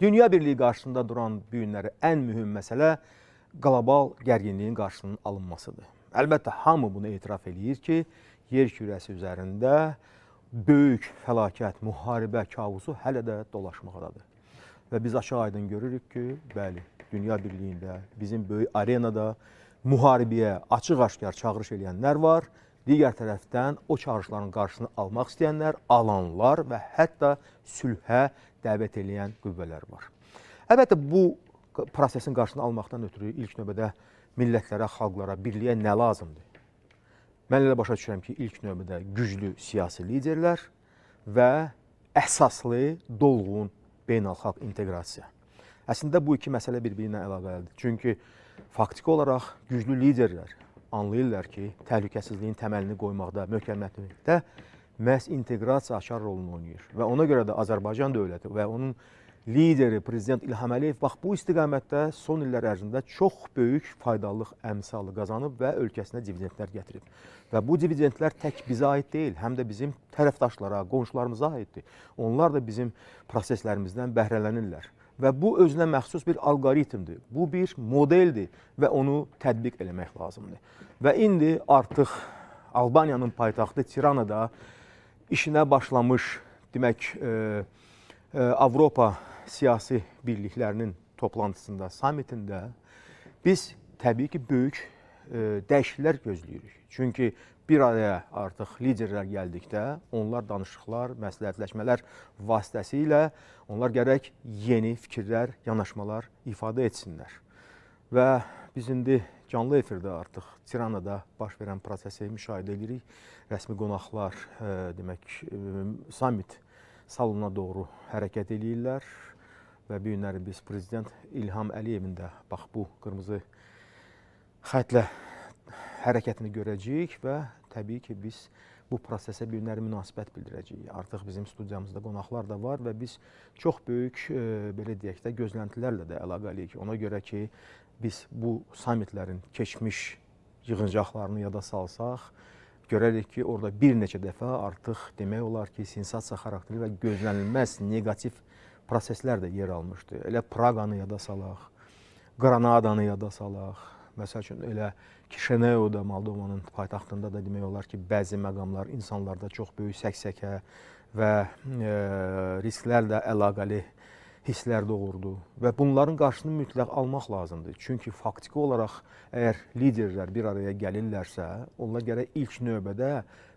Dünya birliyi qarşısında duran bu günləri ən mühüm məsələ qlobal gərginliyin qarşısının alınmasıdır. Əlbəttə, hamı bunu etiraf edir ki, yer kürəsi üzərində böyük fəlakət, müharibə kabusu hələ də dolaşmaqdadır. Və biz açıq-aydın görürük ki, bəli, dünya birliyində, bizim böyük arenada müharibəyə açıq-aşkar çağırış edənlər var. Digər tərəfdən o çağırışların qarşısını almaq istəyənlər, alanlar və hətta sülhə dəvət edən qüvvələr var. Əlbəttə, bu prosesin qarşısını almaqdan ötürü ilk növbədə millətlərə, xalqlara, birliyə nə lazımdır? Mən elə başa düşürəm ki, ilk növbədə güclü siyasi liderlər və əsaslı, dolğun beynəlxalq inteqrasiya. Əslində, bu iki məsələ bir-biri ilə əlaqəlidir. Çünki faktiki olaraq güclü liderlər anlayırlar ki, təhlükəsizliyin təməlini qoymaqda, möhkəmlətməkdə məhz inteqrasiya açar rolunu oynayır. Və ona görə də Azərbaycan dövləti və onun lideri Prezident İlham Əliyev bax bu istiqamətdə son illər ərzində çox böyük faydalılıq əmsalı qazanıb və ölkəsinə dividendlər gətirib. Və bu dividendlər tək bizə aid deyil, həm də bizim tərəfdaşlara, qonşularımıza aiddir. Onlar da bizim proseslərimizdən bəhrələnirlər. Və bu özünə məxsus bir alqoritmdir, bu bir modeldir və onu tətbiq eləmək lazımdır. Və indi artıq Albaniyanın paytaxtı Tiranada işinə başlamış, demək, Avropa siyasi birliklərinin toplantısında, samitində biz təbii ki, böyük dəyişikliklər gözləyirik. Çünki bir araya artıq liderlər gəldikdə, onlar danışıqlar, məsləhətləşmələr vasitəsilə onlar gərək yeni fikirlər, yanaşmalar ifadə etsinlər. Və biz indi canlı efirdə artıq Tiranada baş verən prosesi müşahidə edirik. Rəsmi qonaqlar, demək, samit salonuna doğru hərəkət edirlər və bu günləri biz Prezident İlham Əliyevin də bax bu qırmızı xətlə hərəkətini görəcəyik və təbii ki, biz bu prosesə bir günləri münasibət bildirəcəyik. Artıq bizim studiyamızda qonaqlar da var və biz çox böyük, belə deyək də, gözləntilərlə də əlaqəliyik. Ona görə ki, biz bu samitlərin keçmiş yığıncaqlarını yada salsaq, görərik ki, orada bir neçə dəfə artıq demək olar ki, sensasiya xarakterli və gözlənilməz negativ proseslər də yer almışdı. Elə Praqanı yada salaq, Granadanı yada salaq. Məsəl üçün, elə Kişinevdə, Moldovanın paytaxtında da demək olar ki, bəzi məqamlar insanlarda çox böyük səksəkə və risklərlə əlaqəli hisslər doğurdu. Və bunların qarşısını mütləq almaq lazımdır. Çünki faktiki olaraq, əgər liderlər bir araya gəlirlərsə, onlar gərək ilk növbədə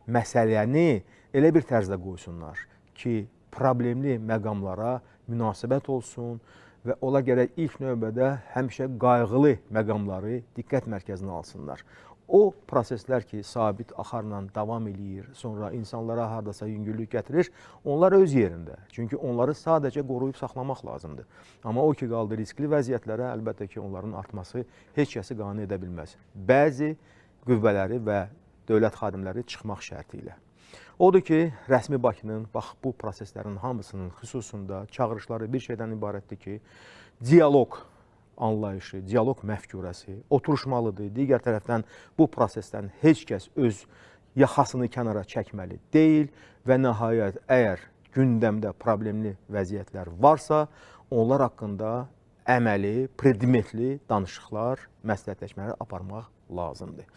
məsələni elə bir tərzdə qoysunlar ki, problemli məqamlara münasibət olsun və ola gərək ilk növbədə həmişə qayğılı məqamları diqqət mərkəzinə alsınlar. O proseslər ki, sabit axarla davam edir, sonra insanlara hardasa yüngüllük gətirir, onlar öz yerində. Çünki onları sadəcə qoruyub saxlamaq lazımdır. Amma o ki, qaldı riskli vəziyyətlərə, əlbəttə ki, onların artması heç kəsi qane edə bilməz. Bəzi qüvvələri və dövlət xadimləri çıxmaq şərti ilə. Odur ki, rəsmi Bakının bax bu proseslərin hamısının xüsusunda çağırışları bir şeydən ibarətdir ki, dialoq anlayışı, dialoq məfkurəsi oturuşmalıdır. Digər tərəfdən bu prosesdən heç kəs öz yaxasını kənara çəkməli deyil və nəhayət əgər gündəmdə problemli vəziyyətlər varsa, onlar haqqında əməli, predmetli danışıqlar, məsləhətləşmələri aparmaq lazımdır.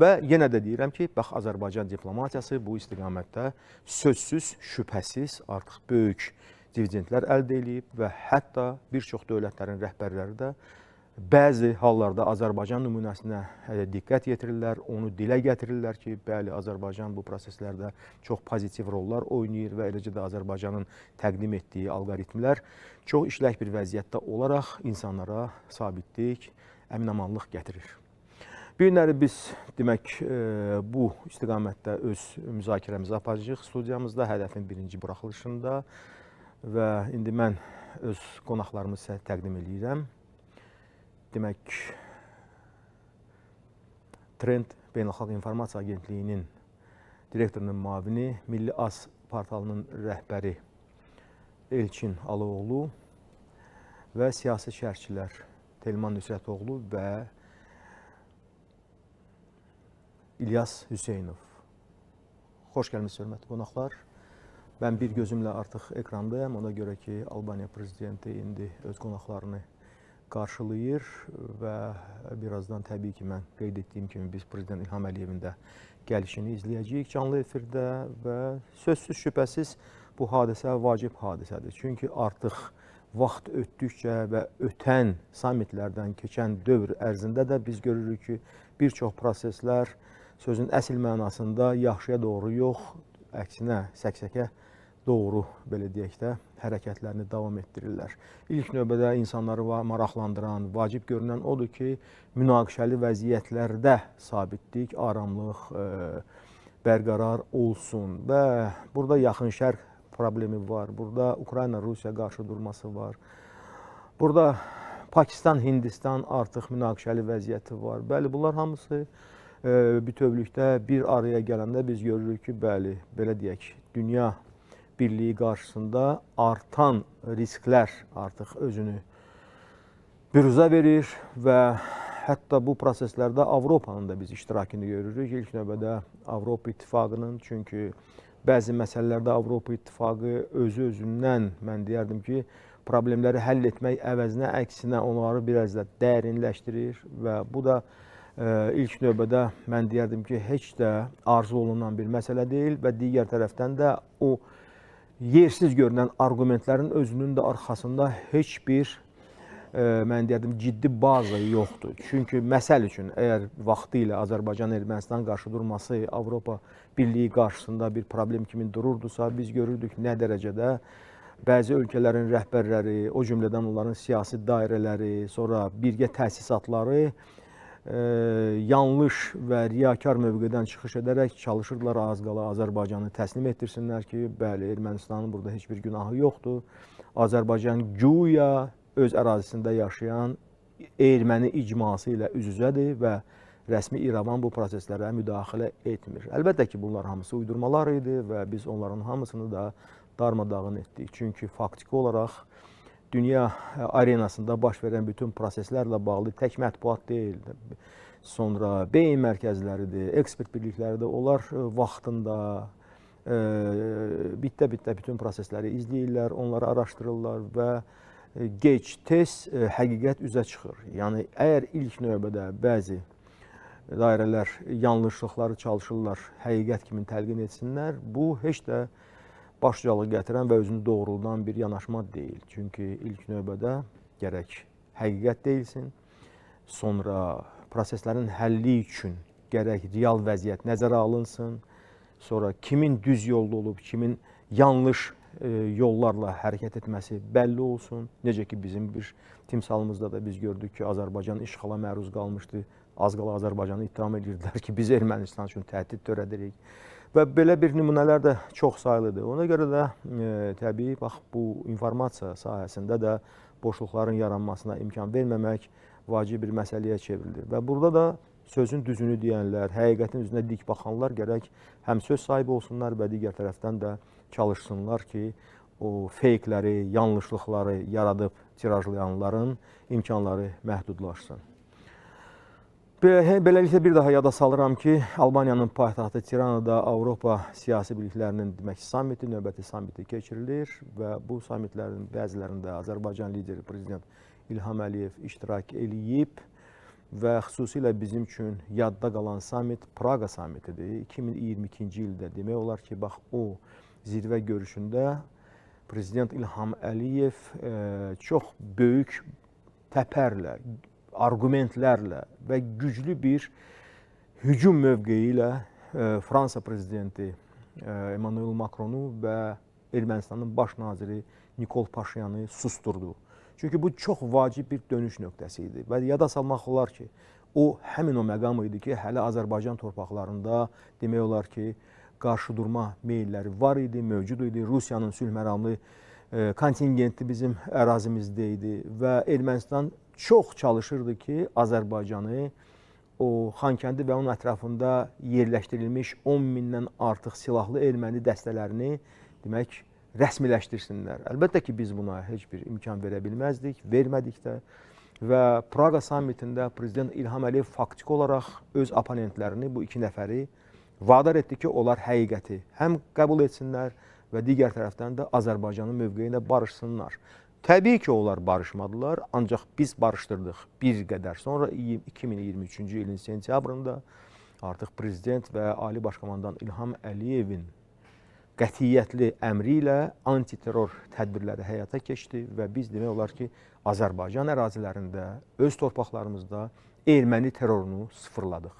Və yenə də deyirəm ki, bax Azərbaycan diplomatiyası bu istiqamətdə sözsüz, şübhəsiz artıq böyük dividendlər əldə edib və hətta bir çox dövlətlərin rəhbərləri də bəzi hallarda Azərbaycan nümunəsinə diqqət yetirirlər, onu dilə gətirirlər ki, bəli, Azərbaycan bu proseslərdə çox pozitiv rollar oynayır və eləcə də Azərbaycanın təqdim etdiyi alqoritmlər çox işlək bir vəziyyətdə olaraq insanlara sabitlik, əminamanlıq gətirir. Bu günləri biz demək bu istiqamətdə öz müzakirəmizi aparacağıq studiyamızda, hədəfin birinci buraxılışında və indi mən öz qonaqlarımı sizə təqdim edirəm. Demək, Trend Beynəlxalq İnformasiya Agentliyinin direktorunun müavini, Milli Az portalının rəhbəri Elçin Alıoğlu və siyasi şərhçilər Telman Nüsrətoğlu və İlyas Hüseynov. Xoş gəlmişsiniz, hörmətli qonaqlar. Mən bir gözümlə artıq ekrandayım. Ona görə ki, Albaniya prezidenti indi öz qonaqlarını qarşılayır və birazdan təbii ki, mən qeyd etdiyim kimi biz prezident İlham Əliyevin də gəlişini izləyəcəyik canlı efirdə və sözsüz şübhəsiz bu hadisə vacib hadisədir. Çünki artıq vaxt ötdükcə və ötən sammitlərdən keçən dövr ərzində də biz görürük ki, bir çox proseslər sözün əsl mənasında yaxşıya doğru yox, əksinə səksəkə doğru, belə deyək də, hərəkətlərini davam etdirirlər. İlk növbədə insanları maraqlandıran, vacib görünən odur ki, münaqişəli vəziyyətlərdə sabitlik, aramlıq bərqərar olsun və burada Yaxın Şərq problemi var, burada Ukrayna-Rusiya qarşıdurması var, burada Pakistan-Hindistan artıq münaqişəli vəziyyəti var. Bəli, bunlar hamısı bütövlükdə bir araya gələndə biz görürük ki, bəli, belə deyək, dünya birliyi qarşısında artan risklər artıq özünü büruzə verir və hətta bu proseslərdə Avropanın da biz iştirakını görürük. İlk növbədə Avropa İttifaqının, çünki bəzi məsələlərdə Avropa İttifaqı özü-özündən, mən deyərdim ki, problemləri həll etmək əvəzinə, əksinə onları biraz da dərinləşdirir və bu da ilk növbədə mən deyərdim ki, heç də arzu olunan bir məsələ deyil və digər tərəfdən də o yersiz görünən arqumentlərin özünün də arxasında heç bir, mən deyərdim, ciddi baza yoxdur. Çünki məsəl üçün, əgər vaxtı ilə Azərbaycan-Ermənistan qarşıdurması Avropa Birliyi qarşısında bir problem kimi dururdusa, biz görürdük nə dərəcədə bəzi ölkələrin rəhbərləri, o cümlədən onların siyasi dairələri, sonra birgə təsisatları yanlış və riyakar mövqedən çıxış edərək çalışırdılar az qala Azərbaycanı təslim etdirsinlər ki, bəli, Ermənistanın burada heç bir günahı yoxdur. Azərbaycan güya öz ərazisində yaşayan erməni icması ilə üz-üzədir və rəsmi İrəvan bu proseslərə müdaxilə etmir. Əlbəttə ki, bunlar hamısı uydurmalar idi və biz onların hamısını da darmadağın etdik. Çünki faktiki olaraq dünya arenasında baş verən bütün proseslərlə bağlı tək mətbuat deyil, sonra beyin mərkəzləridir, ekspert birlikləridir. Onlar vaxtında bitdə-bitdə bütün prosesləri izləyirlər, onları araşdırırlar və gec-tez həqiqət üzə çıxır. Yəni, əgər ilk növbədə bəzi dairələr yanlışlıqları çalışırlar, həqiqət kimi təlqin etsinlər, bu heç də başcalı gətirən və özünü doğruldan bir yanaşma deyil. Çünki ilk növbədə gərək həqiqət deyilsin, sonra proseslərin həlli üçün gərək real vəziyyət nəzərə alınsın, sonra kimin düz yolda olub, kimin yanlış yollarla hərəkət etməsi bəlli olsun. Necə ki, bizim bir timsalımızda da biz gördük ki, Azərbaycan işğala məruz qalmışdı. Az qala Azərbaycanı ittiham edirdilər ki, biz Ermənistan üçün təhdid törədirik. Və belə bir nümunələr də çox sayılıdır. Ona görə də təbii, bax, bu informasiya sahəsində də boşluqların yaranmasına imkan verməmək vacib bir məsələyə çevrilir. Və burada da sözün düzünü deyənlər, həqiqətin üzünə dik baxanlar gərək həm söz sahibi olsunlar və digər tərəfdən də çalışsınlar ki, o feykləri, yanlışlıqları yaradıb tirajlayanların imkanları məhdudlaşsın. Beləliklə bir daha yada salıram ki, Albaniyanın paytaxtı Tiranada Avropa siyasi birliklərinin demək sammiti, növbəti sammiti keçirilir və bu sammitlərin bəzilərində Azərbaycan lideri prezident İlham Əliyev iştirak eləyib və xüsusilə bizim üçün yadda qalan sammit Praqa sammitidir. 2022-ci ildə demək olar ki, bax o zirvə görüşündə prezident İlham Əliyev çox böyük təpərlə, arqumentlərlə və güclü bir hücum mövqeyi ilə Fransa prezidenti Emmanuel Macronu və Ermənistanın baş naziri Nikol Paşinyanı susturdu. Çünki bu çox vacib bir dönüş nöqtəsi idi və yada salmaq olar ki, o həmin o məqam idi ki, hələ Azərbaycan torpaqlarında demək olar ki, qarşıdurma meyilləri var idi, mövcud idi. Rusiyanın sülh məramlı kontingenti bizim ərazimizdə idi və Ermənistan çox çalışırdı ki, Azərbaycanı o Xankəndi və onun ətrafında yerləşdirilmiş 10 mindən artıq silahlı erməni dəstələrini demək rəsmiləşdirsinlər. Əlbəttə ki, biz buna heç bir imkan verə bilməzdik, vermədik də və Praqa sammitində prezident İlham Əliyev faktiki olaraq öz oponentlərini, bu iki nəfəri vadar etdi ki, onlar həqiqəti həm qəbul etsinlər və digər tərəfdən də Azərbaycanın mövqeyi ilə barışsınlar. Təbii ki, onlar barışmadılar, ancaq biz barışdırdıq bir qədər. Sonra 2023-cü ilin sentyabrında artıq prezident və Ali Baş Komandan İlham Əliyevin qətiyyətli əmri ilə antiterror tədbirləri həyata keçdi və biz demək olar ki, Azərbaycan ərazilərində, öz torpaqlarımızda erməni terrorunu sıfırladıq.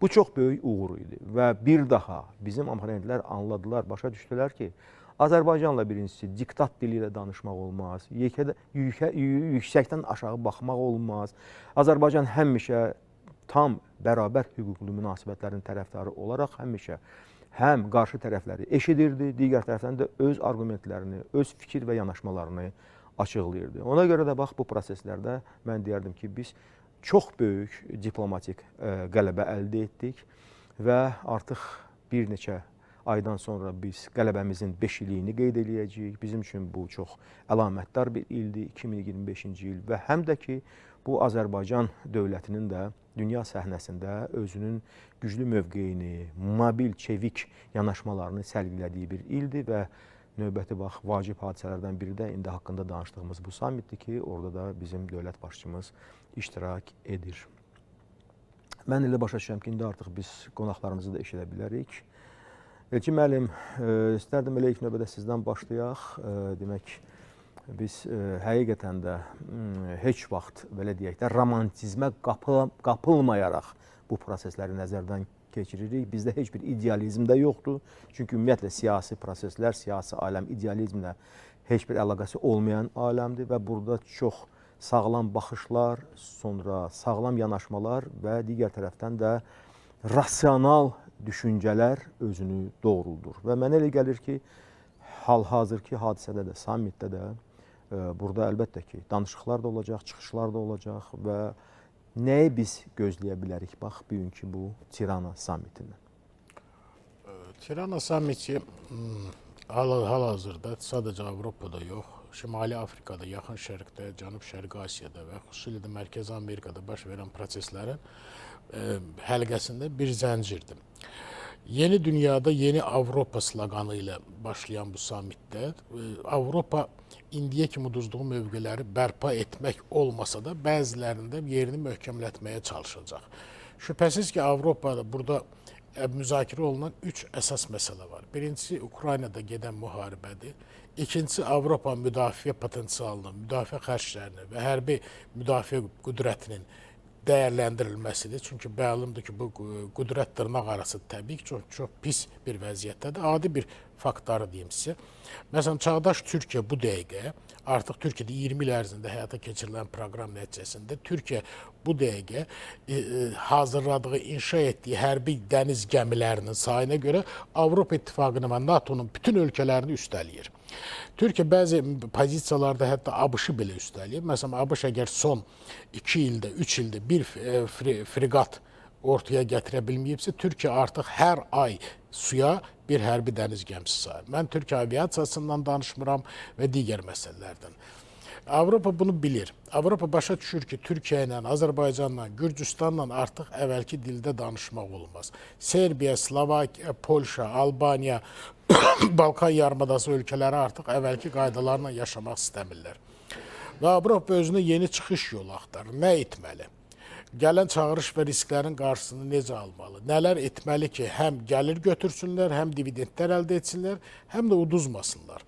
Bu çox böyük uğur idi və bir daha bizim abituriyentlər anladılar, başa düşdülər ki, Azərbaycanla birincisi diktat dili ilə danışmaq olmaz, yüksəkdən aşağı baxmaq olmaz. Azərbaycan həmişə tam bərabər hüquqlu münasibətlərin tərəfdarı olaraq həmişə həm qarşı tərəfləri eşidirdi, digər tərəfdən də öz arqumentlərini, öz fikir və yanaşmalarını açıqlayırdı. Ona görə də bax bu proseslərdə mən deyərdim ki, biz çox böyük diplomatik qələbə əldə etdik və artıq bir neçə aydan sonra biz qələbəmizin 5 illiyini qeyd eləyəcəyik. Bizim üçün bu çox əlamətdar bir ildir, 2025-ci il və həm də ki, bu Azərbaycan dövlətinin də dünya səhnəsində özünün güclü mövqeyini, mobil, çevik yanaşmalarını sərgilədiyi bir ildir və növbəti bax, vacib hadisələrdən biri də indi haqqında danışdığımız bu sammitdir ki, orada da bizim dövlət başçımız iştirak edir. Mən elə başa düşürəm ki, indi artıq biz qonaqlarımızı da eşidə bilərik. Elçin müəllim, istərdim elə ilk növbədə sizdən başlayaq. Demək, biz həqiqətən də heç vaxt, belə deyək də, romantizmə qapılmayaraq bu prosesləri nəzərdən keçiririk. Bizdə heç bir idealizm də yoxdur. Çünki ümumiyyətlə siyasi proseslər, siyasi aləm idealizmlə heç bir əlaqəsi olmayan aləmdir və burada çox sağlam baxışlar, sonra sağlam yanaşmalar və digər tərəfdən də rasional düşüncələr özünü doğruldur. Və mənə elə gəlir ki, hal-hazırki hadisədə də, sammitdə də burada əlbəttə ki, danışıqlar da olacaq, çıxışlar da olacaq və nəyi biz gözləyə bilərik, bax, bugünkü bu Tirana sammitindən? Tirana sammiti hal-hazırda sadəcə Avropada yox, Şimali Afrikada, Yaxın Şərqdə, Cənub-Şərqi Asiyada və xüsusilə də Mərkəzi Amerikada baş verən proseslərin həlqəsində bir zəncirdir. Yeni dünyada yeni Avropa sloqanı ilə başlayan bu sammitdə Avropa indiyə kimi uduzduğu mövqeləri bərpa etmək olmasa da bəzilərində yerini möhkəmlətməyə çalışacaq. Şübhəsiz ki, Avropada burada müzakirə olunan 3 əsas məsələ var. Birincisi, Ukraynada gedən müharibədir. İkincisi, Avropa müdafiə potensialının, müdafiə xərclərinin və hərbi müdafiə qüdrətinin dəyərləndirilməsidir. Çünki məlumdur ki, bu qüdrət dırnaq arası təbii ki, çox pis bir vəziyyətdədir. Adi bir faktları deyim sizə. Məsələn, çağdaş Türkiyə bu dəqiqə, artıq Türkiyədə 20 il ərzində həyata keçirilən proqram nəticəsində Türkiyə bu dəqiqə hazırladığı, inşa etdiyi hərbi dəniz gəmilərinin sayına görə Avropa İttifaqının və NATO-nun bütün ölkələrini üstələyir. Türkiyə bəzi pozisiyalarda hətta ABŞ-ı belə üstələyir. Məsələn, ABŞ əgər son 2 ildə, 3 ildə bir freqat ortaya gətirə bilməyibsə, Türkiyə artıq hər ay suya bir hərbi dəniz gəmisi sayır. Mən Türkiyə aviasiyasından danışmıram və digər məsələlərdən. Avropa bunu bilir. Avropa başa düşür ki, Türkiyə ilə, Azərbaycanla, Gürcüstanla artıq əvvəlki dildə danışmaq olmaz. Serbiya, Slovakiya, Polşa, Albaniya, Balkan yarımadası ölkələri artıq əvvəlki qaydalarla yaşamaq istəmirlər. Və Avropa özünə yeni çıxış yolu axtarır. Nə etməli? Gələn çağırış və risklərin qarşısını necə almalı? Nələr etməli ki, həm gəlir götürsünlər, həm dividendlər əldə etsinlər, həm də uduzmasınlar.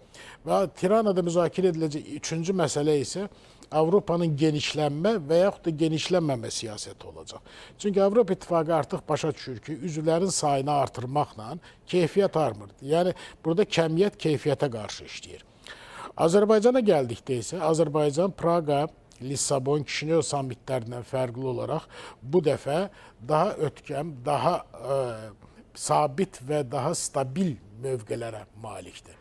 Və Tiranada müzakirə ediləcək üçüncü məsələ isə Avropanın genişlənmə və yaxud da genişlənməmə siyasəti olacaq. Çünki Avropa İttifaqı artıq başa düşür ki, üzvlərin sayını artırmaqla keyfiyyət artmır. Yəni, burada kəmiyyət keyfiyyətə qarşı işləyir. Azərbaycana gəldikdə isə Azərbaycan, Praqa, Lissabon, Kişinöv sammitlərindən fərqli olaraq bu dəfə daha ötkəm, daha sabit və daha stabil mövqelərə malikdir.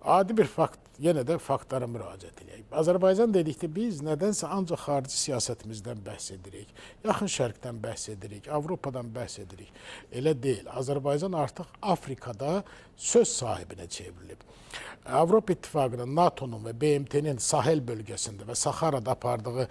Adi bir fakt yenə də faktlara müraciət edək. Azərbaycan dedikdə biz nədənsə ancaq xarici siyasətimizdən bəhs edirik. Yaxın Şərqdən bəhs edirik, Avropadan bəhs edirik. Elə deyil. Azərbaycan artıq Afrikada söz sahibinə çevrilib. Avropa İttifaqının, NATO-nun və BMT-nin Sahel bölgəsində və Saharada apardığı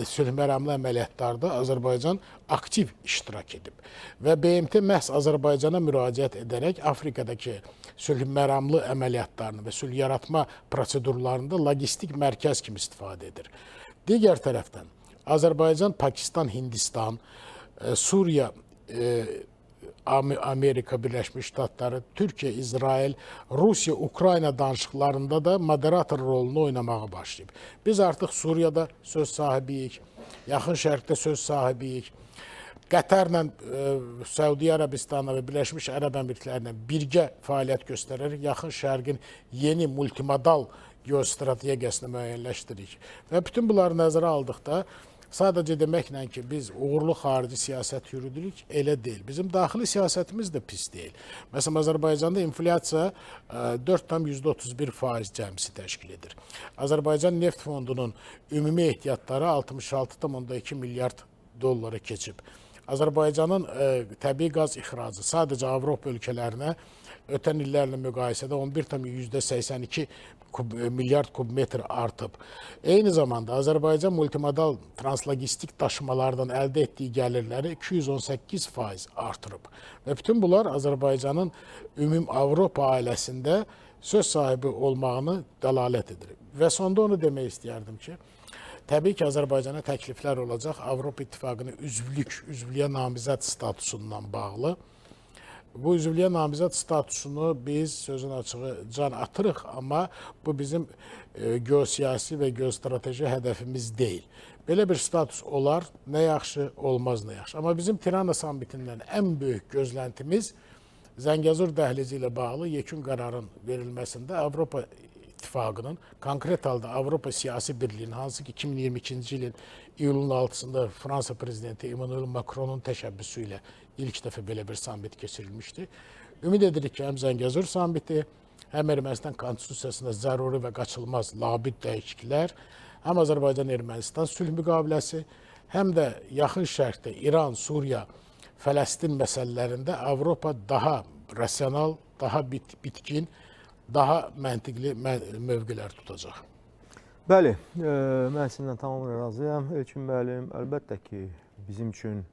sülh məramlı əməliyyatlarda Azərbaycan aktiv iştirak edib. Və BMT məhz Azərbaycana müraciət edərək Afrikadakı sülh məramlı əməliyyatlarını və sülh yaratma prosedurlarında logistik mərkəz kimi istifadə edir. Digər tərəfdən Azərbaycan, Pakistan, Hindistan, Suriya, Amerika Birləşmiş Ştatları, Türkiyə, İsrail, Rusiya, Ukrayna danışıqlarında da moderator rolunu oynamağa başlayıb. Biz artıq Suriyada söz sahibiyik, Yaxın Şərqdə söz sahibiyik. Qətərlə, Səudiyyə Ərəbistanla və Birləşmiş Ərəb Əmirliklərlə birgə fəaliyyət göstərərək Yaxın Şərqin yeni multimodal geostrategiyasını müəyyənləşdiririk. Və bütün bunları nəzərə aldıqda sadəcə deməklə ki, biz uğurlu xarici siyasət yürüdürük, elə deyil. Bizim daxili siyasətimiz də pis deyil. Məsələn, Azərbaycanda inflyasiya 4,31% cəmsi təşkil edir. Azərbaycan Neft Fondunun ümumi ehtiyatları 66,2 milyard dollara keçib. Azərbaycanın təbii qaz ixracı sadəcə Avropa ölkələrinə ötən illərlə müqayisədə 11,82 milyard kubmetr artıb. Eyni zamanda Azərbaycan multimodal translogistik daşımalardan əldə etdiyi gəlirləri 218% artırıb. Və bütün bunlar Azərbaycanın ümumi Avropa ailəsində söz sahibi olmağını dəlalət edir. Və sonda onu demək istəyərdim ki, təbii ki, Azərbaycana təkliflər olacaq Avropa İttifaqının üzvlüyə namizəd statusundan bağlı. Bu üzvlüyə namizəd statusunu biz sözün açığı can atırıq, amma bu bizim geosiyasi və geostrateji hədəfimiz deyil. Belə bir status olar, nə yaxşı, olmaz nə yaxşı. Amma bizim Tirana sammitindən ən böyük gözləntimiz Zəngəzur dəhlizi ilə bağlı yekun qərarın verilməsində Avropa İttifaqının, konkret halda Avropa Siyasi Birliğinin, hansı ki 2022-ci ilin iyulun 6-sında Fransa prezidenti Emmanuel Macron'un təşəbbüsü ilə ilk dəfə belə bir sammit keçirilmişdi. Ümid edirik ki, həm Zəngəzur sammiti, həm Ermənistan konstitusiyasında zəruri və qaçılmaz labid dəyişikliklər, həm Azərbaycan-Ermənistan sülh müqaviləsi, həm də yaxın şərqdə İran, Suriya, Fələstin məsələlərində Avropa daha rasional, daha bitkin, daha məntiqli mövqelər tutacaq. Bəli, mən sizinlə tamamilə razıyam. Elçin müəllim, əlbəttə ki, bizim üçün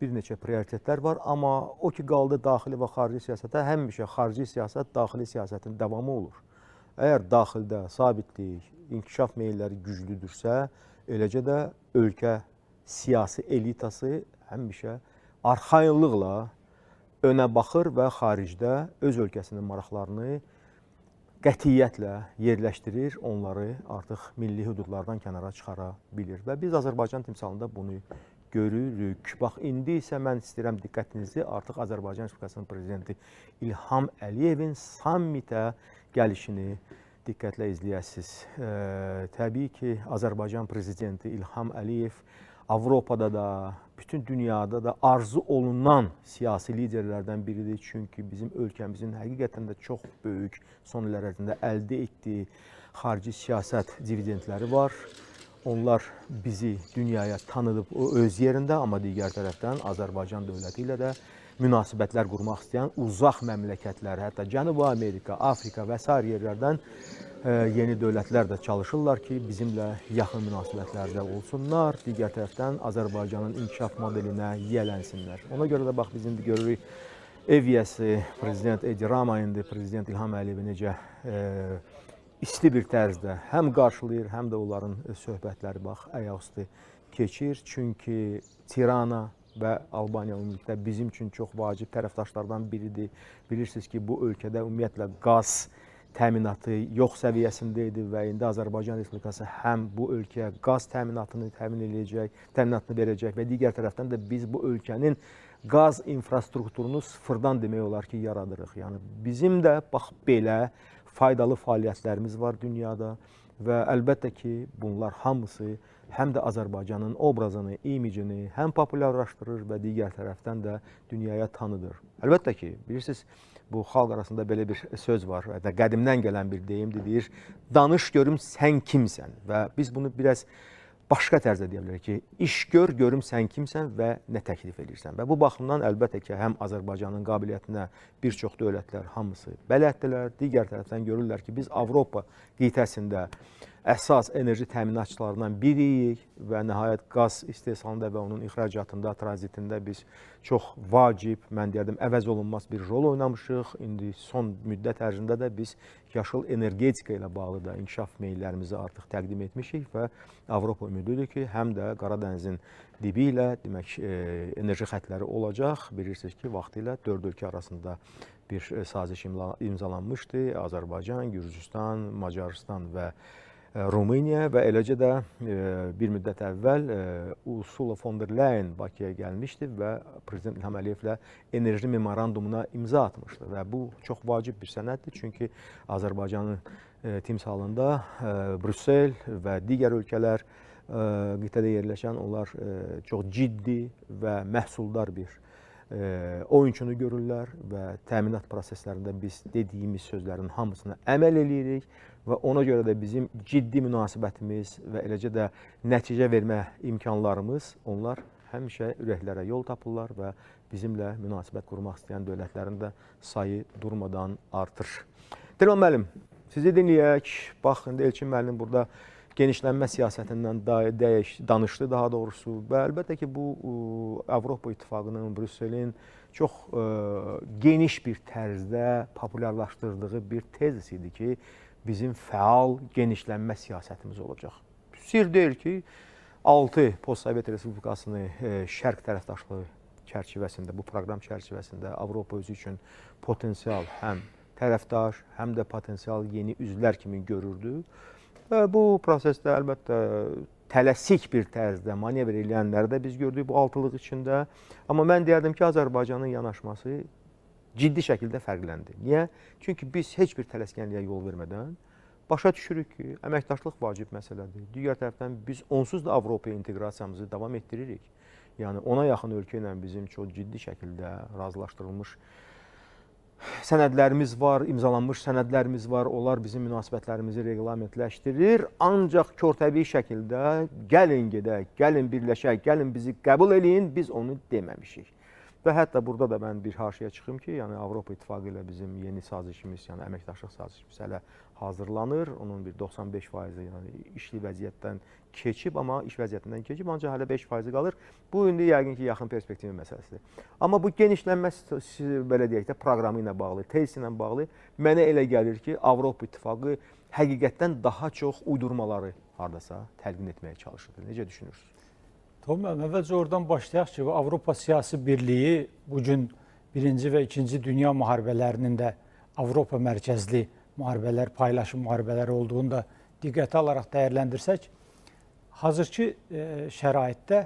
bir neçə prioritetlər var, amma o ki qaldı daxili və xarici siyasətə, həmişə xarici siyasət daxili siyasətin davamı olur. Əgər daxildə sabitlik, inkişaf meyilləri güclüdürsə, eləcə də ölkə siyasi elitası həmişə arxayınlıqla önə baxır və xaricdə öz ölkəsinin maraqlarını qətiyyətlə yerləşdirir, onları artıq milli hüdudlardan kənara çıxara bilir. Və biz Azərbaycan timsalında bunu görürük. Bax, indi isə mən istəyirəm diqqətinizi artıq Azərbaycan Respublikasının prezidenti İlham Əliyevin sammitə gəlişini diqqətlə izləyəsiniz. Təbii ki, Azərbaycan prezidenti İlham Əliyev Avropada da, bütün dünyada da arzu olunan siyasi liderlərdən biridir. Çünki bizim ölkəmizin həqiqətən də çox böyük son illər ərzində əldə etdiyi xarici siyasət dividendləri var. Onlar bizi dünyaya tanıdıb o öz yerində, amma digər tərəfdən Azərbaycan dövləti ilə də münasibətlər qurmaq istəyən uzaq məmləkətlər, hətta Cənubi Amerika, Afrika və sair yerlərdən yeni dövlətlər də çalışırlar ki, bizimlə yaxın münasibətlərdə olsunlar. Digər tərəfdən Azərbaycanın inkişaf modelinə yiyələnsinlər. Ona görə də bax, biz indi görürük ev yiyəsi prezident Edi Rama indi prezident İlham Əliyevi necə isti bir tərzdə həm qarşılayır, həm də onların söhbətləri bax ayaqüstü keçir. Çünki Tirana və Albaniya ümumilikdə bizim üçün çox vacib tərəfdaşlardan biridir. Bilirsiniz ki, bu ölkədə ümumiyyətlə qaz təminatı yox səviyyəsində idi və indi Azərbaycan Respublikası həm bu ölkəyə qaz təminatını təminatını verəcək və digər tərəfdən də biz bu ölkənin qaz infrastrukturunu sıfırdan demək olar ki, yaradırıq. Yəni bizim də bax belə faydalı fəaliyyətlərimiz var dünyada və əlbəttə ki, bunlar hamısı həm də Azərbaycanın obrazını, imicini həm populyarlaşdırır və digər tərəfdən də dünyaya tanıdır. Əlbəttə ki, bilirsiniz, bu xalq arasında belə bir söz var, qədimdən gələn bir deyimdir, deyir, danış görüm sən kimsən və biz bunu biraz başqa tərzdə deyə bilərik ki, iş gör, görüm sən kimsən və nə təklif edirsən. Və bu baxımdan əlbəttə ki, həm Azərbaycanın qabiliyyətinə bir çox dövlətlər hamısı bələddirlər, digər tərəfdən görürlər ki, biz Avropa qitəsində əsas enerji təminatçılarından biriyik və nəhayət qaz istehsalında və onun ixracatında, tranzitində biz çox vacib, mən deyərdim, əvəz olunmaz bir rol oynamışıq. İndi son müddət ərzində də biz yaşıl energetika ilə bağlı da inkişaf meyllərimizi artıq təqdim etmişik və Avropa ümididir ki, həm də Qaradənizin dibi ilə demək enerji xətləri olacaq. Bilirsiniz ki, vaxtilə 4 ölkə arasında bir saziş imzalanmışdı. Azərbaycan, Gürcüstan, Macarıstan və Rumıniya və eləcə də bir müddət əvvəl Ursula von der Leyen Bakıya gəlmişdi və Prezident İlham Əliyevlə enerji memorandumuna imza atmışdı və bu çox vacib bir sənəddir, çünki Azərbaycanın timsalında Brüssel və digər ölkələr qitədə yerləşən onlar çox ciddi və məhsuldar bir oyunçunu görürlər və təminat proseslərində biz dediyimiz sözlərin hamısına əməl eləyirik və ona görə də bizim ciddi münasibətimiz və eləcə də nəticə vermə imkanlarımız onlar həmişə ürəklərə yol tapırlar və bizimlə münasibət qurmaq istəyən dövlətlərin də sayı durmadan artır. Dilman müəllim, sizi dinləyək. Bax, indi Elçin müəllim burada genişlənmə siyasətindən danışdı daha doğrusu və əlbəttə ki, bu Avropa İttifaqının, Brüsselin çox geniş bir tərzdə populyarlaşdırdığı bir tezis idi ki, bizim fəal genişlənmə siyasətimiz olacaq. Sir deyil ki, 6 Postsovet Respublikasını şərq tərəfdaşlığı çərçivəsində, bu proqram çərçivəsində Avropa özü üçün potensial həm tərəfdaş, həm də potensial yeni üzvlər kimi görürdü. Və bu prosesdə əlbəttə tələsik bir tərzdə manevr eləyənləri də biz gördük bu altılıq içində. Amma mən deyərdim ki, Azərbaycanın yanaşması ciddi şəkildə fərqləndi. Niyə? Çünki biz heç bir tələskənliyə yol vermədən başa düşürük ki, əməkdaşlıq vacib məsələdir. Digər tərəfdən biz onsuz da Avropaya inteqrasiyamızı davam etdiririk. Yəni ona yaxın ölkə ilə bizim çox ciddi şəkildə razılaşdırılmış sənədlərimiz var, imzalanmış sənədlərimiz var. Onlar bizim münasibətlərimizi reqlamentləşdirir. Ancaq körtəbii şəkildə gəlin gedək, gəlin birləşək, gəlin bizi qəbul eləyin, biz onu deməmişik. Və hətta burada da mən bir haşiyə çıxım ki, yəni Avropa İttifaqı ilə bizim yeni sazişimiz, yəni əməkdaşlıq sazişimiz hələ hazırlanır. Onun bir 95% yəni işli vəziyyətdən keçib, amma iş vəziyyətindən keçib, ancaq hələ 5% qalır. Bu indi yəqin ki, yaxın perspektivin məsələsidir. Amma bu genişlənmə belə deyək də proqramı ilə bağlı, tezisi ilə bağlı mənə elə gəlir ki, Avropa İttifaqı həqiqətdən daha çox uydurmaları hardasa təlqin etməyə çalışır. Necə düşünürsünüz? Tamam, əvvəlcə oradan başlayaq ki, Avropa Siyasi Birliyi bugün 1-ci və 2-ci Dünya müharibələrinin də Avropa mərkəzli müharibələr, paylaşım müharibələri olduğunu da diqqətə alaraq dəyərləndirsək, hazırki şəraitdə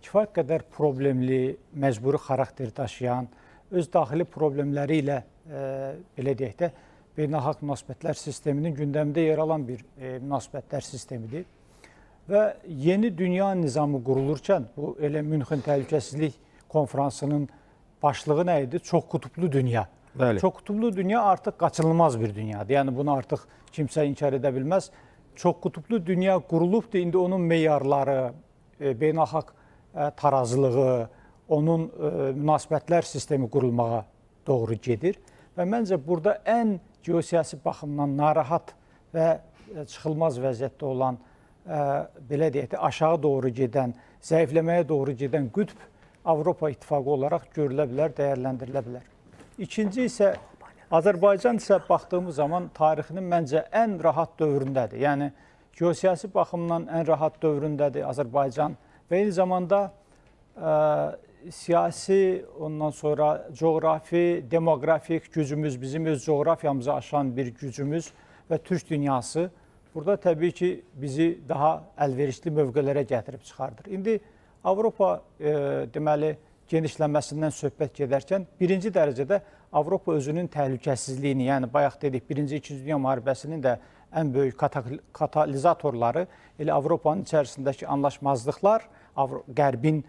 kifayət qədər problemli, məcburi xarakter daşıyan, öz daxili problemləri ilə belə deyək də, beynəlxalq münasibətlər sisteminin gündəmində yer alan bir münasibətlər sistemidir. Və yeni dünya nizamı qurulurkən, bu elə Münxen Təhlükəsizlik Konferansının başlığı nə idi? Çox qutuplu dünya. Bəli. Çox qutuplu dünya artıq qaçınılmaz bir dünyadır. Yəni bunu artıq kimsə inkar edə bilməz. Çox qutuplu dünya qurulubdur. İndi onun meyarları, beynəlxalq tarazılığı, onun münasibətlər sistemi qurulmağa doğru gedir. Və məncə burada ən geosiyasi baxımdan narahat və çıxılmaz vəziyyətdə olan belə deyək də, aşağı doğru gedən, zəifləməyə doğru gedən qütb Avropa İttifaqı olaraq görülə bilər, dəyərləndirilə bilər. İkinci isə Azərbaycan isə baxdığımız zaman tarixinin məncə ən rahat dövründədir. Yəni geosiyasi baxımdan ən rahat dövründədir Azərbaycan və eyni zamanda siyasi, ondan sonra coğrafi, demoqrafik gücümüz, bizim öz coğrafiyamızı aşan bir gücümüz və Türk dünyası burada təbii ki, bizi daha əlverişli mövqelərə gətirib çıxardır. İndi Avropa deməli, genişlənməsindən söhbət gedərkən birinci dərəcədə Avropa özünün təhlükəsizliyini, yəni bayaq dedik, 1-ci, 2-ci Dünya müharibəsinin də ən böyük katalizatorları elə Avropanın içərisindəki anlaşmazlıqlar, Qərbin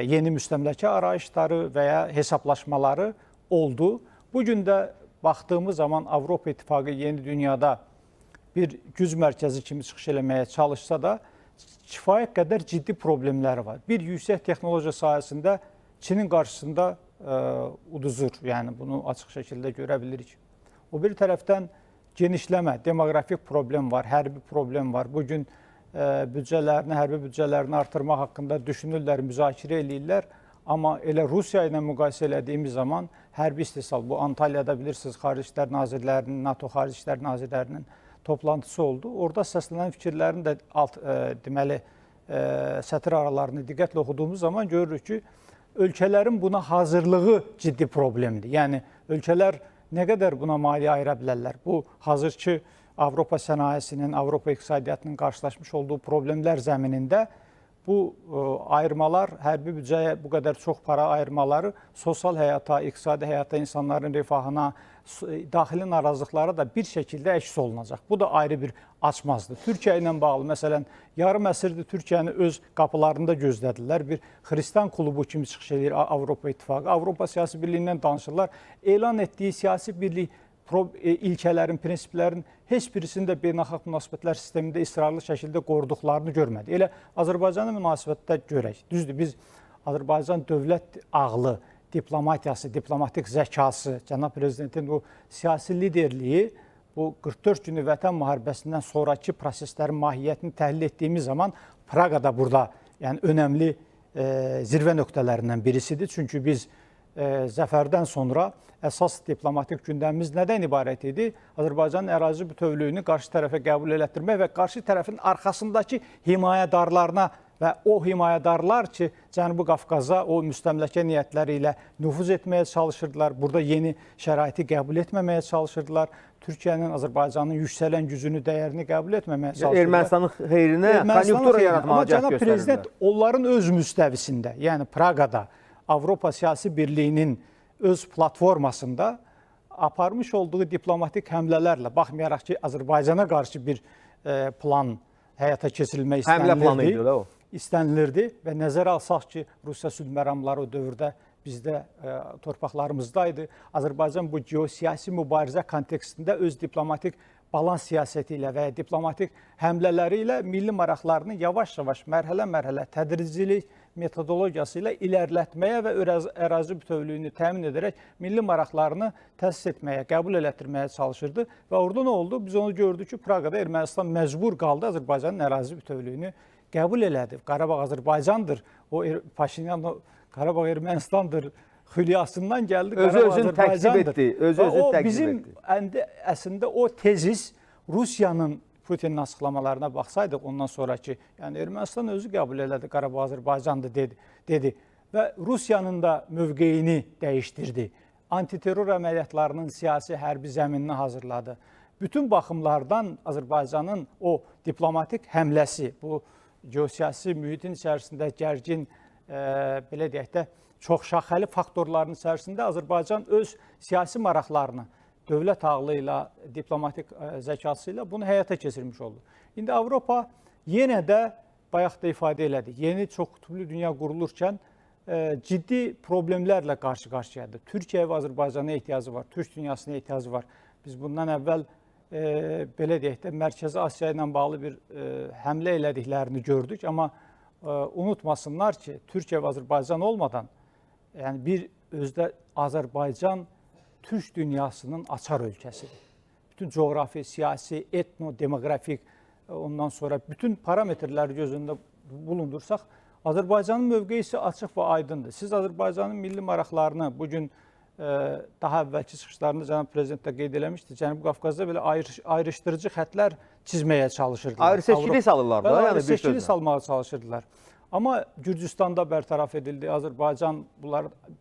yeni müstəmləkə arayışları və ya hesablaşmaları oldu. Bugün də baxdığımız zaman Avropa İttifaqı yeni dünyada bir güc mərkəzi kimi çıxış eləməyə çalışsa da kifayət qədər ciddi problemləri var. Bir, yüksək texnologiya sahəsində Çinin qarşısında uduzur. Yəni bunu açıq şəkildə görə bilirik. O bir tərəfdən genişləmə, demoqrafik problem var, hərbi problem var. Bugün hərbi büdcələrini artırmaq haqqında düşünürlər, müzakirə eləyirlər. Amma elə Rusiya ilə müqayisə elədiyimiz zaman hərbi istehsal, bu Antalyada bilirsiniz, Xarici İşlər Nazirlərinin, NATO Xarici İşlər Nazirlərinin toplantısı oldu. Orada səslənən fikirlərin də deməli sətir aralarını diqqətlə oxuduğumuz zaman görürük ki, ölkələrin buna hazırlığı ciddi problemdir. Yəni ölkələr nə qədər buna maliyyə ayıra bilərlər? Bu hazırki Avropa sənayesinin, Avropa iqtisadiyyatının qarşılaşmış olduğu problemlər zəminində bu ayırmalar, hərbi büdcəyə bu qədər çox para ayırmaları sosial həyata, iqtisadi həyata, insanların rifahına, daxili narazılıqlara da bir şəkildə əks olunacaq. Bu da ayrı bir açmazdır. Türkiyə ilə bağlı, məsələn, yarım əsrdir Türkiyəni öz qapılarında gözlədilər. Bir xristian klubu kimi çıxış edir Avropa İttifaqı. Avropa Siyasi Birliyindən danışırlar. Elan etdiyi siyasi birlik ilkələrin, prinsiplərin heç birisində beynəlxalq münasibətlər sistemində israrlı şəkildə qoruduqlarını görmədik. Elə Azərbaycanın münasibətdə görək. Düzdür, biz Azərbaycan dövlət ağlı, diplomatiyası, diplomatik zəkası, cənab prezidentin bu siyasi liderliyi, bu 44 günlük vətən müharibəsindən sonraki proseslərin mahiyyətini təhlil etdiyimiz zaman Praqada burada yəni önəmli zirvə nöqtələrindən birisidir. Çünki biz zəfərdən sonra əsas diplomatik gündəmimiz nədən ibarət idi? Azərbaycanın ərazi bütövlüyünü qarşı tərəfə qəbul elətdirmək və qarşı tərəfin arxasındakı himayədarlarına və o himayədarlar ki, Cənubi Qafqaza o müstəmləkə niyyətləri ilə nüfuz etməyə çalışırdılar. Burada yeni şəraiti qəbul etməməyə çalışırdılar. Türkiyənin, Azərbaycanın yüksələn gücünü, dəyərini qəbul etməməyə çalışırdılar. Ermənistanın xeyrinə konjunktura yaratmağa cəhd göstərirlər. Amma prezident onların öz müstəvisində, yəni Praqada Avropa Siyasi Birliyinin öz platformasında aparmış olduğu diplomatik həmlələrlə, baxmayaraq ki, Azərbaycana qarşı bir plan həyata keçirilmək istənilirdi və nəzərə alsaq ki, Rusiya sülh məramları o dövrdə bizdə torpaqlarımızdaydı. Azərbaycan bu geosiyasi mübarizə kontekstində öz diplomatik balans siyasəti ilə və ya diplomatik həmlələri ilə milli maraqlarını yavaş-yavaş, mərhələ-mərhələ, tədricilik metodologiyası ilə ilərlətməyə və ərazi bütövlüyünü təmin edərək milli maraqlarını təsis etməyə, qəbul elətdirməyə çalışırdı. Və orada nə oldu? Biz onu gördük ki, Praqada Ermənistan məcbur qaldı Azərbaycanın ərazi bütövlüyünü qəbul elədi. Qarabağ Azərbaycandır, o Paşinyan Qarabağ Ermənistandır xülyasından gəldi. Özü-özünü təkzib etdi. Bizim əslində o tezis Rusiyanın Putinin açıqlamalarına baxsaydıq ondan sonraki, yəni Ermənistan özü qəbul elədi, Qarabağ Azərbaycandır dedi və Rusiyanın da mövqeyini dəyişdirdi. Antiterror əməliyyatlarının siyasi hərbi zəminini hazırladı. Bütün baxımlardan Azərbaycanın o diplomatik həmləsi, bu geosiyasi mühitin içərisində gərgin, belə deyək də, çoxşaxəli faktorların içərisində Azərbaycan öz siyasi maraqlarını dövlət ağlı ilə, diplomatik zəkası ilə bunu həyata keçirmiş oldu. İndi Avropa yenə də, bayaq da ifadə elədik, yeni çox qütublu dünya qurulurkən ciddi problemlərlə qarşı-qarşıyadır. Türkiyə və Azərbaycana ehtiyacı var, Türk dünyasına ehtiyacı var. Biz bundan əvvəl, belə deyək də, Mərkəzi Asiya ilə bağlı bir həmlə elədiklərini gördük. Amma unutmasınlar ki, Türkiyə və Azərbaycan olmadan, yəni bir özdə Azərbaycan Türk dünyasının açar ölkəsidir. Bütün coğrafi, siyasi, etno-demoqrafik, ondan sonra bütün parametrləri gözündə bulundursaq, Azərbaycanın mövqeyi açıq və aydındır. Siz Azərbaycanın milli maraqlarını bugün daha əvvəlki çıxışlarında cənab prezident də qeyd eləmişdi, Cənubi Qafqazda belə ayrışdırıcı xətlər çizməyə çalışırdılar. Ayrı-seçkili salırlar da. Ayrı-seçkili salmağa çalışırdılar. Amma Gürcüstanda bərtaraf edildi, Azərbaycan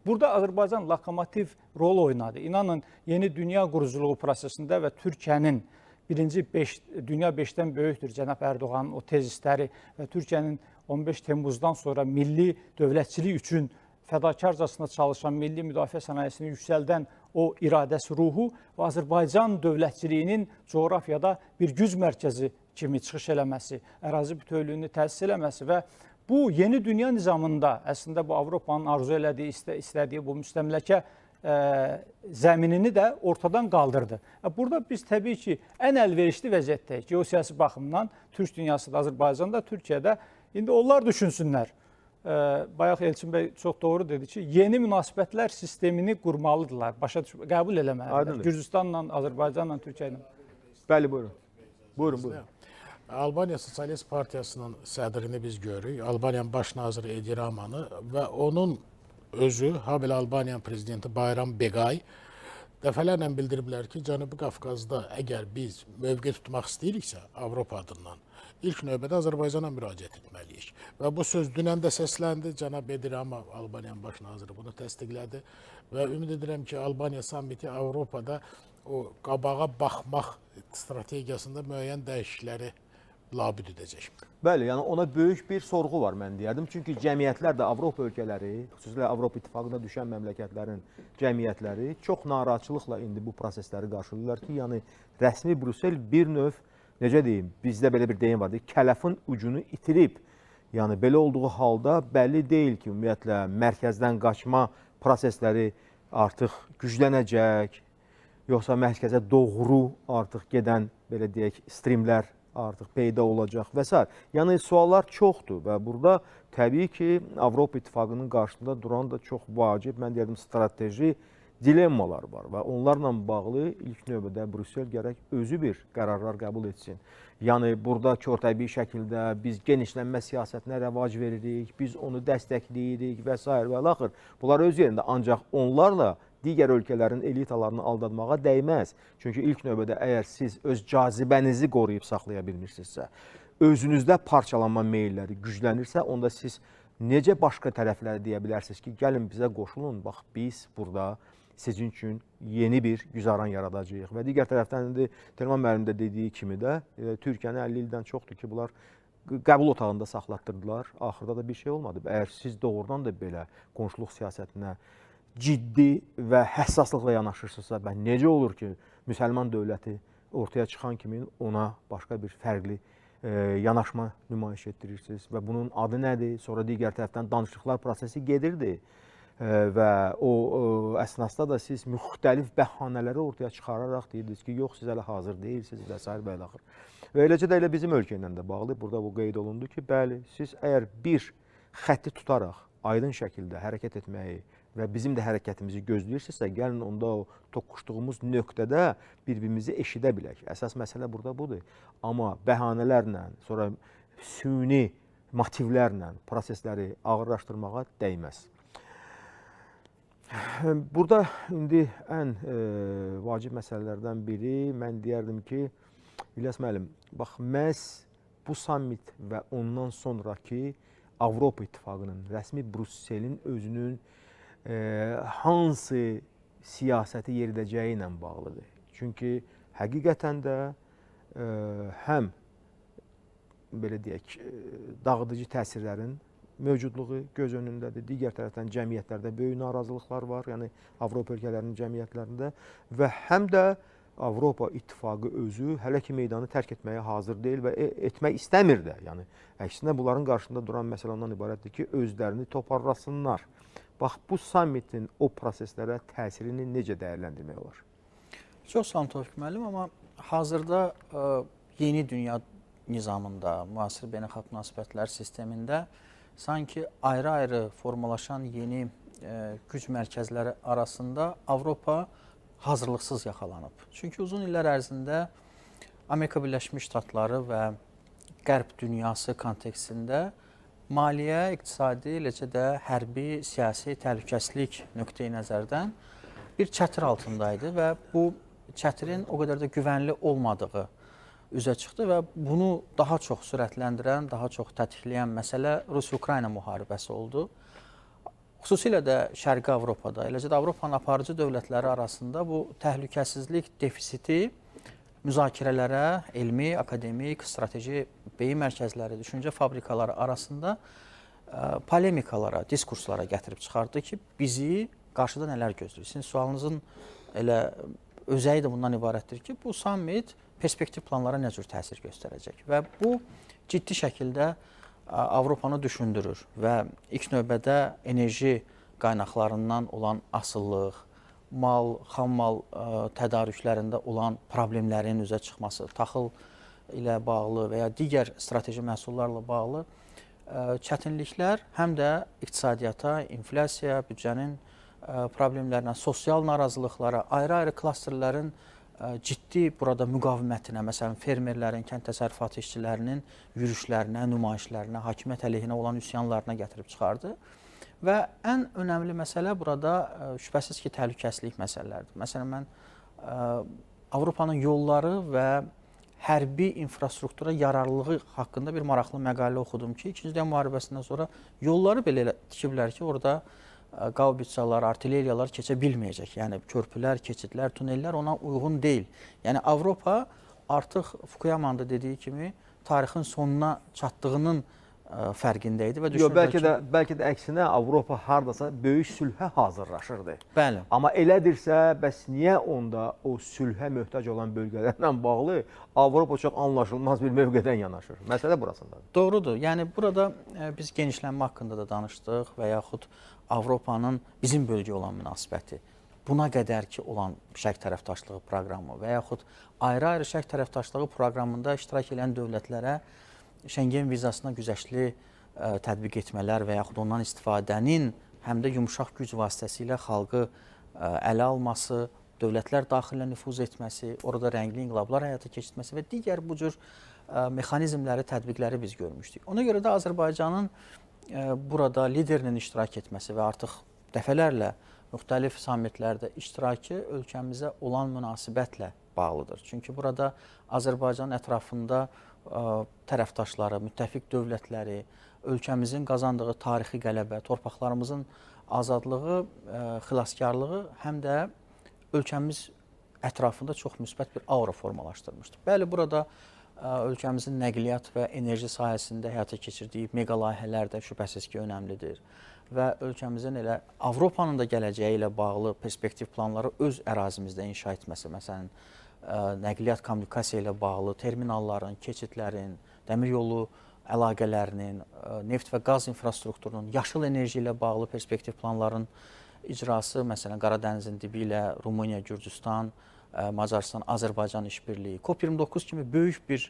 burada Azərbaycan lokomotiv rol oynadı. İnanın, yeni dünya quruculuğu prosesində və Türkiyənin dünya 5-dən böyükdür cənab Ərdoğanın o tezisləri və Türkiyənin 15 Temmuzdan sonra milli dövlətçilik üçün fədakarcasına çalışan, milli müdafiə sənayesini yüksəldən o iradəsi, ruhu və Azərbaycan dövlətçiliyinin coğrafiyada bir güc mərkəzi kimi çıxış eləməsi, ərazi bütövlüyünü təsis eləməsi və bu yeni dünya nizamında əslində bu Avropanın arzu elədiyi, istədiyi bu müstəmləkə zəminini də ortadan qaldırdı. Burada biz təbii ki, ən əlverişli vəziyyətdəyik. Geosiyasi baxımdan Türk dünyasında, Azərbaycanda, Türkiyədə. İndi onlar düşünsünlər. Bayaq Elçin bəy çox doğru dedi ki, yeni münasibətlər sistemini qurmalıdırlar, qəbul eləməlidirlər. Gürcüstanla, Azərbaycanla, Türkiyə ilə. Bəli, buyurun. Buyurun. Albaniya Sosialist Partiyasının sədrini biz görürük. Albaniyanın baş naziri Edi Ramanı və onun özü, habelə Albaniyanın prezidenti Bayram Begay dəfələrlə bildiriblər ki, Cənubi Qafqazda əgər biz mövqe tutmaq istəyiriksə Avropa adından, ilk növbədə Azərbaycana müraciət etməliyik. Və bu söz dünən də səsləndi. Cənab Edi Rama, Albaniyanın baş naziri bunu təsdiqlədi və ümid edirəm ki, Albaniya sammiti Avropada o qabağa baxmaq strategiyasında müəyyən dəyişiklikləri labüd edəcək. Bəli, yəni ona böyük bir sorğu var mən deyərdim. Çünki cəmiyyətlər də Avropa ölkələri, xüsusilə Avropa İttifaqına düşən məmləkətlərin cəmiyyətləri çox narahatçılıqla indi bu prosesləri qarşılayırlar ki, yəni rəsmi Brüssel bir növ, necə deyim, bizdə belə bir deyim var, kələfin ucunu itirib. Yəni belə olduğu halda bəlli deyil ki, ümumiyyətlə mərkəzdən qaçma prosesləri artıq güclənəcək, yoxsa mərkəzə doğru artıq gedən, belə deyək, streamlər artıq peyda olacaq və s. Yəni suallar çoxdur və burada təbii ki, Avropa İttifaqının qarşısında duran da çox vacib, mən deyərdim, strateji dilemmalar var və onlarla bağlı ilk növbədə Brüssel gərək özü bir qərarlar qəbul etsin. Yəni burada körtəbii şəkildə biz genişlənmə siyasətinə rəvac veririk, biz onu dəstəkləyirik və s. və axır. Bunlar öz yerində, ancaq onlarla digər ölkələrin elitalarını aldatmağa dəyməz. Çünki ilk növbədə əgər siz öz cazibənizi qoruyub saxlaya bilmirsinizsə, özünüzdə parçalanma meylləri güclənirsə, onda siz necə başqa tərəfləri deyə bilərsiniz ki, gəlin bizə qoşulun, bax biz burada sizin üçün yeni bir güzaran yaradacağıq. Və digər tərəfdən indi Telman müəllim də dediyi kimi də Türkiyəni 50 ildən çoxdur ki, bunlar qəbul otağında saxlatdırdılar. Axırda da bir şey olmadı. Əgər siz doğrudan da belə qonşuluq siyasətinə ciddi və həssaslıqla yanaşırsınızsa, necə olur ki, müsəlman dövləti ortaya çıxan kimi ona başqa bir fərqli yanaşma nümayiş etdirirsiniz və bunun adı nədir? Sonra digər tərəfdən danışıqlar prosesi gedirdi və o əsnasda da siz müxtəlif bəhanələri ortaya çıxararaq deyirdiniz ki, yox, siz hələ hazır deyilsiniz və s. və axır. Və eləcə də elə bizim ölkə ilə də bağlı, burada bu qeyd olundu ki, bəli, siz əgər bir xətti tutaraq aydın şəkildə hərəkət etməyi və bizim də hərəkətimizi gözləyirsinizsə, gəlin onda o toqquşduğumuz nöqtədə bir-birimizi eşidə bilək. Əsas məsələ burada budur. Amma bəhanələrlə, sonra süni motivlərlə prosesləri ağırlaşdırmağa dəyməz. Burada indi ən vacib məsələlərdən biri, mən deyərdim ki, İlyas müəllim, bax, məhz bu sammit və ondan sonraki Avropa İttifaqının, rəsmi Brüsselin özünün hansı siyasəti yeridəcəyi ilə bağlıdır. Çünki həqiqətən də həm belə deyək, dağıdıcı təsirlərin mövcudluğu göz önündədir. Digər tərəfdən cəmiyyətlərdə böyük narazılıqlar var, yəni Avropa ölkələrinin cəmiyyətlərində və həm də Avropa İttifaqı özü hələ ki meydanı tərk etməyə hazır deyil və etmək istəmir də. Yəni əksinə bunların qarşısında duran məsələ ondan ibarətdir ki, özlərini toparlasınlar. Bax, bu sammitin o proseslərə təsirini necə dəyərləndirmək olar? Çox sağ olun Tofiq müəllim, amma hazırda yeni dünya nizamında, müasir beynəlxalq münasibətlər sistemində sanki ayrı-ayrı formalaşan yeni güc mərkəzləri arasında Avropa hazırlıqsız yaxalanıb. Çünki uzun illər ərzində Amerika Birləşmiş Ştatları və Qərb dünyası kontekstində maliyyə, iqtisadi, eləcə də hərbi, siyasi təhlükəsizlik nöqteyi nəzərdən bir çətir altındaydı və bu çətirin o qədər də güvənli olmadığı üzə çıxdı və bunu daha çox sürətləndirən, daha çox tətikləyən məsələ Rusiya-Ukrayna müharibəsi oldu. Xüsusilə də Şərqi Avropada, eləcə də Avropanın aparıcı dövlətləri arasında bu təhlükəsizlik defisiti müzakirələrə, elmi, akademik, strateji beyin mərkəzləri, düşüncə fabrikaları arasında polemikalara, diskurslara gətirib çıxardı ki, bizi qarşıda nələr gözləyir? Sizin sualınızın elə özəyi də bundan ibarətdir ki, bu sammit perspektiv planlara nə cür təsir göstərəcək və bu ciddi şəkildə Avropanı düşündürür və ilk növbədə enerji qaynaqlarından olan asıllıq, xam mal tədarüklərində olan problemlərin üzə çıxması, taxıl ilə bağlı və ya digər strateji məhsullarla bağlı çətinliklər həm də iqtisadiyyata, inflyasiya, büdcənin problemlərinə, sosial narazılıqlara, ayrı-ayrı klasterlərin ciddi burada müqavimətinə, məsələn, fermerlərin, kənd təsərrüfatı işçilərinin yürüşlərinə, nümayişlərinə, hakimiyyət əleyhinə olan üsyanlarına gətirib çıxardı. Və ən önəmli məsələ burada şübhəsiz ki, təhlükəsizlik məsələlərdir. Məsələn, mən Avropanın yolları və hərbi infrastruktura yararlılığı haqqında bir maraqlı məqalə oxudum ki, İkinci Dünya müharibəsindən sonra yolları belə tikiblər ki, orada qaubitsalar, artilleriyalar keçə bilməyəcək. Yəni körpülər, keçidlər, tunellər ona uyğun deyil. Yəni Avropa artıq Fukuyama'nın da dediyi kimi tarixin sonuna çatdığının fərqində idi və düşünürlər bəlkə də əksinə Avropa hardasa böyük sülhə hazırlaşırdı. Bəli. Amma elədirsə, bəs niyə onda o sülhə möhtac olan bölgələrlə bağlı Avropa çox anlaşılmaz bir mövqedən yanaşır? Məsələ burasındadır. Doğrudur. Yəni burada biz genişlənmə haqqında da danışdıq və yaxud Avropanın bizim bölgəyə olan münasibəti, buna qədər ki olan şərq tərəfdaşlığı proqramı və yaxud ayrı-ayrı şərq tərəfdaşlığı proqramında iştirak edən dövlətlərə Şengen vizasına güzəştli tətbiq etmələr və yaxud ondan istifadənin həm də yumşaq güc vasitəsilə xalqı ələ alması, dövlətlər daxilə nüfuz etməsi, orada rəngli inqilablar həyata keçirməsi və digər bu cür mexanizmləri, tətbiqləri biz görmüşdük. Ona görə də Azərbaycanın burada liderinin iştirak etməsi və artıq dəfələrlə müxtəlif sammitlərdə iştirakı ölkəmizə olan münasibətlə bağlıdır. Çünki burada Azərbaycanın ətrafında tərəfdaşları, müttəfiq dövlətləri, ölkəmizin qazandığı tarixi qələbə, torpaqlarımızın azadlığı, xilaskarlığı həm də ölkəmiz ətrafında çox müsbət bir aura formalaşdırmışdır. Bəli, burada ölkəmizin nəqliyyat və enerji sahəsində həyata keçirdiyi mega layihələr də şübhəsiz ki, önəmlidir və ölkəmizin elə Avropanın da gələcəyi ilə bağlı perspektiv planları öz ərazimizdə inşa etməsi, məsələn, nəqliyyat kommunikasiya ilə bağlı terminalların, keçidlərin, dəmiryolu əlaqələrinin, neft və qaz infrastrukturunun, yaşıl enerji ilə bağlı perspektiv planların icrası, məsələn, Qaradənizin dibi ilə Rumıniya, Gürcüstan, Macarıstan, Azərbaycan işbirliyi, COP29 kimi böyük bir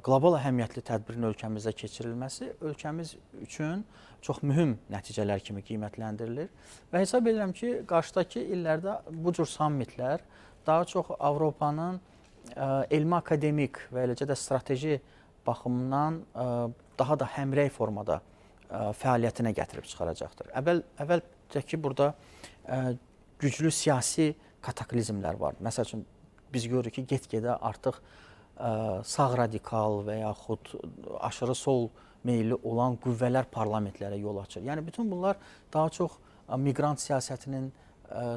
qlobal əhəmiyyətli tədbirin ölkəmizdə keçirilməsi ölkəmiz üçün çox mühüm nəticələr kimi qiymətləndirilir və hesab edirəm ki, qarşıdakı illərdə bu cür sammitlər daha çox Avropanın elmi akademik və eləcə də strateji baxımından daha da həmrəy formada fəaliyyətinə gətirib çıxaracaqdır. Əvvəlcə ki, burada güclü siyasi kataklizmlər var. Məsəl üçün, biz görürük ki, get-gedə artıq sağ radikal və yaxud aşırı sol meyilli olan qüvvələr parlamentlərə yol açır. Yəni, bütün bunlar daha çox miqrant siyasətinin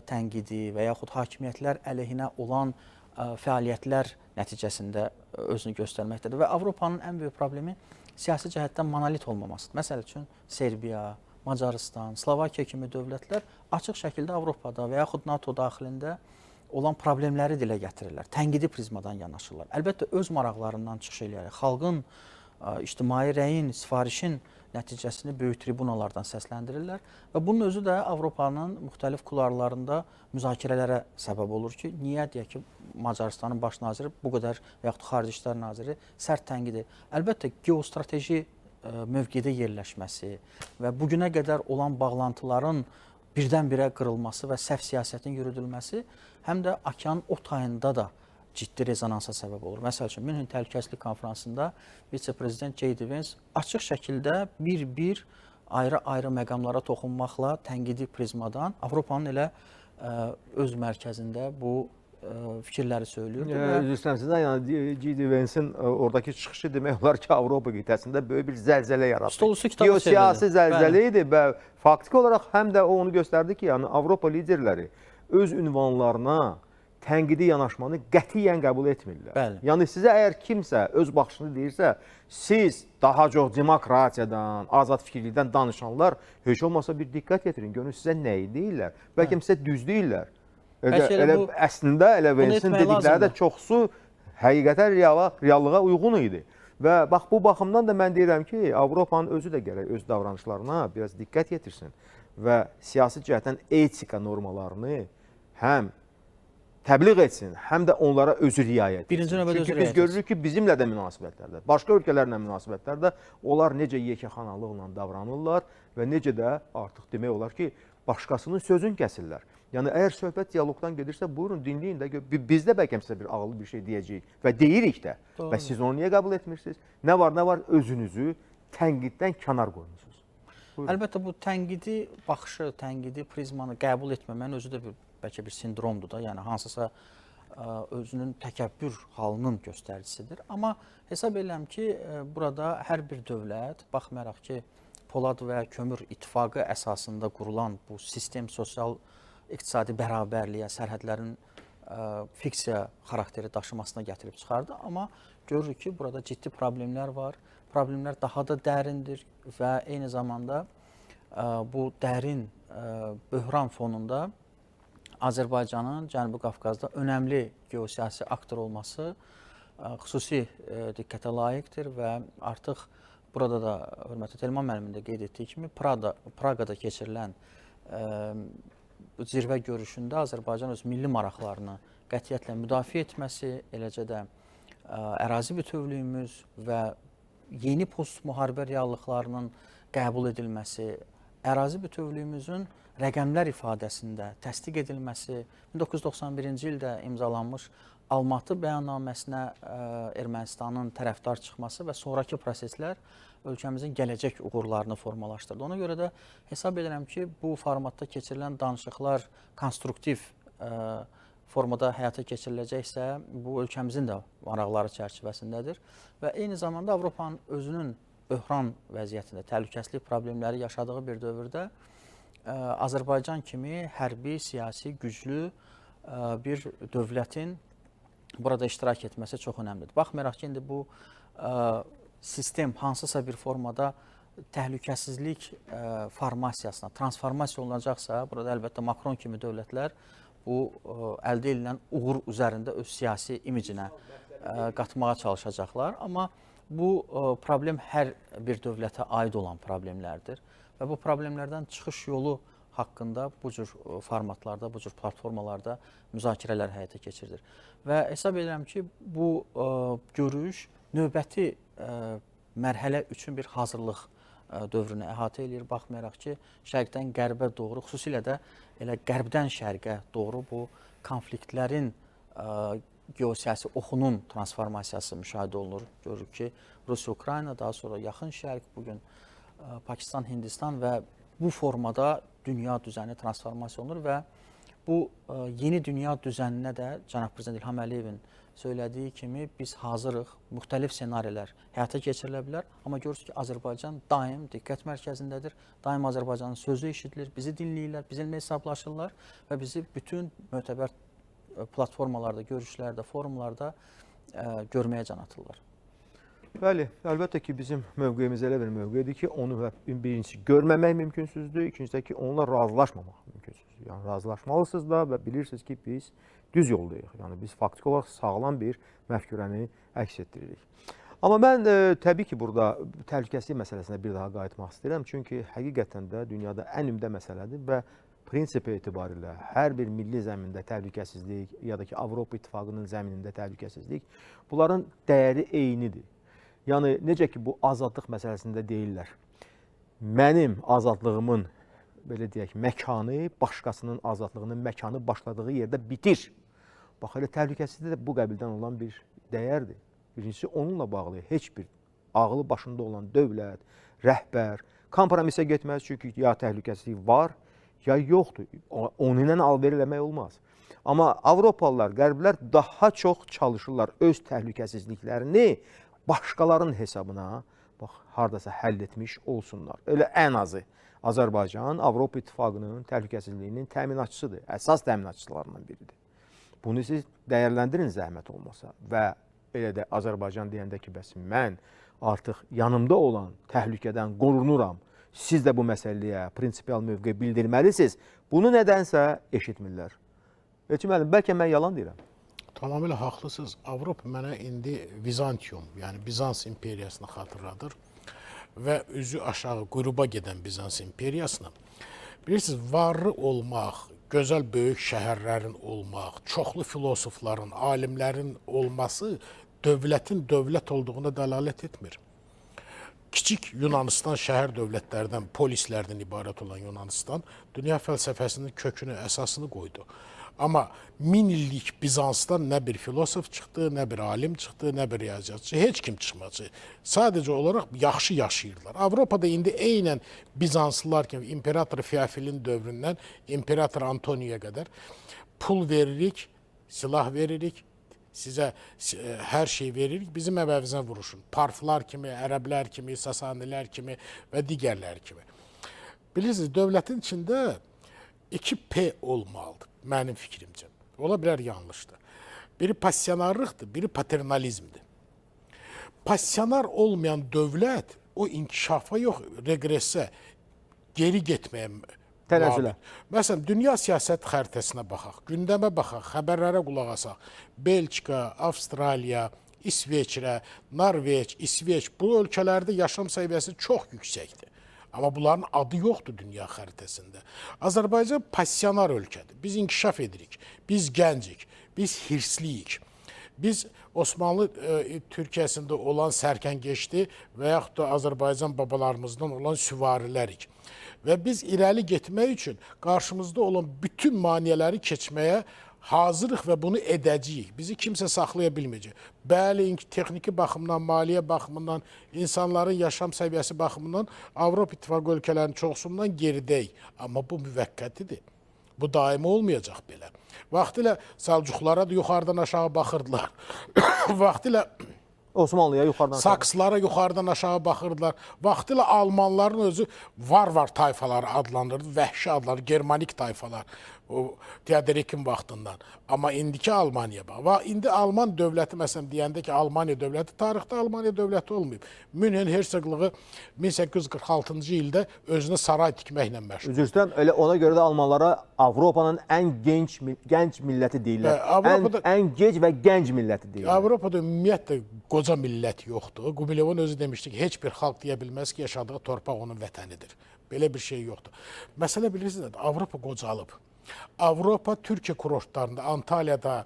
tənqidi və yaxud hakimiyyətlər əleyhinə olan fəaliyyətlər nəticəsində özünü göstərməkdədir və Avropanın ən böyük problemi siyasi cəhətdən monolit olmamasıdır. Məsəl üçün, Serbiya, Macarıstan, Slovakiya kimi dövlətlər açıq şəkildə Avropada və yaxud NATO daxilində olan problemləri dilə gətirirlər, tənqidi prizmadan yanaşırlar. Əlbəttə, öz maraqlarından çıxış eləyərək, xalqın, ictimai rəyin, sifarişin nəticəsini böyük tribunalardan səsləndirirlər və bunun özü də Avropanın müxtəlif kularlarında müzakirələrə səbəb olur ki, niyə deyək ki, Macarıstanın baş naziri bu qədər və yaxud Xarici İşlər naziri sərt tənqidi. Əlbəttə, geostrateji mövqedə yerləşməsi və bugünə qədər olan bağlantıların birdən-birə qırılması və səhv siyasətin yürüdülməsi həm də okeanın o tayında da ciddi rezonansa səbəb olur. Məsəl üçün, Münhen Təhlükəsizlik Konfransında vitse-prezident J.D. Vance açıq şəkildə bir-bir ayrı-ayrı məqamlara toxunmaqla tənqidi prizmadan Avropanın elə öz mərkəzində bu fikirləri söylüyordu. Üzr istəyirəm sizdən, yəni J.D. Vance'in oradakı çıxışı demək olar ki, Avropa qitəsində böyük bir zəlzələ yarattı. Stolusu kitabı Geosiyasi zəlzələ idi və faktiki olaraq həm də o onu göstərdi ki, yəni Avropa liderləri öz ünvanlarına tənqidi yanaşmanı qətiyyən qəbul etmirlər. Bəli. Yəni sizə əgər kimsə öz baxışını deyirsə, siz daha çox demokratiyadan, azad fikirlikdən danışanlar heç olmasa bir diqqət yetirin, görün sizə nəyi deyirlər. Bəlkə sizə düz deyirlər. Bəlkə elə bu- Əslində elə bunu Vensin etmək dedikləri də lazımdır. çoxsu həqiqətən reallığa uyğun idi. Və bax bu baxımdan da mən deyirəm ki, Avropanın özü də gərək öz davranışlarına biraz diqqət yetirsin və siyasi cəhətdən etika normalarını həm təbliğ etsin, həm də onlara özü riayət etsin. Birinci növbədə özü Çünki biz riayət görürük ki, bizimlə də münasibətlərdə, başqa ölkələrlə münasibətlərdə onlar necə yekəxanalıqla davranırlar və necə də artıq demək olar ki, başqasının sözünü kəsirlər. Yəni əgər söhbət dialoqdan gedirsə, buyurun dinləyin də. Biz də bəlkə sizə bir ağıllı bir şey deyəcəyik və deyirik də. Doğru. Və siz onu niyə qəbul etmirsiniz? Nə var özünüzü tənqiddən kənar qoymusunuz. Buyurun. Əlbəttə bu tənqidi baxışı, tənqidi prizmanı qəbul etməmənin özü də bəlkə bir sindromdur da. Yəni hansısa özünün təkəbbür halının göstəricisidir. Amma hesab edirəm ki, burada hər bir dövlət, baxmayaraq ki, Polad və Kömür İttifaqı əsasında qurulan bu sistem sosial iqtisadi bərabərliyə, sərhədlərin fiksiya xarakteri daşımasına gətirib çıxardı. Amma görürük ki, burada ciddi problemlər var. Problemlər daha da dərindir və eyni zamanda bu dərin böhran fonunda Azərbaycanın Cənubi Qafqazda önəmli geosiyasi aktor olması xüsusi diqqətə layiqdir və artıq burada da hörmətli Telman müəllimin də qeyd etdiyi kimi Praqada keçirilən zirvə görüşündə Azərbaycan öz milli maraqlarını qətiyyətlə müdafiə etməsi, eləcə də ərazi bütövlüyümüz və yeni post-müharibə reallıqlarının qəbul edilməsi, ərazi bütövlüyümüzün rəqəmlər ifadəsində təsdiq edilməsi, 1991-ci ildə imzalanmış Almatı bəyannaməsinə Ermənistanın tərəfdar çıxması və sonrakı proseslər ölkəmizin gələcək uğurlarını formalaşdırdı. Ona görə də hesab edirəm ki, bu formatda keçirilən danışıqlar konstruktiv formada həyata keçiriləcəksə, bu ölkəmizin də maraqları çərçivəsindədir və eyni zamanda Avropanın özünün böhran vəziyyətində, təhlükəsizlik problemləri yaşadığı bir dövrdə Azərbaycan kimi hərbi, siyasi, güclü bir dövlətin burada iştirak etməsi çox önəmlidir. Baxmayaraq ki, indi bu sistem hansısa bir formada təhlükəsizlik formasiyasına, transformasiya olunacaqsa, burada əlbəttə Makron kimi dövlətlər bu əldə edilən uğur üzərində öz siyasi imicinə qatmağa çalışacaqlar. Amma bu problem hər bir dövlətə aid olan problemlərdir və bu problemlərdən çıxış yolu haqqında bu cür formatlarda, bu cür platformalarda müzakirələr həyata keçirilir. Və hesab edirəm ki, bu görüş növbəti mərhələ üçün bir hazırlıq dövrünü əhatə edir. Baxmayaraq ki, şərqdən qərbə doğru, xüsusilə də elə qərbdən şərqə doğru bu konfliktlərin geosiyasi oxunun transformasiyası müşahidə olunur. Görürük ki, Rusiya-Ukrayna, daha sonra Yaxın Şərq, bugün Pakistan, Hindistan və bu formada dünya düzəni transformasiya olunur və bu yeni dünya düzəninə də cənab prezident İlham Əliyevin söylədiyi kimi biz hazırıq, müxtəlif senarilər həyata keçirilə bilər. Amma görürsünüz ki, Azərbaycan daim diqqət mərkəzindədir. Daim Azərbaycanın sözü eşidilir, bizi dinləyirlər, bizimlə hesablaşırlar və bizi bütün mötəbər platformalarda, görüşlərdə, forumlarda görməyə can atırlar. Bəli, əlbəttə ki, bizim mövqeyimiz elə bir mövqedir ki, onu birincisi görməmək mümkünsüzdür, ikincisi də ki, onunla razılaşmamaq mümkünsüzdür. Yəni razılaşmalısınız da və bilirsiniz ki, biz düz yoldayıq. Yəni biz faktiki olaraq sağlam bir məfkurəni əks etdiririk. Amma mən təbii ki, burada təhlükəsizlik məsələsinə bir daha qayıtmaq istəyirəm. Çünki həqiqətən də dünyada ən ümdə məsələdir və prinsipi etibarilə hər bir milli zəmində təhlükəsizlik ya da ki, Avropa İttifaqının zəminində təhlükəsizlik bunların dəyəri eynidir. Yəni, necə ki, bu azadlıq məsələsində deyirlər, mənim azadlığımın, belə deyək, məkanı, başqasının azadlığının məkanı başladığı yerdə bitir. Bax, elə təhlükəsizlik də bu qəbildən olan bir dəyərdir. Birincisi, onunla bağlı heç bir ağlı başında olan dövlət, rəhbər, kompromisə getməz, çünki ya təhlükəsizlik var, ya yoxdur. Onu ilə alver eləmək olmaz. Amma Avropalılar, qərblər daha çox çalışırlar öz təhlükəsizliklərini başqalarının hesabına bax, haradasa həll etmiş olsunlar. Elə ən azı Azərbaycan Avropa İttifaqının təhlükəsizliyinin təminatçısıdır, əsas təminatçılarından biridir. Bunu siz dəyərləndirin zəhmət olmasa və elə də Azərbaycan deyəndə ki, bəs mən artıq yanımda olan təhlükədən qorunuram. Siz də bu məsələyə prinsipial mövqe bildirməlisiniz. Bunu nədənsə eşitmirlər. Elçin müəllim, bəlkə mən yalan deyirəm. Tamamilə haqlısınız. Avropa mənə indi Bizantium, yəni Bizans imperiyasını xatırladır və üzü aşağı qüruba gedən Bizans imperiyasına. Bilirsiniz, varlı olmaq, gözəl böyük şəhərlərin olmaq, çoxlu filosofların, alimlərin olması dövlətin dövlət olduğuna dəlalət etmir. Kiçik Yunanistan şəhər dövlətlərdən, polislərdən ibarət olan Yunanistan dünya fəlsəfəsinin kökünü, əsasını qoydu. Amma 1000 illik Bizansdan nə bir filosof çıxdı, nə bir alim çıxdı, nə bir riyaziyyatçı, heç kim çıxmadı. Sadəcə olaraq yaxşı yaşayırlar. Avropada indi eynən Bizanslılar kimi İmperator Feofilin dövründən İmperator Antoniyə qədər pul veririk, silah veririk, sizə hər şey veririk, bizim əvəzimizə vuruşun. Parflar kimi, ərəblər kimi, Sasanilər kimi və digərləri kimi. Bilirsiniz, dövlətin içində 2P olmalıdır, mənim fikrimcə. Ola bilər yanlışdır. Biri passionarlıqdır, biri paternalizmdir. Passionar olmayan dövlət o inkişafa yox, regresə, geri getməyə Tənəzzülə. Məsələn, dünya siyasət xəritəsinə baxaq, gündəmə baxaq, xəbərlərə qulaq asaq. Belçika, Avstraliya, İsveçrə, Norveç, İsveç, bu ölkələrdə yaşam səviyyəsi çox yüksəkdir. Amma bunların adı yoxdur dünya xəritəsində. Azərbaycan passionar ölkədir. Biz inkişaf edirik, biz gəncik, biz hirsliyik. Biz Osmanlı Türkiyəsində olan sərkəngeçli və yaxud da Azərbaycan babalarımızdan olan süvarilərik. Və biz irəli getmək üçün qarşımızda olan bütün maneələri keçməyə hazırıq və bunu edəcəyik. Bizi kimsə saxlaya bilməyəcək. Bəli, texniki baxımdan, maliyyə baxımından, insanların yaşam səviyyəsi baxımından Avropa İttifaqı ölkələrinin çoxsundan geridəyik. Amma bu müvəqqətidir. Bu daimi olmayacaq belə. Vaxtilə Səlcuqlara da yuxarıdan aşağı baxırdılar. Vaxtilə Osmanlıya yuxarıdan aşağı. Sakslara yuxarıdan aşağı baxırdılar. Vaxtilə Almanların özü var tayfaları adlandırdı, vəhşi adları, Germanik tayfalar. O Teodorikin vaxtından. Amma indiki Almaniya bax. İndi Alman dövləti, məsələn, deyəndə ki, Almaniya dövləti, tarixdə Almaniya dövləti olmayıb. Münhen Hersoqluğu 1846-cı ildə özünə saray tikməklə məşğul. Üzr istəyirəm, elə ona görə də Almanlara Avropanın ən gənc milləti deyirlər. Ən gec və gənc milləti deyirlər. Avropada ümumiyyətlə qoca millət yoxdur. Qubilevin özü demişdi ki, heç bir xalq deyə bilməz ki, yaşadığı torpaq onun vətənidir. Belə bir şey yoxdur. Məsələ bilirsiniz, Avropa qocalıb. Avropa Türkiyə kurortlarında, Antalyada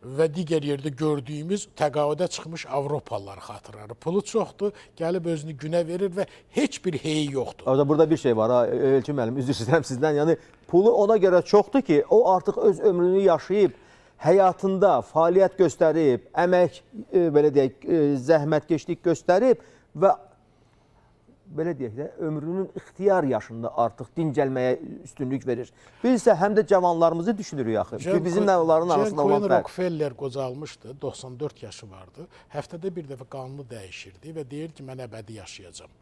və digər yerdə gördüyümüz təqaüdə çıxmış Avropalıları xatırlar. Pulu çoxdur, gəlib özünü günə verir və heç bir heyi yoxdur. Burada bir şey var, Elçin müəllim, üzr istəyirəm sizdən. Yəni pulu ona görə çoxdur ki, o artıq öz ömrünü yaşayıb, həyatında fəaliyyət göstərib, əmək, belə deyək, zəhmətkeşlik göstərib və belə deyək də, ömrünün ixtiyar yaşında artıq dincəlməyə üstünlük verir. Biz isə həm də cavanlarımızı düşünürük axı. Bizim onların arasında olan fərq. Rockefeller qocalmışdı, 94 yaşı vardı. Həftədə bir dəfə qanunu dəyişirdi və deyir ki, mən əbədi yaşayacağam.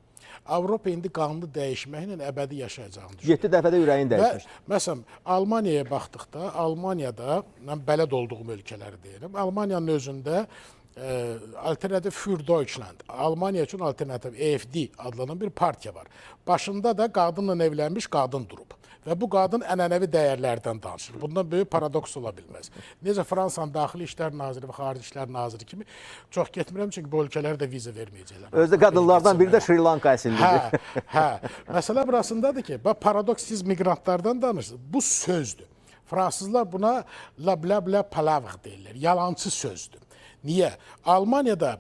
Avropa indi qanunu dəyişməklə əbədi yaşayacağını düşünür. 7 dəfədə ürəyin dəyişmiş. Məsələn, Almaniyaya baxdıqda, Almaniyada, mən bələd olduğum ölkələri deyirəm, Almaniyanın özündə Alternativ für Deutschland, Almaniya üçün alternativ AfD adlanan bir partiya var. Başında da qadınla evlənmiş qadın durub. Və bu qadın ənənəvi dəyərlərdən danışır. Bundan böyük paradoks ola bilməz. Necə Fransanın Daxili İşlər Naziri və Xarici İşlər Naziri kimi çox getmirəm, çünki bu ölkələrə də viza verməyəcəklər. Özdə qadınlardan biri də Şri Lanka əsillidir. Hə. Məsələ burasındadır ki, paradoks, siz miqrantlardan danışırsınız. Bu sözdür. Fransızlar buna la bla bla palavr deyirlər. Yalancı sözdür. Niyə? Almaniyada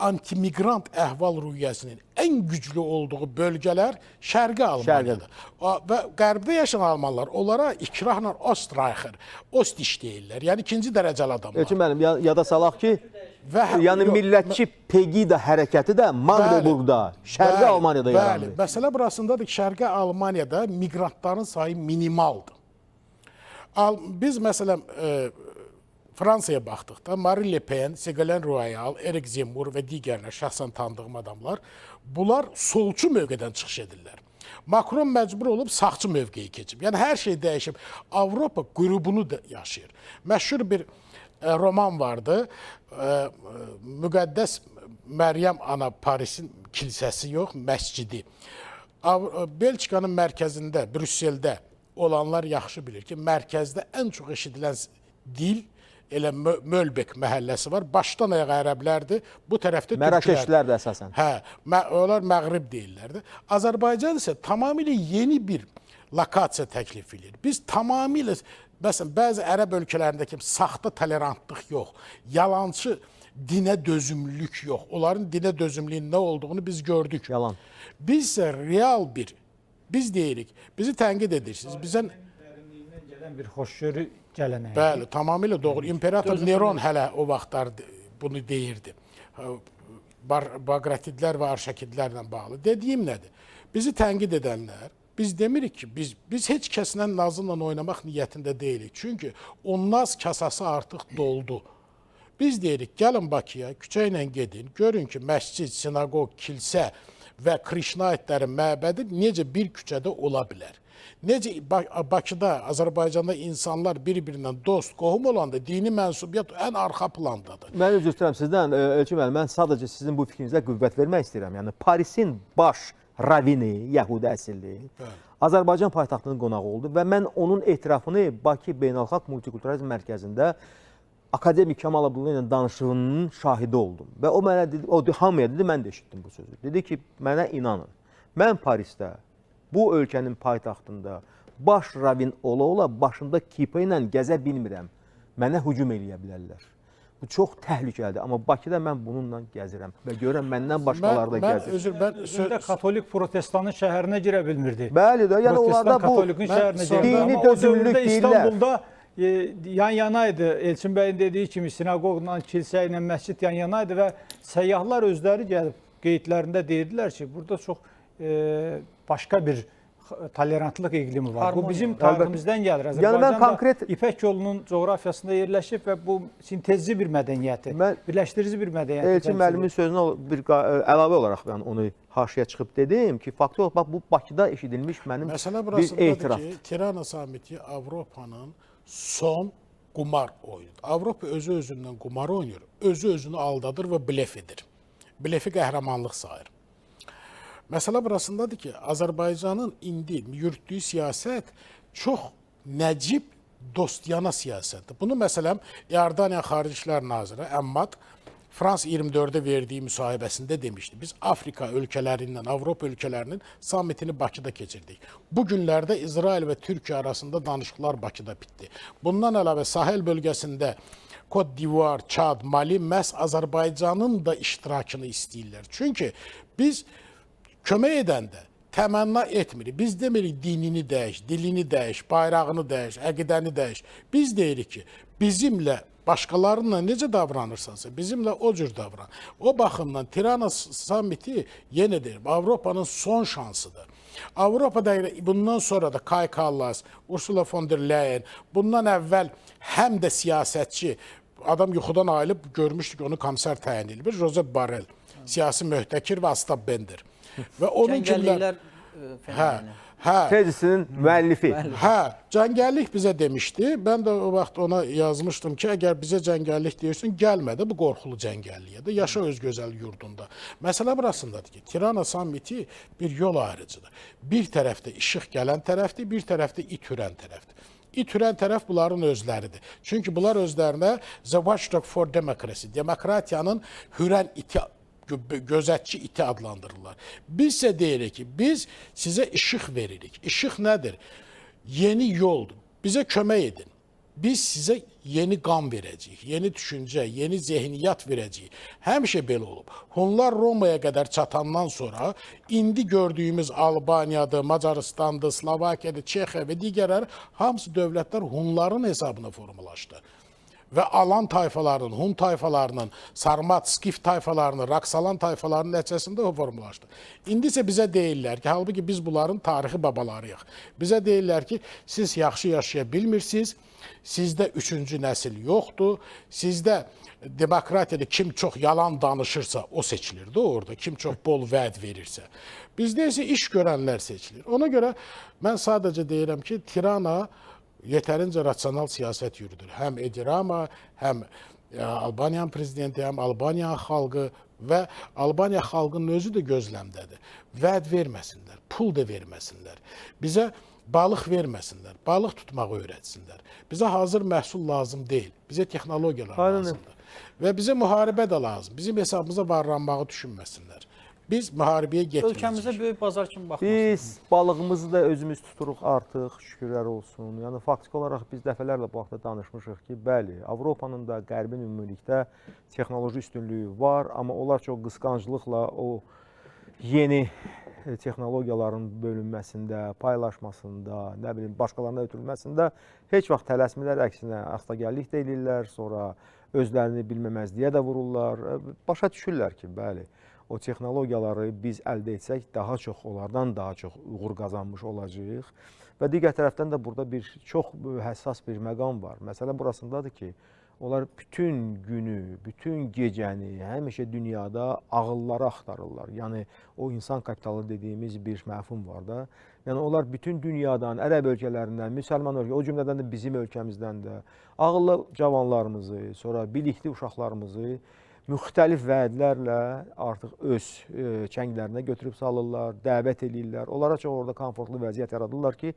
antimigrant əhval-ruhiyyəsinin ən güclü olduğu bölgələr Şərqi Almaniyadır. Və Qərbdə yaşayan Almanlar onlara ikrahla Ostreicher, Ostiş deyirlər. Yəni ikinci dərəcəli adamlar. Elçin müəllim, yada salaq ki, yəni millətçi Pegida hərəkəti də Magdeburgda, Şərqi Almaniyada yarandı. Bəli, məsələ burasındadır ki, Şərqi Almaniyada miqrantların sayı minimaldır. Biz məsələn Fransaya baxdıqda Marine Le Pen, Ségolène Royal, Eric Zemmour və digərlər, şəxsən tanıdığım adamlar, bunlar solçu mövqedən çıxış edirlər. Macron məcbur olub sağçı mövqeyi keçib. Yəni hər şey dəyişib. Avropa qrupunu da yaşayır. Məşhur bir roman vardı. Müqəddəs Məryəm ana Parisin kilsəsi yox, məscidi. Belçikanın mərkəzində, Brüsseldə olanlar yaxşı bilir ki, mərkəzdə ən çox eşidilən dil elə Mölbek məhəlləsi var. Başdan ayağa ərəblərdir. Bu tərəfdə türklər. Mərakeşlilər də əsasən. Hə, onlar Məğrib deyirlərdi. Azərbaycan isə tamamilə yeni bir lokasiya təklif edir. Biz tamamilə, məsələn, bəzi ərəb ölkələrindəki saxta tolerantlıq yox, yalançı dinə dözümlülük yox. Onların dinə dözümlüyün nə olduğunu biz gördük. Yalan. Biz isə real bir, biz deyirik, bizi tənqid edirsiniz. Bizən Dərinliyindən gələn bir xoşgörü gələnəyi. Bəli, tamamilə doğru. İmperator Neron hələ o vaxtlar bunu deyirdi. Baqratidlər və arşakidlərlə bağlı. Dediyim nədir? Bizi tənqid edənlər, biz demirik ki, biz heç kəslə nazınla oynamaq niyyətində deyilik. Çünki o naz kasası artıq doldu. Biz deyirik, gəlin Bakıya, küçə ilə gedin, görün ki, məscid, sinagog, kilsə və Krişnaitlərin məbədi necə bir küçədə ola bilər. Necə Bakıda, Azərbaycanda insanlar bir-birindən dost, qohum olanda dini mənsubiyyət ən arxa plandadır. Mən üzr istəyirəm sizdən, Elçin müəllim, mən sadəcə sizin bu fikrinizə qüvvət vermək istəyirəm. Yəni, Parisin baş ravini, Yəhudi əsilli, Azərbaycan paytaxtının qonağı oldu və mən onun etirafını Bakı Beynəlxalq Multikulturalizm Mərkəzində akademik Kamal Abdulla ilə danışığının şahidi oldum. Və o mənə dedi, o hamıya dedi, mən də eşitdim bu sözü. Dedi ki, mənə inanın, mən Parisdə, bu ölkənin paytaxtında baş ravin ola-ola başında kipa ilə gəzə bilmirəm. Mənə hücum eləyə bilərlər. Bu çox təhlükəlidir. Amma Bakıda mən bununla gəzirəm və görürəm məndən başqaları da gəzir. Özündə katolik protestanın şəhərinə girə bilmirdi. Bəli də, yəni onlarda bu katolikin şəhərinə girdi. dini Amma o dözümlülük dövrdə deyirlər. İstanbulda yan-yanaydı. Elçin bəyin dediyi kimi sinagogla, kilsə ilə məscid yan-yanaydı və səyyahlar özləri gəlib qeydlərində deyirdilər ki, burada çox başqa bir tolerantlıq iqlimi var. Bu bizim tariximizdən gəlir. Azərbaycan İpək yolunun coğrafiyasında yerləşib və bu sintezli bir mədəniyyəti, birləşdirici bir mədəniyyəti. Elçin müəllimin sözünə bir əlavə olaraq mən onu haşiyə çıxıb dedim ki, faktı olaraq bax bu Bakıda eşidilmiş mənim bir etiraf. Ki, Tirana samiti Avropanın son qumar oyunudur. Avropa özü-özündən qumar oynayır, özü-özünü aldadır və blef edir. Blefi qəhrəmanlıq sayır. Məsələ burasındadır ki, Azərbaycanın indi yürütdüyü siyasət çox nəcib, dostiyana siyasətdir. Bunu məsələn, İordaniya Xarici İşlər Naziri Əmmad Frans 24-də verdiyi müsahibəsində demişdi. Biz Afrika ölkələrindən, Avropa ölkələrinin sammitini Bakıda keçirdik. Bu günlərdə İsrail və Türkiyə arasında danışıqlar Bakıda bitdi. Bundan əlavə sahil bölgəsində Côte d'Ivoire, Çad, Mali məhz Azərbaycanın da iştirakını istəyirlər. Çünki biz kömək edəndə təmənna etmirik. Biz demirik dinini dəyiş, dilini dəyiş, bayrağını dəyiş, əqidəni dəyiş. Biz deyirik ki, bizimlə başqalarınla necə davranırsansa, bizimlə o cür davran. O baxımdan Tirana samiti, yenə deyirəm, Avropanın son şansıdır. Avropada bundan sonra da Kay Kallas, Ursula von der Leyen, bundan əvvəl həm də siyasətçi, adam yuxudan ayılıb görmüşdük, onu komissar təyin edilmiş, Josep Borrell, siyasi möhtəkir və Astap Bender. Və onun Cəngəlliklər fenomeni. Tezisinin müəllifi. Cəngəllik bizə demişdi. Mən də o vaxt ona yazmışdım ki, əgər bizə cəngəllik deyirsin, gəlmədə bu qorxulu cəngəlliyə. Yaşa öz gözəl yurdunda. Məsələ burasındadır ki, Tirana samiti bir yol ayrıcıdır. Bir tərəfdə işıq gələn tərəfdir, bir tərəfdə it hürən tərəfdir. İt hürən tərəf bunların özləridir. Çünki bunlar özlərinə The Watchdog for Democracy, demokratiyanın hürən iti gözətçi iti adlandırırlar. Biz isə deyirik ki, biz sizə işıq veririk. İşıq nədir? Yeni yoldur. Bizə kömək edin. Biz sizə yeni qan verəcəyik, yeni düşüncə, yeni zehniyyat verəcəyik. Həmişə belə olub. Hunlar Romaya qədər çatandan sonra indi gördüyümüz Albaniyadır, Macaristandır, Slovakiyadır, Çexiya və digərləri hamısı dövlətlər Hunların hesabına formalaşdı. və Alan tayfalarının, Hun tayfalarının, Sarmat, Skif tayfalarının, Raksalan tayfalarının nəticəsində o formalaşdı. İndi isə bizə deyirlər ki, halbuki biz bunların tarixi babalarıyıq. Bizə deyirlər ki, siz yaxşı yaşaya bilmirsiniz, sizdə üçüncü nəsil yoxdur, sizdə demokratiyada kim çox yalan danışırsa o seçilir də orada, kim çox bol vəd verirsə. Bizdə isə iş görənlər seçilir. Ona görə mən sadəcə deyirəm ki, Tirana yetərincə rasional siyasət yürüdür. Həm Edi Rama, həm Albaniyanın prezidenti, həm Albaniya xalqı və Albaniya xalqının özü də gözləmdədir. Vəd verməsinlər, pul da verməsinlər. Bizə balıq verməsinlər, balıq tutmağı öyrətsinlər. Bizə hazır məhsul lazım deyil, bizə texnologiyalar lazımdır. Və bizə müharibə də lazım. Bizim hesabımıza varlanmağı düşünməsinlər. Biz müharibəyə getmirik. Ölkəmizə böyük bazar kimi baxmısınız. Biz balığımızı da özümüz tuturuq artıq, şükürlər olsun. Yəni faktiki olaraq biz dəfələrlə bu haqda danışmışıq ki, bəli, Avropanın da Qərbin ümumilikdə texnoloji üstünlüyü var, amma onlar çox qısqanclıqla o yeni texnologiyaların bölünməsində, paylaşmasında, nə bilim, başqalarına ötürülməsində heç vaxt tələsmirlər, əksinə astagəllik də edirlər, sonra özlərini bilməməzliyə də vururlar. Başa düşürlər ki, bəli, o texnologiyaları biz əldə etsək, daha çox onlardan daha çox uğur qazanmış olacağıq. Və digər tərəfdən də burada bir çox həssas bir məqam var. Məsələ burasındadır ki, onlar bütün günü, bütün gecəni həmişə dünyada ağılları axtarırlar. Yəni o insan kapitalı dediyimiz bir məfhum var da. Yəni onlar bütün dünyadan, ərəb ölkələrindən, müsəlman ölkə, o cümlədən də bizim ölkəmizdən də ağıllı cavanlarımızı, sonra bilikli uşaqlarımızı müxtəlif vədlərlə artıq öz çənglərinə götürüb salırlar, dəvət edirlər. Onlara çox orada komfortlu vəziyyət yaradırlar ki,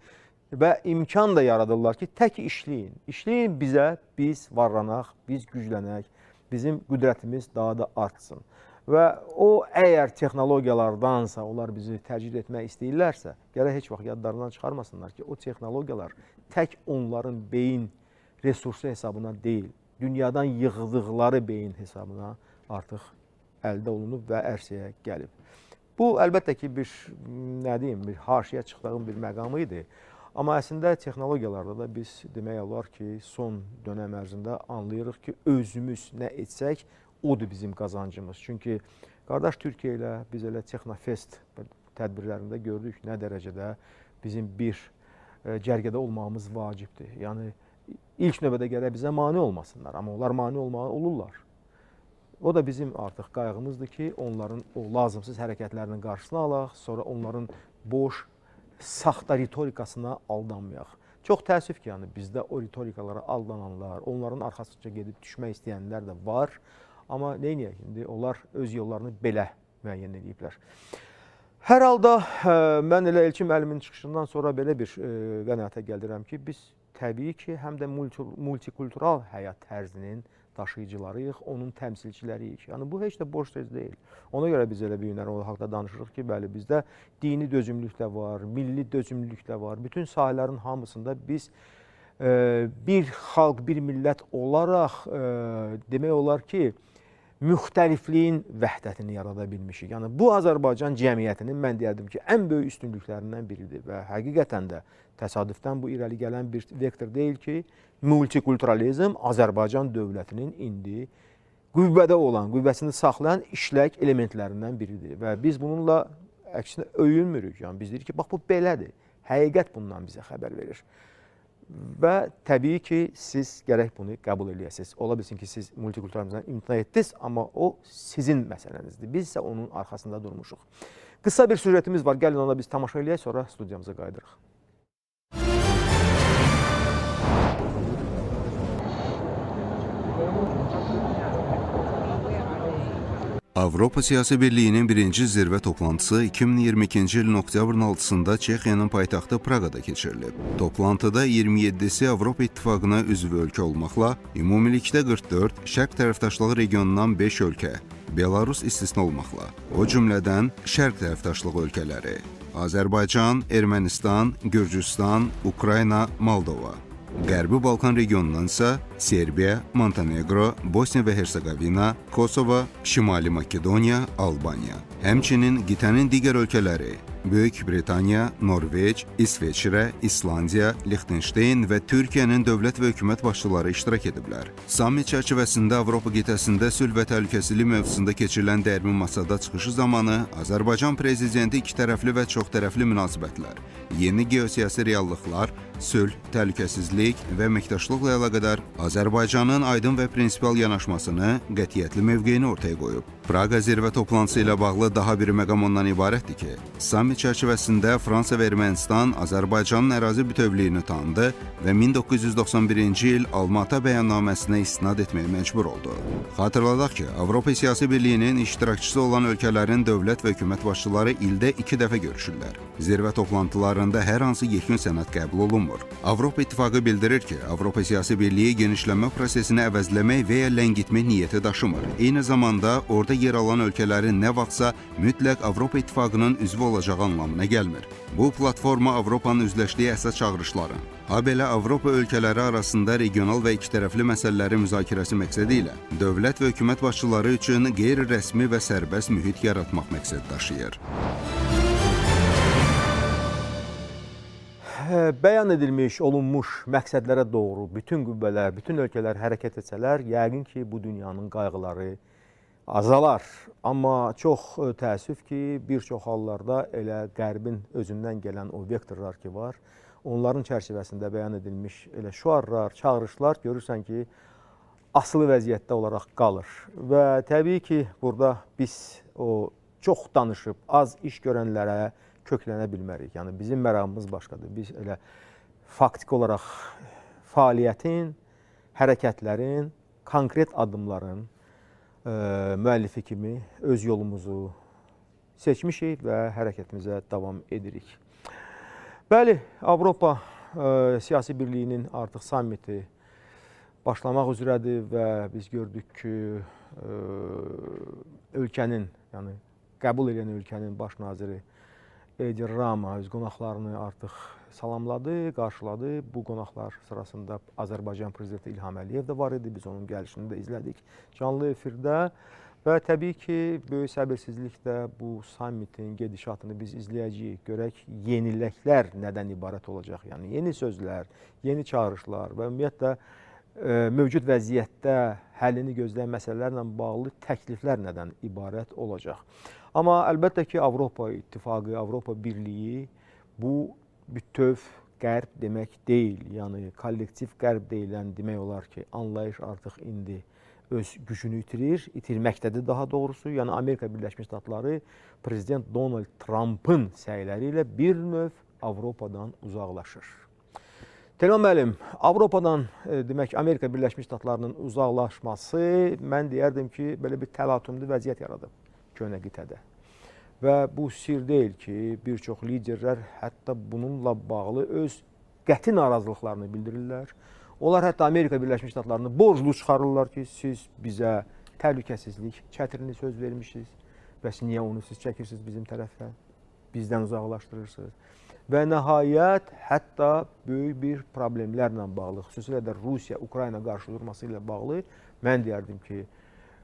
və imkan da yaradırlar ki, tək işləyin. İşləyin bizə, biz varlanaq, biz güclənək, bizim qüdrətimiz daha da artsın. Və o, əgər texnologiyalardansa onlar bizi təcrid etmək istəyirlərsə, gərək heç vaxt yadlarından çıxarmasınlar ki, o texnologiyalar tək onların beyin resursu hesabına deyil, dünyadan yığdıqları beyin hesabına artıq əldə olunub və ərsəyə gəlib. Bu, əlbəttə ki, bir, nə deyim, bir haşiyə çıxdığım bir məqamı idi. Amma əslində texnologiyalarda da biz demək olar ki, son dönəm ərzində anlayırıq ki, özümüz nə etsək, odur bizim qazancımız. Çünki qardaş Türkiyə ilə biz elə Texnofest tədbirlərində gördük nə dərəcədə bizim bir cərgədə olmağımız vacibdir. Yəni, İlk növbədə gərək bizə mane olmasınlar, amma onlar mane olurlar. O da bizim artıq qayğımızdır ki, onların o lazımsız hərəkətlərinin qarşısını alaq, sonra onların boş, saxta ritorikasına aldanmayaq. Çox təəssüf ki, yəni bizdə o ritorikalara aldananlar, onların arxasınca gedib düşmək istəyənlər də var. Amma neyniyək, indi onlar öz yollarını belə müəyyən ediblər. Hər halda mən elə Elçin müəllimin çıxışından sonra belə bir qənaətə gəldirəm ki, biz təbii ki, həm də multikultural həyat tərzinin daşıyıcılarıyıq, onun təmsilçiləriyik. Yəni, bu heç də boş söz deyil. Ona görə biz elə bir günlər o haqda danışırıq ki, bəli, bizdə dini dözümlülük də var, milli dözümlülük də var. Bütün sahələrin hamısında biz bir xalq, bir millət olaraq demək olar ki, müxtəlifliyin vəhdətini yarada bilmişik. Yəni, bu Azərbaycan cəmiyyətinin, mən deyərdim ki, ən böyük üstünlüklərindən biridir və həqiqətən də təsadüfdən bu irəli gələn bir vektor deyil ki, multikulturalizm Azərbaycan dövlətinin indi qüvvədə olan, qüvvəsini saxlayan işlək elementlərindən biridir və biz bununla əksinə öyünmürük. Yəni, biz deyirik ki, bax, bu belədir. Həqiqət bundan bizə xəbər verir. Və təbii ki, siz gərək bunu qəbul edəsiniz. Ola bilsin ki, siz multikulturalizmdən imtina etdiniz, amma o sizin məsələnizdir. Biz isə onun arxasında durmuşuq. Qısa bir süjetimiz var. Gəlin ona biz tamaşa eləyək, sonra studiyamıza qayıdırıq. Avropa Siyasi Birliği'nin birinci zirvə toplantısı 2022-ci ilin oktyabrın 6-sında Çexiyanın paytaxtı Praqada keçirilib. Toplantıda 27-si Avropa İttifaqına üzv ölkə olmaqla, ümumilikdə 44, Şərq tərəfdaşlığı regionundan 5 ölkə, Belarus istisna olmaqla, o cümlədən Şərq tərəfdaşlığı ölkələri, Azərbaycan, Ermənistan, Gürcüstan, Ukrayna, Moldova. Qərbi Balkan regionundan isə Serbiya, Montenegro, Bosniya və Hersegovina, Kosova, Şimali Makedoniya, Albaniya. Həmçinin qitənin digər ölkələri Böyük Britaniya, Norveç, İsveçrə, İslandiya, Liechtenstein və Türkiyənin dövlət və hökumət başçıları iştirak ediblər. Sammit çərçivəsində Avropa qitəsində sülh və təhlükəsizlik mövzusunda keçirilən dərmin masada çıxışı zamanı Azərbaycan prezidenti ikitərəfli və çoxtərəfli münasibətlər, yeni geosiyasi reallıqlar, sülh, təhlükəsizlik və əməkdaşlıqla əlaqədar Azərbaycanın aydın və prinsipal yanaşmasını, qətiyyətli mövqeyini ortaya qoyub. Praqa zirvə toplantısı ilə bağlı daha bir məqam ondan ibarətdir ki, sammit çərçivəsində Fransa və Ermənistan Azərbaycanın ərazi bütövlüyünü tanıdı və 1991-ci il Alma-Ata bəyannaməsinə istinad etməyə məcbur oldu. Xatırladaq ki, Avropa Siyasi Birliyinin iştirakçısı olan ölkələrin dövlət və hökumət başçıları ildə 2 dəfə görüşürlər. Zirvə toplantılarında hər hansı yekun sənəd qəbul olunmur. Avropa İttifaqı bildirir ki, Avropa Siyasi Birliyi genişlənmə prosesini əvəzləmək və ya ləngitmək niyyəti daşımır. Eyni zamanda orada yer alan ölkələrin nə vaxtsa mütləq Avropa İttifaqının üzvü olacağı anlamına gəlmir. Bu platforma Avropanın üzləşdiyi əsas çağırışların, habelə Avropa ölkələri arasında regional və ikitərəfli məsələlərin müzakirəsi məqsədi ilə dövlət və hökumət başçıları üçün qeyri-rəsmi və sərbəst mühit yaratmaq məqsəd daşıyır. Bəyan edilmiş, olunmuş məqsədlərə doğru bütün qüvvələr, bütün ölkələr hərəkət etsələr, yəqin ki, bu dünyanın qayğıları azalar. Amma çox təəssüf ki, bir çox hallarda elə Qərbin özündən gələn o vektorlar ki var, onların çərçivəsində bəyan edilmiş elə şüarlar, çağırışlar görürsən ki, asılı vəziyyətdə olaraq qalır. Və təbii ki, burada biz o çox danışıb, az iş görənlərə köklənə bilmərik. Yəni bizim məramımız başqadır. Biz elə faktik olaraq fəaliyyətin, hərəkətlərin, konkret addımların müəllifi kimi öz yolumuzu seçmişik və hərəkətimizə davam edirik. Bəli, Avropa Siyasi Birliyinin artıq sammiti başlamaq üzrədir və biz gördük ki, ölkənin, yəni qəbul edən ölkənin baş naziri Edi Rama öz qonaqlarını artıq salamladı, qarşıladı. Bu qonaqlar sırasında Azərbaycan prezidenti İlham Əliyev də var idi. Biz onun gəlişini də izlədik canlı efirdə. Və təbii ki, böyük səbirsizliklə bu sammitin gedişatını biz izləyəcəyik. Görək, yeniliklər nədən ibarət olacaq? Yəni, yeni sözlər, yeni çağırışlar və ümumiyyətlə mövcud vəziyyətdə həllini gözləyən məsələlərlə bağlı təkliflər nədən ibarət olacaq? Amma əlbəttə ki, Avropa İttifaqı, Avropa Birliyi bu bütöv qərb demək deyil. Yəni, kollektiv qərb deyilən demək olar ki, anlayış artıq indi öz gücünü itirir, itirməkdədir daha doğrusu. Yəni, Amerika Birləşmiş Ştatları prezident Donald Trump'ın səyləri ilə bir növ Avropadan uzaqlaşır. Telman müəllim, Avropadan demək Amerika Birləşmiş Ştatlarının uzaqlaşması mən deyərdim ki, belə bir təlatümlü vəziyyət yaradıb köhnə qitədə. Və bu sir deyil ki, bir çox liderlər hətta bununla bağlı öz qəti narazılıqlarını bildirirlər. Onlar hətta Amerika Birləşmiş Ştatlarını borclu çıxarırlar ki, siz bizə təhlükəsizlik çətrini söz vermişsiniz. Bəs niyə onu siz çəkirsiniz bizim tərəfə? Bizdən uzaqlaşdırırsınız. Və nəhayət hətta böyük bir problemlərlə bağlı, xüsusilə də Rusiya-Ukrayna qarşıdurması ilə bağlı mən deyərdim ki,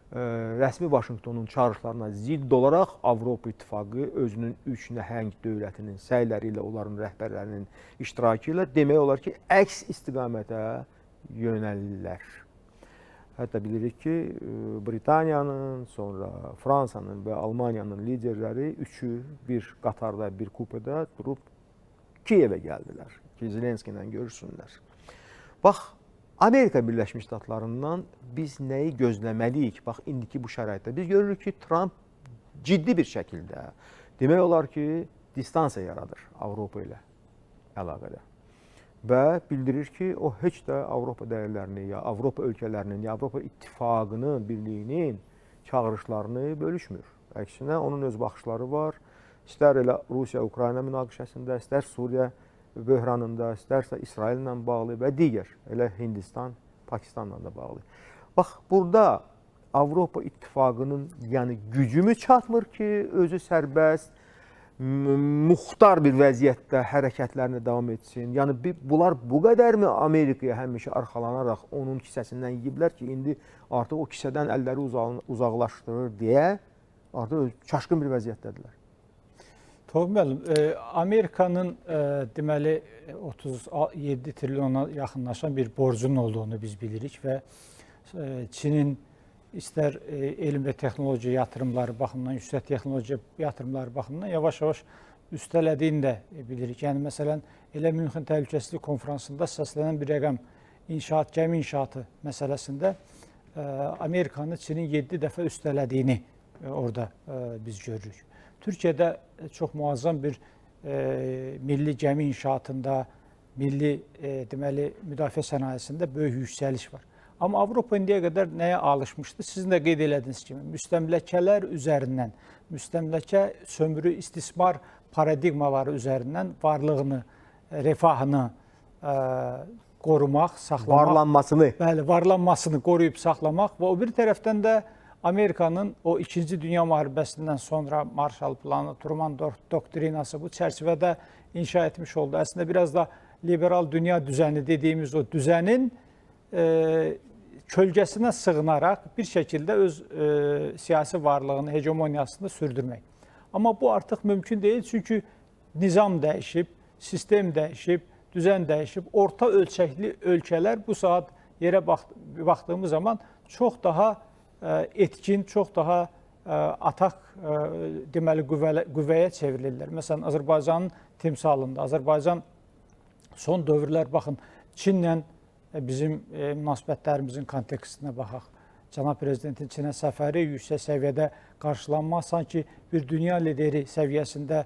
rəsmi Vaşinqtonun çağırışlarına zidd olaraq Avropa İttifaqı özünün 3 nəhəng dövlətinin səyləri ilə, onların rəhbərlərinin iştirakı ilə demək olar ki, əks istiqamətə yönəlirlər. Hətta bilirik ki, Britaniyanın, sonra Fransanın və Almaniyanın liderləri üçü bir qatarda, bir kupedə durub Kiyevə gəldilər ki, Zelenski ilə görüşsünlər. Bax, Amerika Birləşmiş Ştatlarından biz nəyi gözləməliyik? Bax, indiki bu şəraitdə. Biz görürük ki, Trump ciddi bir şəkildə demək olar ki, distansiya yaradır Avropa ilə əlaqədə. Və bildirir ki, o heç də Avropa dəyərlərini, ya Avropa ölkələrinin, ya Avropa İttifaqının, birliyinin çağırışlarını bölüşmür. Əksinə, onun öz baxışları var. İstər elə Rusiya-Ukrayna münaqişəsində, istər Suriya böhranında, istərsə İsraillə bağlı və digər, elə Hindistan, Pakistanla da bağlı. Bax, burada Avropa İttifaqının yəni gücü mü çatmır ki, özü sərbəst, muxtar bir vəziyyətdə hərəkətlərini davam etsin? Yəni, bunlar bu qədərmi Amerikaya həmişə arxalanaraq onun kisəsindən yiyiblər ki, indi artıq o kisədən əlləri uzaqlaşdırır deyə artıq çaşqın bir vəziyyətdədirlər. Toğrul müəllim, Amerikanın deməli 37 trilyona yaxınlaşan bir borcunun olduğunu biz bilirik və Çinin istər elm və texnologiya yatırımları baxımından, yüksək texnologiya yatırımları baxımından yavaş-yavaş üstələdiyini də bilirik. Yəni məsələn, elə Münxen Təhlükəsizlik Konfransında səslənən bir rəqəm gəmi inşaatı məsələsində Amerikanı Çinin 7 dəfə üstələdiyini orada biz görürük. Türkiyədə çox muazzam bir milli gəmi inşaatında, milli deməli müdafiə sənayesində böyük yüksəliş var. Amma Avropa indiyə qədər nəyə alışmışdı? Sizin də qeyd elədiyiniz kimi, müstəmləkələr üzərindən, müstəmləkə sömürü istismar paradigmaları üzərindən varlığını, refahını qorumaq, saxlamaq, Varlanmasını. Bəli, varlanmasını qoruyub saxlamaq və o bir tərəfdən də Amerikanın o 2-ci Dünya müharibəsindən sonra Marshall planı, Truman doktrinası bu çərçivədə inşa etmiş oldu. Əslində biraz da liberal dünya düzəni dediyimiz o düzənin kölgəsinə sığınaraq bir şəkildə öz siyasi varlığını, hegemoniyasını sürdürmək. Amma bu artıq mümkün deyil, çünki nizam dəyişib, sistem dəyişib, düzən dəyişib. Orta ölçəkli ölkələr bu saat yerə baxdığımız zaman çox daha etkin, çox daha ataq deməli qüvvəyə çevrilirlər. Məsələn, Azərbaycanın timsalında, Azərbaycan son dövrlər baxın, Çinlə bizim münasibətlərimizin kontekstinə baxaq. Cənab Prezidentin Çinə səfəri yüksək səviyyədə qarşılanmaz, sanki bir dünya lideri səviyyəsində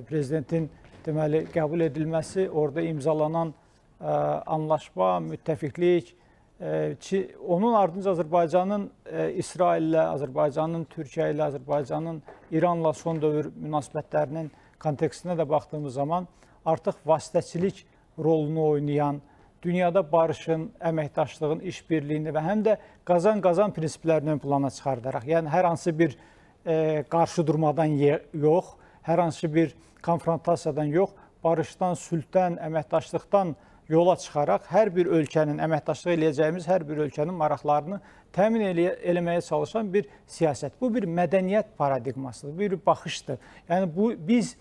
prezidentin deməli qəbul edilməsi, orada imzalanan anlaşma, müttəfiqlik, onun ardınca Azərbaycanın İsraillə, Azərbaycanın Türkiyə ilə, Azərbaycanın İranla son dövr münasibətlərinin kontekstinə də baxdığımız zaman artıq vasitəçilik rolunu oynayan, dünyada barışın, əməkdaşlığın, işbirliyini və həm də qazan-qazan prinsiplərini ön plana çıxardaraq, yəni hər hansı bir qarşı durmadan yox, hər hansı bir konfrontasiyadan yox, barışdan, sülhdən, əməkdaşlıqdan yola çıxaraq hər bir ölkənin, əməkdaşlıq eləyəcəyimiz hər bir ölkənin maraqlarını təmin eləməyə çalışan bir siyasət. Bu bir mədəniyyət paradigmasıdır, bu bir baxışdır. Yəni biz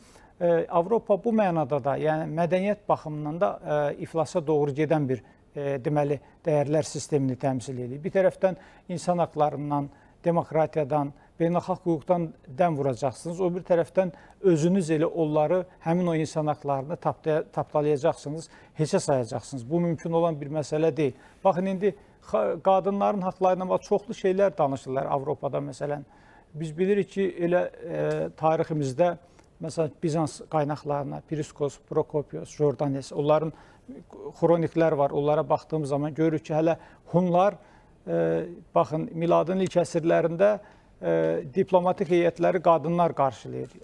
Avropa bu mənada da, yəni mədəniyyət baxımından da iflasa doğru gedən bir deməli dəyərlər sistemini təmsil edir. Bir tərəfdən insan haqlarından, demokratiyadan, beynəlxalq hüquqdan dəm vuracaqsınız. O bir tərəfdən özünüz elə onları, həmin o insan haqlarını tapdalayacaqsınız, heçə sayacaqsınız. Bu mümkün olan bir məsələ deyil. Baxın, indi qadınların haqlarına çoxlu şeylər danışırlar Avropada məsələn. Biz bilirik ki, elə tariximizdə məsələn Bizans qaynaqlarına, Priskos, Prokopios, Jordanes, onların xroniklər var. Onlara baxdığımız zaman görürük ki, hələ Hunlar, baxın, miladın ilk əsrlərində diplomatik heyətləri qadınlar qarşılayır.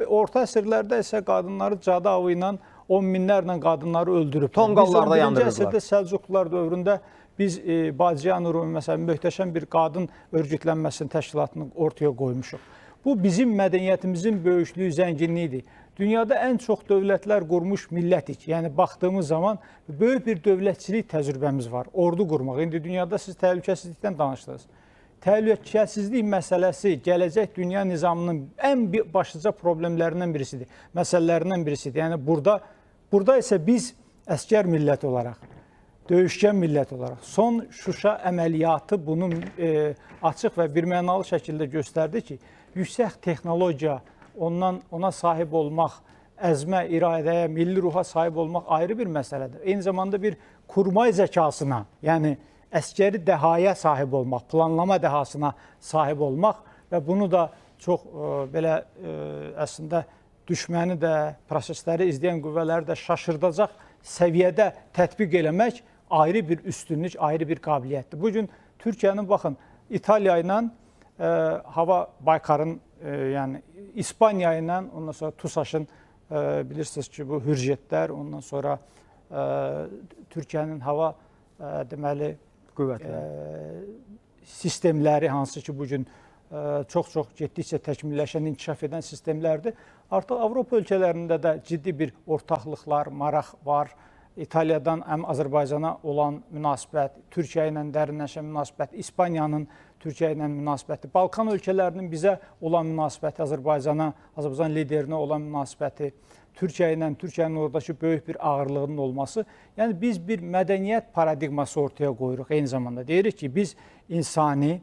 Orta əsrlərdə isə qadınları cadı avı ilə 10 minlərlə qadınları öldürüb. Tonqallarda yandırırlar. Biz 11-ci əsrdə Səlcuqlular dövründə biz Bacıyan Rumi məsələn möhtəşəm bir qadın örgütlənməsinin təşkilatını ortaya qoymuşuq. Bu bizim mədəniyyətimizin böyüklüyü, zənginliyidir. Dünyada ən çox dövlətlər qurmuş millətik. Yəni baxdığımız zaman böyük bir dövlətçilik təcrübəmiz var. Ordu qurmaq. İndi dünyada siz təhlükəsizlikdən danışdınız. Təhlükəsizlik məsələsi gələcək dünya nizamının ən başlıca problemlərindən birisidir, məsələlərindən birisidir. Yəni burada isə biz əsgər millət olaraq, döyüşkən millət olaraq son Şuşa əməliyyatı bunu açıq və birmənalı şəkildə göstərdi ki, yüksək texnologiya, ona sahib olmaq, əzmə, iradəyə, milli ruha sahib olmaq ayrı bir məsələdir. Eyni zamanda bir kurmay zəkasına, yəni əskəri dəhaya sahib olmaq, planlama dəhasına sahib olmaq və bunu da çox belə əslində düşməni də, prosesləri izləyən qüvvələri də şaşırdacaq səviyyədə tətbiq eləmək ayrı bir üstünlük, ayrı bir qabiliyyətdir. Bugün Türkiyənin, baxın, İtaliya ilə hava Baykarın, yəni İspaniya ilə, ondan sonra TUSAŞın, bilirsiniz ki, bu hürjetlər, ondan sonra Türkiyənin hava deməli sistemləri, hansı ki, bugün çox-çox getdikcə təkmilləşən, inkişaf edən sistemlərdir. Artıq Avropa ölkələrində də ciddi bir ortaqlıqlar, maraq var. İtaliyadan həm Azərbaycana olan münasibət, Türkiyə ilə dərinləşən münasibət, İspaniyanın Türkiyə ilə münasibəti, Balkan ölkələrinin bizə olan münasibəti, Azərbaycan liderinə olan münasibəti, Türkiyə ilə, Türkiyənin oradakı böyük bir ağırlığının olması. Yəni biz bir mədəniyyət paradigması ortaya qoyuruq. Eyni zamanda deyirik ki, biz insani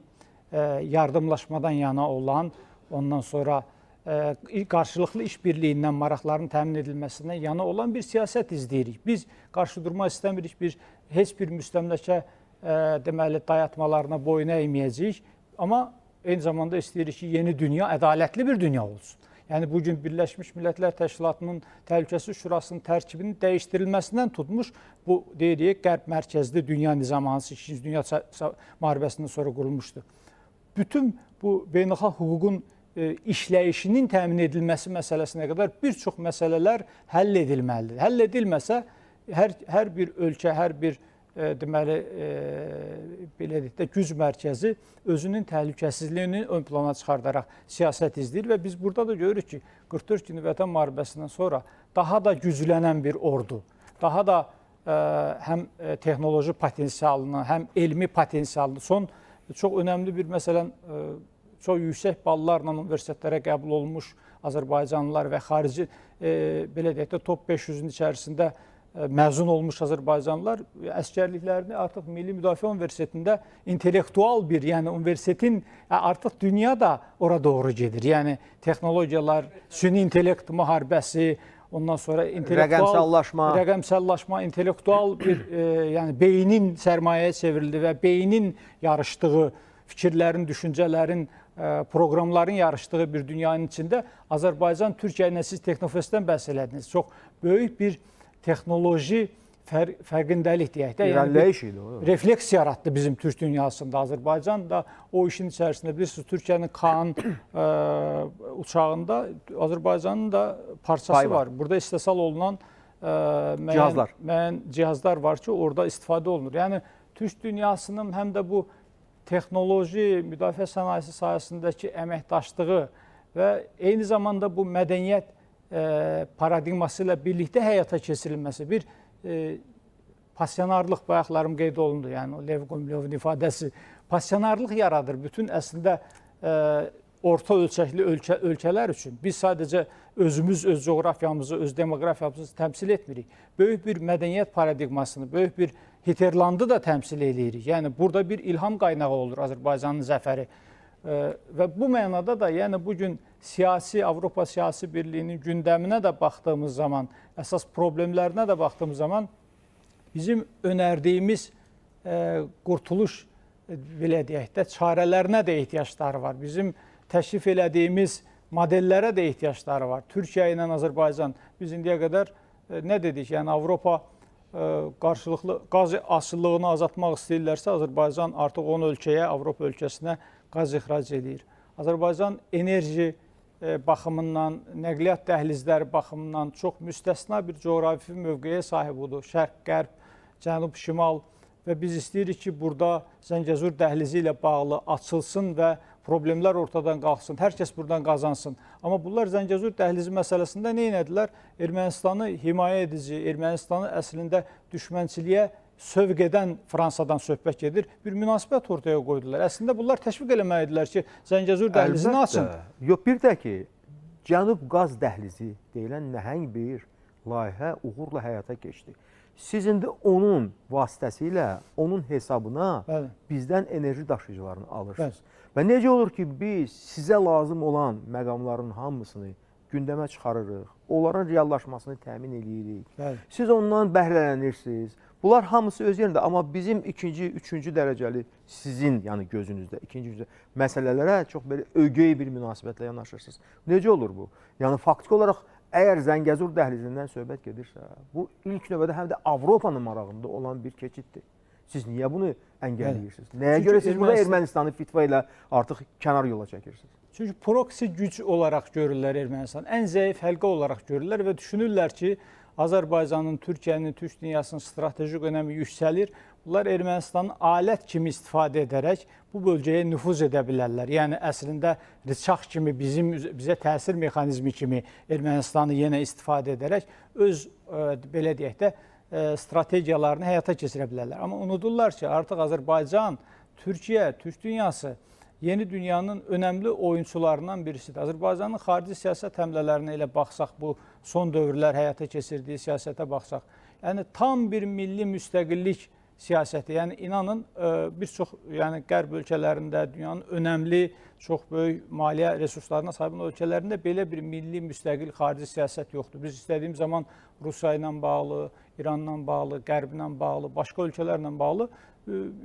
yardımlaşmadan yana olan, ondan sonra qarşılıqlı işbirliyindən maraqların təmin edilməsindən yana olan bir siyasət izləyirik. Biz qarşı durma istəmirik, heç bir müstəmləkə deməli dayatmalarına boyun əyməyəcəyik. Amma eyni zamanda istəyirik ki, yeni dünya ədalətli bir dünya olsun. Yəni bugün Birləşmiş Millətlər Təşkilatının Təhlükəsizlik Şurasının tərkibinin dəyişdirilməsindən tutmuş bu deyirik qərb mərkəzli dünya nizamı hansı 2-ci Dünya müharibəsindən sonra qurulmuşdu. Bütün bu beynəlxalq hüququn işləyişinin təmin edilməsi məsələsinə qədər bir çox məsələlər həll edilməlidir. Həll edilməsə hər bir ölkə, hər bir deməli belə deyək də güc mərkəzi özünün təhlükəsizliyini ön plana çıxardaraq siyasət izləyir və biz burada da görürük ki, 44 günlük Vətən müharibəsindən sonra daha da güclənən bir ordu, daha da həm texnoloji potensialını, həm elmi potensialını, son çox önəmli bir məsələn çox yüksək ballarla universitetlərə qəbul olmuş Azərbaycanlılar və xarici belə deyək də top 500-ün içərisində məzun olmuş Azərbaycanlılar əskərliklərini artıq Milli Müdafiə Universitetində intellektual bir, yəni universitetin artıq dünya da ora doğru gedir. Yəni texnologiyalar, süni intellekt müharibəsi, ondan sonra rəqəmsallaşma, intellektual bir yəni beynin sərmayəyə çevrildi və beynin yarışdığı, fikirlərin, düşüncələrin, proqramların yarışdığı bir dünyanın içində Azərbaycan, Türkiyə ilə siz Texnofestdən bəhs elədiniz. Çox böyük bir texnoloji fərqindəlik deyək də, yəni refleks yaratdı bizim Türk dünyasında. Azərbaycan da o işin içərisində bilirsiniz, Türkiyənin Kaan uçağında Azərbaycanın da parçası var. Burada istehsal olunan müəyyən cihazlar var ki, orada istifadə olunur. Yəni Türk dünyasının həm də bu texnoloji, müdafiə sənayesi sahəsindəki əməkdaşlığı və eyni zamanda bu mədəniyyət paradigması ilə birlikdə həyata keçirilməsi bir passionarlıq bayaqlarım qeyd olundu. Yəni Lev Gumilevin ifadəsi passionarlıq yaradır. Bütün əslində orta ölçəkli ölkələr üçün biz sadəcə özümüz, öz coğrafiyamızı, öz demoqrafiyamızı təmsil etmirik. Böyük bir mədəniyyət paradigmasını, böyük bir Hinterlandı da təmsil edirik. Yəni burada bir ilham qaynağı olur Azərbaycanın zəfəri. Və bu mənada da yəni bugün Avropa Siyasi Birliyinin gündəminə də baxdığımız zaman, əsas problemlərinə də baxdığımız zaman bizim önərdiyimiz qurtuluş belə deyək də çarələrinə də ehtiyacları var. Bizim təklif elədiyimiz modellərə də ehtiyacları var. Türkiyə ilə Azərbaycan biz indiyə qədər nə dedik? Yəni Avropa qarşılıqlı qaz asıllığını azaltmaq istəyirlərsə Azərbaycan artıq 10 ölkəyə, Avropa ölkəsinə qaz ixrac edir. Azərbaycan enerji baxımından, nəqliyyat dəhlizləri baxımından çox müstəsna bir coğrafi mövqeyə sahib odur. Şərq, qərb, cənub, şimal və biz istəyirik ki, burada Zəngəzur dəhlizi ilə bağlı açılsın və problemlər ortadan qalxsın, hər kəs buradan qazansın. Amma bunlar Zəngəzur dəhlizi məsələsində nə etdilər? Ermənistanı himayə edici, Ermənistanı əslində düşmənçiliyə sövq edən Fransadan söhbət gedir. Bir münasibət ortaya qoydular. Əslində bunlar təşviq eləməlidirlər ki, Zəngəzur dəhlizini açın. Yox, bir də ki, Cənub qaz dəhlizi deyilən nəhəng bir layihə uğurla həyata keçdi. Siz indi onun vasitəsilə, onun hesabına bizdən enerji daşıyıcılarını alırsınız. Və necə olur ki, biz sizə lazım olan məqamların hamısını gündəmə çıxarırıq, onların reallaşmasını təmin edirik. Siz ondan bəhrələnirsiniz. Bunlar hamısı öz yerində, amma bizim ikinci, üçüncü dərəcəli sizin yəni gözünüzdə ikinci məsələlərə çox belə ögey bir münasibətlə yanaşırsınız. Necə olur bu? Yəni faktiki olaraq əgər Zəngəzur dəhlizindən söhbət gedirsə, bu ilk növbədə həm də Avropanın marağında olan bir keçiddir. Siz niyə bunu əngəlləyirsiniz? Nəyə görə siz burada Ermənistanı fitva ilə artıq kənar yola çəkirsiniz? Çünki proksi güc olaraq görürlər Ermənistan, ən zəif həlqə olaraq görürlər və düşünürlər ki, Azərbaycanın, Türkiyənin, Türk dünyasının stratejik önəmi yüksəlir. Bunlar Ermənistanın alət kimi istifadə edərək bu bölgəyə nüfuz edə bilərlər. Yəni əslində rıçaq kimi bizə təsir mexanizmi kimi Ermənistanı yenə istifadə edərək öz belə deyək də strategiyalarını həyata keçirə bilərlər. Amma unudurlar ki, artıq Azərbaycan, Türkiyə, Türk dünyası yeni dünyanın önəmli oyunçularından birisidir. Azərbaycanın xarici siyasət həmlələrinə elə baxsaq, bu son dövrlər həyata keçirdiyi siyasətə baxsaq, yəni tam bir milli müstəqillik siyasəti, yəni inanın bir çox qərb ölkələrində, dünyanın önəmli, çox böyük maliyyə resurslarına sahib olan ölkələrində belə bir milli müstəqil xarici siyasət yoxdur. Biz istədiyimiz zaman Rusiya ilə bağlı, İranla bağlı, Qərblə bağlı, başqa ölkələrlə bağlı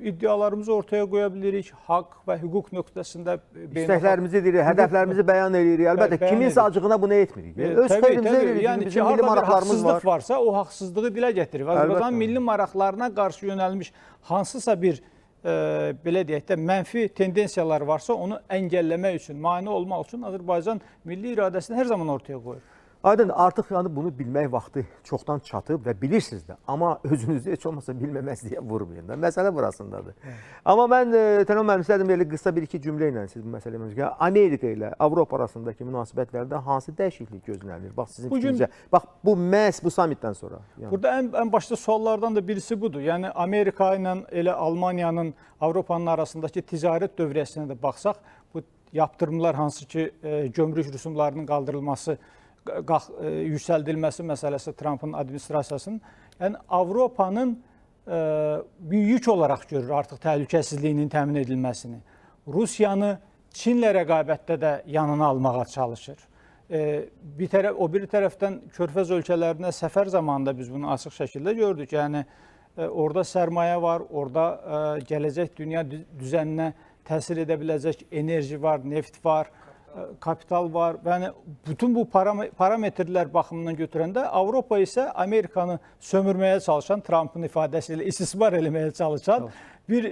iddialarımızı ortaya qoya bilirik. Haqq və hüquq nöqtəsində İstəklərimizi deyirik, hədəflərimizi bəyan edirik. Əlbəttə, kiminsə acığına bunu etmirik. Öz xeyrimizə edirik. Yəni bizim milli maraqlarımız var. Varsa, o haqsızlığı dilə gətirir. Azərbaycanın milli maraqlarına qarşı yönəlmiş hansısa bir belə deyək də mənfi tendensiyalar varsa, onu əngəlləmək üçün, mane olmaq üçün Azərbaycan milli iradəsini hər zaman ortaya qoyur. Aydın, artıq yəni bunu bilmək vaxtı çoxdan çatıb və bilirsiniz də. Amma özünüzü heç olmasa bilməməzliyə vurmayın da. Məsələ burasındadır. Amma mən Tənan müəllim istədim belə qısa bir-iki cümlə ilə siz bu məsələyə münasibət. Amerika ilə Avropa arasındakı münasibətlərdə hansı dəyişiklik gözlənilir? Bax sizin fikrincə. Bax bu məhz bu sammitdən sonra. Yəni. Burada ən başda suallardan da birisi budur. Yəni Amerika ilə elə Almaniyanın, Avropanın arasındakı ticarət dövriyyəsinə də baxsaq, bu yaptırımlar hansı ki gömrük rüsumlarının qaldırılması, yüksəldilməsi məsələsi Trump'ın administrasiyasının, yəni Avropanın bir yük olaraq görür artıq təhlükəsizliyinin təmin edilməsini. Rusiyanı Çinlə rəqabətdə də yanına almağa çalışır. O bir tərəfdən Körfəz ölkələrinə səfər zamanında biz bunu açıq şəkildə gördük. Yəni orada sərmayə var, orada gələcək dünya düzəninə təsir edə biləcək enerji var, neft var, kapital var. Yəni bütün bu parametrlər baxımından götürəndə Avropa isə Amerikanı sömürməyə çalışan, Trump'ın ifadəsi ilə istismar eləməyə çalışan bir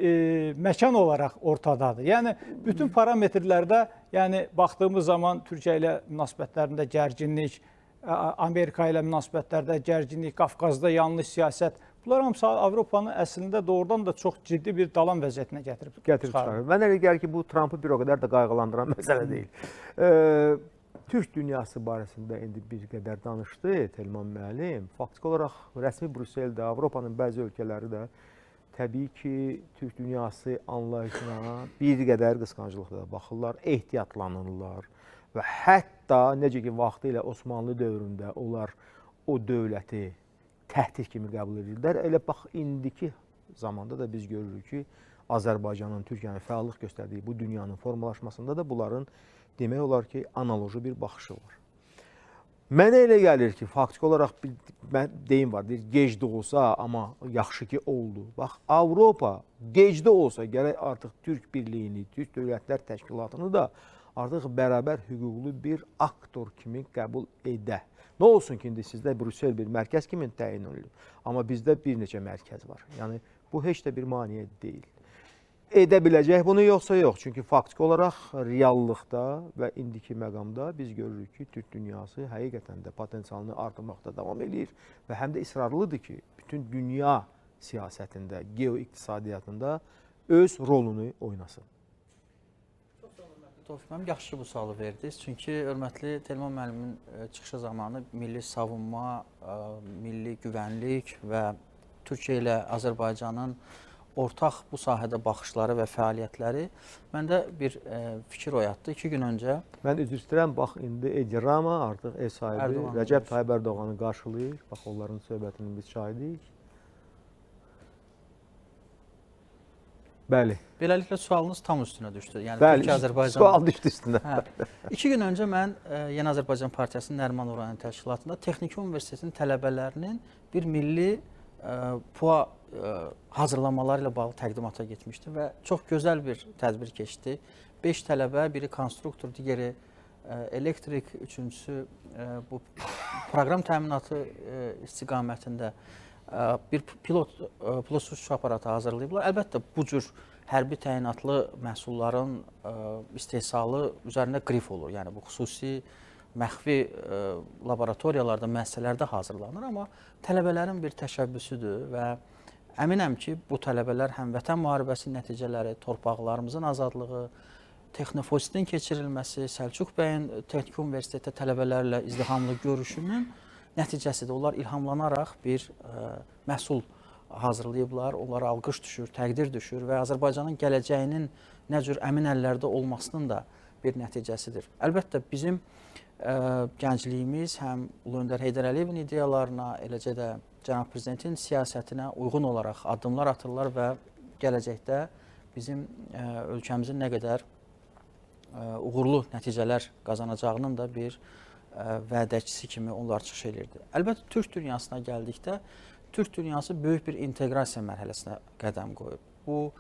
məkan olaraq ortadadır. Yəni bütün parametrlərdə, yəni baxdığımız zaman Türkiyə ilə münasibətlərində gərginlik, Amerika ilə münasibətlərdə gərginlik, Qafqazda yanlış siyasət, bunlar hamısı Avropanı əslində doğrudan da çox ciddi bir dalan vəziyyətinə gətirib çıxarır. Mənə elə gəlir ki, bu Trump'ı bir o qədər də qayğılandıran məsələ deyil. Türk dünyası barəsində indi bir qədər danışdı Telman müəllim. Faktiki olaraq rəsmi Brüsseldə, Avropanın bəzi ölkələri də təbii ki, Türk dünyası anlayışına bir qədər qısqancılıqla baxırlar, ehtiyatlanırlar və hətta necə ki, vaxtı ilə Osmanlı dövründə onlar o dövləti təhdid kimi qəbul edirlər. Elə bax, indiki zamanda da biz görürük ki, Azərbaycanın, Türkiyənin fəallıq göstərdiyi bu dünyanın formalaşmasında da bunların demək olar ki, analoji bir baxışı var. Mənə elə gəlir ki, faktiki olaraq bir deyim var, deyir, gec də olsa, amma yaxşı ki, oldu. Bax, Avropa gec də olsa, gərək artıq Türk birliyini, Türk Dövlətlər Təşkilatını da artıq bərabər hüquqlu bir aktor kimi qəbul edə. Nə olsun ki, indi sizdə Brüssel bir mərkəz kimi təyin olunur, amma bizdə bir neçə mərkəz var. Yəni, bu heç də bir maniyə deyil. Edə biləcək bunu yoxsa yox. Çünki faktiki olaraq reallıqda və indiki məqamda biz görürük ki, Türk dünyası həqiqətən də potensialını artırmaqda davam edir və həm də israrlıdır ki, bütün dünya siyasətində, geoiqtisadiyyatında öz rolunu oynasın. Tofiq müəllim, yaxşı ki, bu sualı verdiniz. Çünki hörmətli Telman müəllimin çıxışı zamanı milli savunma, milli güvənlik və Türkiyə ilə Azərbaycanın ortaq bu sahədə baxışları və fəaliyyətləri məndə bir fikir oyatdı. 2 gün öncə... Mən üzr istəyirəm, bax, indi Edirama artıq ev sahibi Rəcəb Tayyib Ərdoğanı qarşılayır. Bax, onların söhbətinin biz şahidik. Bəli. Beləliklə, sualınız tam üstünə düşdü. Yəni, bəli, sual düşdü üstünə. 2 gün öncə mən Yeni Azərbaycan Partiyasının Nəriman Orayan təşkilatında Texniki Universitetinin tələbələrinin bir milli PUA hazırlamaları ilə bağlı təqdimata getmişdi və çox gözəl bir tədbir keçdi. 5 tələbə, biri konstruktor, digəri elektrik, üçüncüsü bu proqram təminatı istiqamətində bir pilotsuz uçuş aparatı hazırlayıblar. Əlbəttə, bu cür hərbi təyinatlı məhsulların istehsalı üzərində qrif olur. Yəni, bu xüsusi məxfi laboratoriyalarda, müəssisələrdə hazırlanır. Amma tələbələrin bir təşəbbüsüdür və əminəm ki, bu tələbələr həm vətən müharibəsinin nəticələri, torpaqlarımızın azadlığı, Texnofosidin keçirilməsi, Səlcuq bəyin Texniki Universitetdə tələbələrlə izdihamlı görüşünün nəticəsidir. Onlar ilhamlanaraq bir məhsul hazırlayıblar, onlara alqış düşür, təqdir düşür və Azərbaycanın gələcəyinin nə cür əmin əllərdə olmasının da bir nəticəsidir. Əlbəttə, bizim gəncliyimiz həm Ulu Öndər Heydər Əliyevin ideyalarına, eləcə də Cənab Prezidentin siyasətinə uyğun olaraq addımlar atırlar və gələcəkdə bizim ölkəmizin nə qədər uğurlu nəticələr qazanacağının da bir vədəçisi kimi onlar çıxış edirdi. Əlbəttə, Türk dünyasına gəldikdə, Türk dünyası böyük bir inteqrasiya mərhələsinə qədəm qoyub. Bu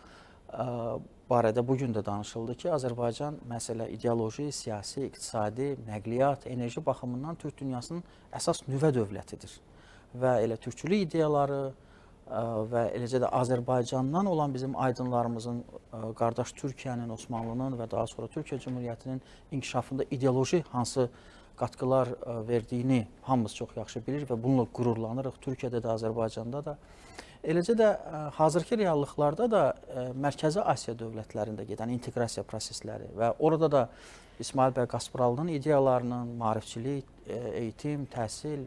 barədə bugün də danışıldı ki, Azərbaycan məsələ ideoloji, siyasi, iqtisadi, nəqliyyat, enerji baxımından Türk dünyasının əsas nüvə dövlətidir. Və elə türkçülük ideyaları və eləcə də Azərbaycandan olan bizim aydınlarımızın qardaş Türkiyənin, Osmanlının və daha sonra Türkiyə Cümhuriyyətinin inkişafında ideoloji hansı qatqılar verdiyini hamımız çox yaxşı bilir və bununla qürurlanırıq Türkiyədə də, Azərbaycanda da. Eləcə də hazırki reallıqlarda da Mərkəzi Asiya dövlətlərində gedən inteqrasiya prosesləri və orada da İsmail bəy Qaspıralının ideyalarının, maarifçilik, eğitim, təhsil,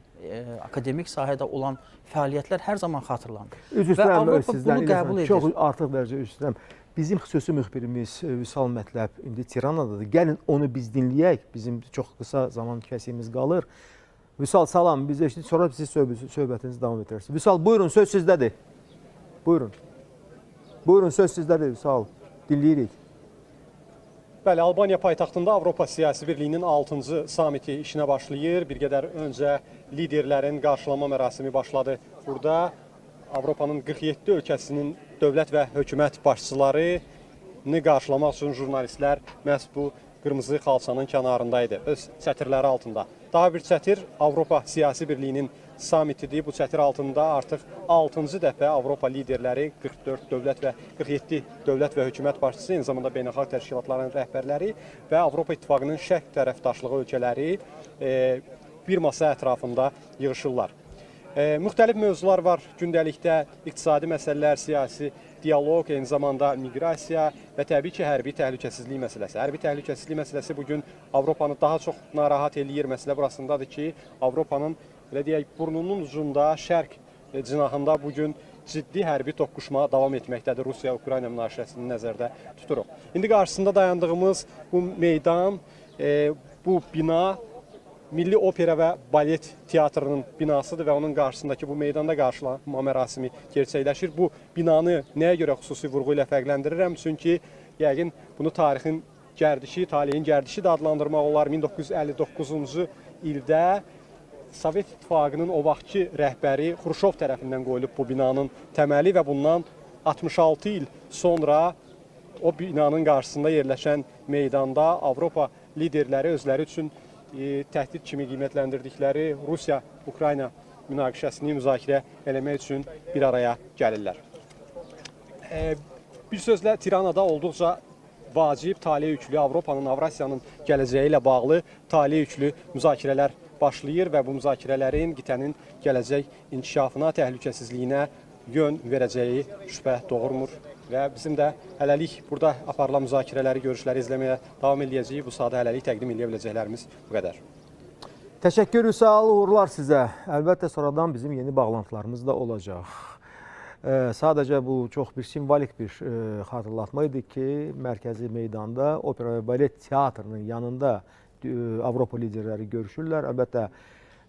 akademik sahədə olan fəaliyyətlər hər zaman xatırlanır. Və Avropa bunu qəbul edir. Çox artıq dərəcə üstünəm. Bizim xüsusi müxbirimiz Vüsal Mətləb indi Tiranadadır. Gəlin onu biz dinləyək. Bizim çox qısa zaman kəsiyimiz qalır. Vüsal, salam. Biz eşitdik. Sonra siz söhbətinizi davam edərsiniz. Vüsal, buyurun, söz sizdədir. Buyurun. Buyurun, söz sizdədir Vüsal. Dinləyirik. Bəli, Albaniya paytaxtında Avropa Siyasi Birliyinin 6-cı samiti işinə başlayır. Bir qədər öncə liderlərin qarşılama mərasimi başladı. Burada Avropanın 47 ölkəsinin dövlət və hökumət başçılarını qarşılamaq üçün jurnalistlər məhz bu qırmızı xalçanın kənarındaydı, öz çətirləri altında. Daha bir çətir Avropa Siyasi Birliyinin samitidir. Bu çətir altında artıq 6-cı dəfə Avropa liderləri, 44 dövlət və 47 dövlət və hökumət başçısı, eyni zamanda beynəlxalq təşkilatların rəhbərləri və Avropa İttifaqının şərq tərəfdaşlığı ölkələri bir masa ətrafında yığışırlar. Müxtəlif mövzular var gündəlikdə, iqtisadi məsələlər, siyasi dialoq, eyni zamanda miqrasiya və təbii ki, hərbi təhlükəsizlik məsələsi. Hərbi təhlükəsizlik məsələsi bugün Avropanı daha çox narahat eləyir. Məsələ burasındadır ki, Avropanın belə deyək, burnunun ucunda, şərq cinahında bugün ciddi hərbi toqquşma davam etməkdədir. Rusiya-Ukrayna münaqişəsini nəzərdə tuturuq. İndi qarşısında dayandığımız bu meydan, bu bina Milli Opera və Balet Teatrının binasıdır və onun qarşısındakı bu meydanda qarşılama mərasimi gerçəkləşir. Bu binanı nəyə görə xüsusi vurğu ilə fərqləndirirəm? Çünki yəqin bunu tarixin gərdişi, taleyin gərdişi də adlandırmaq olar. 1959-cu ildə Sovet İttifaqının o vaxtki rəhbəri Xruşov tərəfindən qoyulub bu binanın təməli və bundan 66 il sonra o binanın qarşısında yerləşən meydanda Avropa liderləri özləri üçün təhdid kimi qiymətləndirdikləri Rusiya-Ukrayna münaqişəsini müzakirə eləmək üçün bir araya gəlirlər. Bir sözlə, Tiranada olduqca vacib, talih yüklü, Avropanın, Avrasiyanın gələcəyi ilə bağlı talih yüklü müzakirələr başlayır və bu müzakirələrin qitənin gələcək inkişafına, təhlükəsizliyinə yön verəcəyi şübhə doğurmur. Və bizim də hələlik burada aparılan müzakirələri, görüşləri izləməyə davam edəcəyik. Bu sahədə hələlik təqdim edə biləcəklərimiz bu qədər. Təşəkkür Vüsal, uğurlar sizə. Əlbəttə sonradan bizim yeni bağlantılarımız da olacaq. Sadəcə bu çox bir simvolik bir xatırlatma idi ki, mərkəzi meydanda Opera və Balet Teatrının yanında Avropa liderləri görüşürlər. Əlbəttə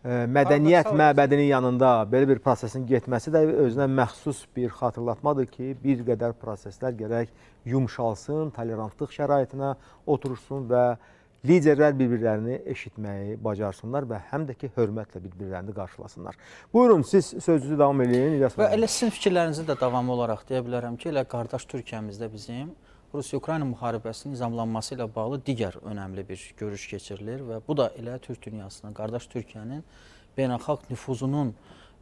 mədəniyyət məbədinin yanında belə bir prosesin getməsi də özünə məxsus bir xatırlatmadır ki, bir qədər proseslər gərək yumşalsın, tolerantlıq şəraitinə otursun və liderlər bir-birlərini eşitməyi bacarsınlar və həm də ki, hörmətlə bir-birlərini qarşılasınlar. Buyurun, siz sözünüzü davam edin. Və elə sizin fikirlərinizi də davamlı olaraq deyə bilərəm ki, elə qardaş Türkiyəmizdə bizim Rusiya-Ukrayna müharibəsinin nizamlanması ilə bağlı digər önəmli bir görüş keçirilir və bu da elə Türk dünyasının, qardaş Türkiyənin beynəlxalq nüfuzunun,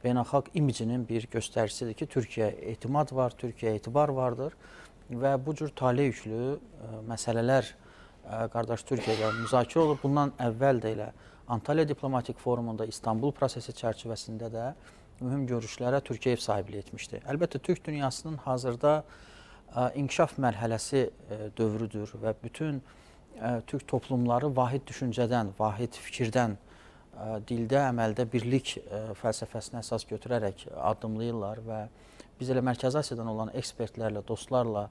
beynəlxalq imicinin bir göstəricisidir ki, Türkiyəyə etimad var, Türkiyəyə etibar vardır və bu cür talih yüklü məsələlər qardaş Türkiyədə müzakirə olub. Bundan əvvəl də elə Antalya Diplomatik Forumunda, İstanbul prosesi çərçivəsində də mühüm görüşlərə Türkiyə ev sahibliyi etmişdi. Əlbəttə, Türk dünyasının hazırda inkişaf mərhələsi dövrüdür və bütün türk toplumları vahid düşüncədən, vahid fikirdən dildə, əməldə birlik fəlsəfəsinə əsas götürərək addımlayırlar və biz elə Mərkəzi Asiyadan olan ekspertlərlə, dostlarla,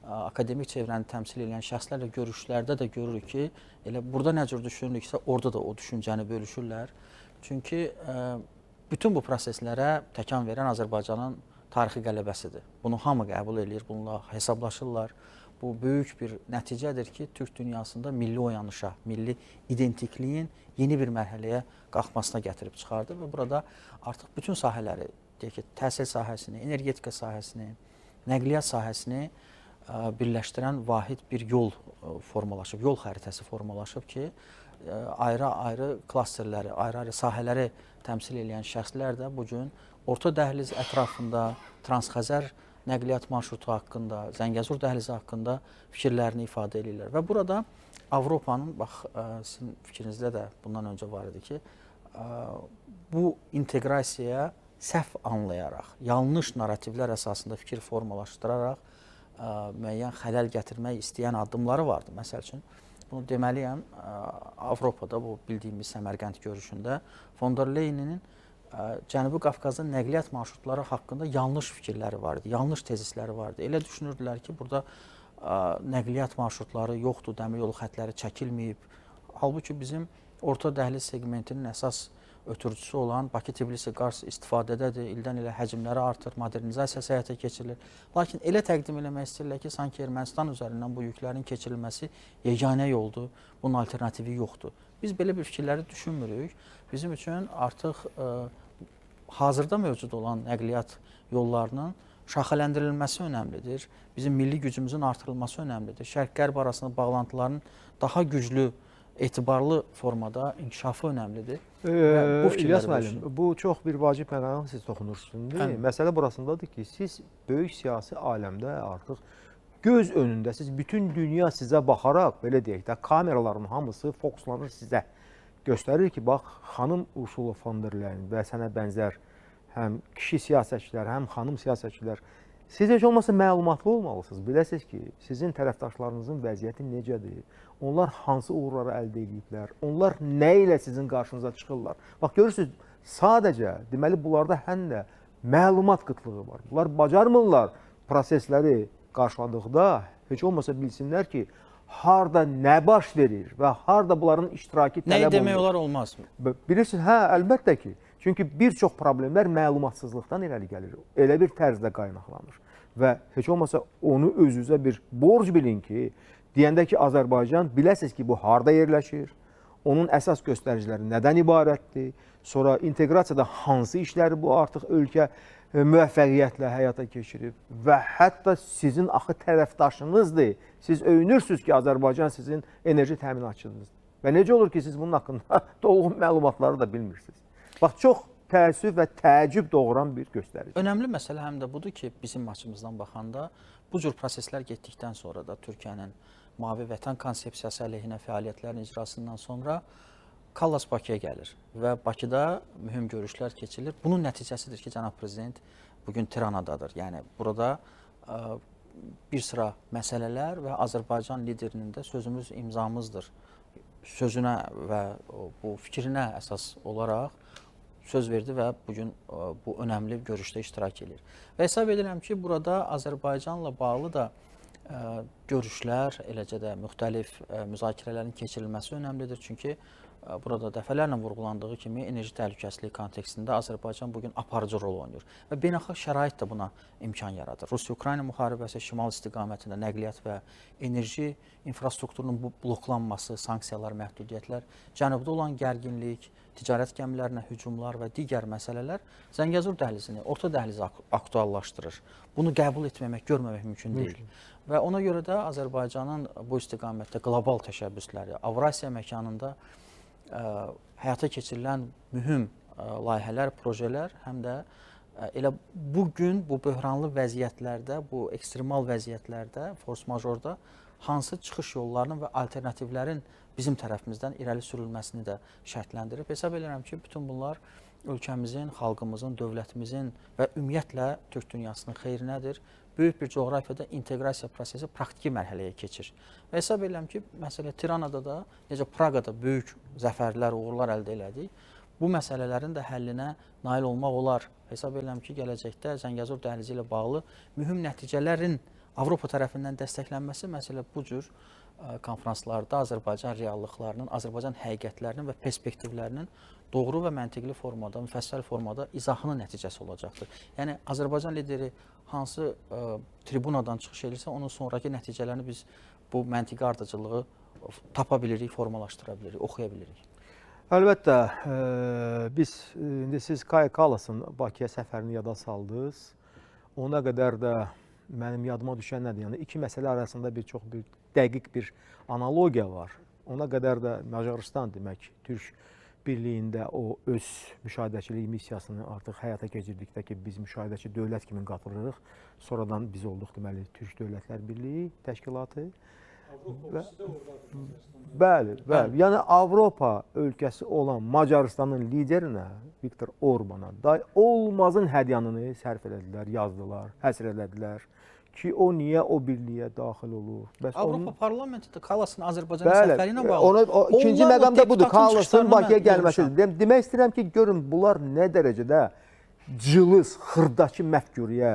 akademik çevrəni təmsil edən şəxslərlə görüşlərdə də görürük ki, elə burada nə cür düşünürüksə, orada da o düşüncəni bölüşürlər. Çünki bütün bu proseslərə təkan verən Azərbaycanın tarixi qələbəsidir. Bunu hamı qəbul edir, bununla hesablaşırlar. Bu böyük bir nəticədir ki, Türk dünyasında milli oyanışa, milli identikliyin yeni bir mərhələyə qalxmasına gətirib çıxardı və burada artıq bütün sahələri, deyək ki, təhsil sahəsini, energetika sahəsini, nəqliyyat sahəsini birləşdirən vahid bir yol formalaşıb, yol xəritəsi formalaşıb ki, ayrı-ayrı klasterləri, ayrı-ayrı sahələri təmsil edən şəxslər də bugün Orta Dəhliz ətrafında, Transxəzər nəqliyyat marşrutu haqqında, Zəngəzur dəhlizi haqqında fikirlərini ifadə edirlər. Və burada Avropanın, bax, sizin fikrinizdə də bundan öncə var idi ki, bu inteqrasiyaya səhv anlayaraq, yanlış narrativlər əsasında fikir formalaşdıraraq müəyyən xələl gətirmək istəyən addımları vardı. Məsəl üçün, bunu deməliyəm, Avropada bu bildiyimiz Səmərqənd görüşündə von der Leyen'in Cənubi Qafqazın nəqliyyat marşrutları haqqında yanlış fikirləri var idi, yanlış tezisləri var idi. Elə düşünürdülər ki, burada nəqliyyat marşrutları yoxdur, dəmir yolu xətləri çəkilməyib. Halbuki bizim orta dəhliz segmentinin əsas ötürücüsü olan Bakı-Tbilisi-Qars istifadədədir, ildən ilə həcmləri artır, modernizasiyası həyata keçirilir. Lakin elə təqdim eləmək istəyirlər ki, sanki Ermənistan üzərindən bu yüklərin keçirilməsi yeganə yoldur, bunun alternativi yoxdur. Biz belə bir fikirləri düşünmürük. Bizim üçün artıq hazırda mövcud olan nəqliyyat yollarının şaxələndirilməsi önəmlidir. Bizim milli gücümüzün artırılması önəmlidir. Şərq-Qərb arasında bağlantıların daha güclü, etibarlı formada inkişafı önəmlidir. İlyas müəllim, bu çox bir vacib məqama siz toxunursunuz. Məsələ burasındadır ki, siz böyük siyasi aləmdə artıq göz önündəsiz. Bütün dünya sizə baxaraq, belə deyək də, kameraların hamısı fokuslanır sizə. Göstərir ki, bax, xanım Ursula von der Leyen və sənə bənzər həm kişi siyasətçilər, həm xanım siyasətçilər, siz heç olmasa məlumatlı olmalısınız. Biləsiniz ki, sizin tərəfdaşlarınızın vəziyyəti necədir? Onlar hansı uğurları əldə ediblər? Onlar nə ilə sizin qarşınıza çıxırlar? Bax, görürsünüz, sadəcə, deməli, bunlarda həm də məlumat qıtlığı var. Bunlar bacarmırlar prosesləri qarşıladıqda, heç olmasa bilsinlər ki, harda nə baş verir və harda bunların iştirakı tələb olunur. Nə demək olar olmaz mı? Bilirsiniz, hə, əlbəttə ki. Çünki bir çox problemlər məlumatsızlıqdan irəli gəlir. Elə bir tərzdə qaynaqlanır. Və heç olmasa onu özünüzə bir borc bilin ki, deyəndə ki, Azərbaycan, biləsiniz ki, bu harda yerləşir, onun əsas göstəriciləri nədən ibarətdir, sonra inteqrasiyada hansı işləri bu artıq ölkə müvəffəqiyyətlə həyata keçirib və hətta sizin axı tərəfdaşınızdır. Siz öyünürsünüz ki, Azərbaycan sizin enerji təminatçınızdır. Və necə olur ki, siz bunun haqqında dolğun məlumatları da bilmirsiniz. Bax, çox təəssüf və təəccüb doğuran bir göstərici. Önəmli məsələ həm də budur ki, bizim açımızdan baxanda bu cür proseslər getdikdən sonra da Türkiyənin Mavi Vətən konsepsiyası əleyhinə fəaliyyətlərin icrasından sonra Kallas Bakıya gəlir və Bakıda mühüm görüşlər keçirilir. Bunun nəticəsidir ki, cənab prezident bugün Tiranadadır. Yəni burada bir sıra məsələlər və Azərbaycan liderinin də sözümüz imzamızdır. Sözünə və bu fikrinə əsas olaraq söz verdi və bugün bu önəmli görüşdə iştirak edir. Və hesab edirəm ki, burada Azərbaycanla bağlı da görüşlər, eləcə də müxtəlif müzakirələrin keçirilməsi önəmlidir. Çünki burada dəfələrlə vurğulandığı kimi enerji təhlükəsizliyi kontekstində Azərbaycan bugün aparıcı rol oynayır və beynəlxalq şərait də buna imkan yaradır. Rusiya-Ukrayna müharibəsi şimal istiqamətində nəqliyyat və enerji infrastrukturunun bloklanması, sanksiyalar, məhdudiyyətlər, cənubda olan gərginlik, ticarət gəmilərinə hücumlar və digər məsələlər Zəngəzur dəhlizini, orta dəhlizi aktuallaşdırır. Bunu qəbul etməmək, görməmək mümkün deyil. Və ona görə də Azərbaycanın bu istiqamətdə qlobal təşəbbüsləri, Avrasiya məkanında həyata keçirilən mühüm layihələr, projelər həm də elə bugün bu böhranlı vəziyyətlərdə, bu ekstremal vəziyyətlərdə, force majorda hansı çıxış yollarının və alternativlərin bizim tərəfimizdən irəli sürülməsini də şərtləndirib. Hesab edirəm ki, bütün bunlar ölkəmizin, xalqımızın, dövlətimizin və ümumiyyətlə Türk dünyasının xeyrinədir. böyük bir coğrafiyada inteqrasiya prosesi praktiki mərhələyə keçir. Və hesab edirəm ki, məsələ Tiranada da, necə Praqada böyük zəfərlər, uğurlar əldə elədik, bu məsələlərin də həllinə nail olmaq olar. Hesab edirəm ki, gələcəkdə Zəngəzur dəhlizi ilə bağlı mühüm nəticələrin Avropa tərəfindən dəstəklənməsi məsələ bu cür konfranslarda Azərbaycan reallıqlarının, Azərbaycan həqiqətlərinin və perspektivlərinin doğru və məntiqli formada, müfəssəl formada izahının nəticəsi olacaqdır. Yəni Azərbaycan lideri hansı tribunadan çıxış edirsə, onun sonrakı nəticələrini biz bu məntiqi ardıcılığı tapa bilirik, formalaşdıra bilirik, oxuya bilirik. Əlbəttə, biz indi siz Kaya Kallasın Bakıya səfərini yada saldınız. Ona qədər də mənim yadıma düşən nədir? Yəni iki məsələ arasında bir dəqiq bir analogiya var. Ona qədər də Macaristan demək, Türk birliyində o öz müşahidəçilik missiyasını artıq həyata keçirdikdə ki, biz müşahidəçi dövlət kimi qatılırıq. Sonradan biz olduq deməli Türk Dövlətlər Birliyi təşkilatı. Bəli. Yəni Avropa ölkəsi olan Macaristanın liderinə, Viktor Orbana da olmazın hədyanını sərf elədilər, yazdılar, həsr elədilər ki, o niyə o birliyə daxil olur? Bəs Avropa parlamenti də Kallasın Azərbaycan səfəri ilə bağlı. İkinci məqamda budur, Kallasın Bakıya gəlməsidir. Demək istəyirəm ki, görün bunlar nə dərəcədə cılız, xırdakı məfkurəyə,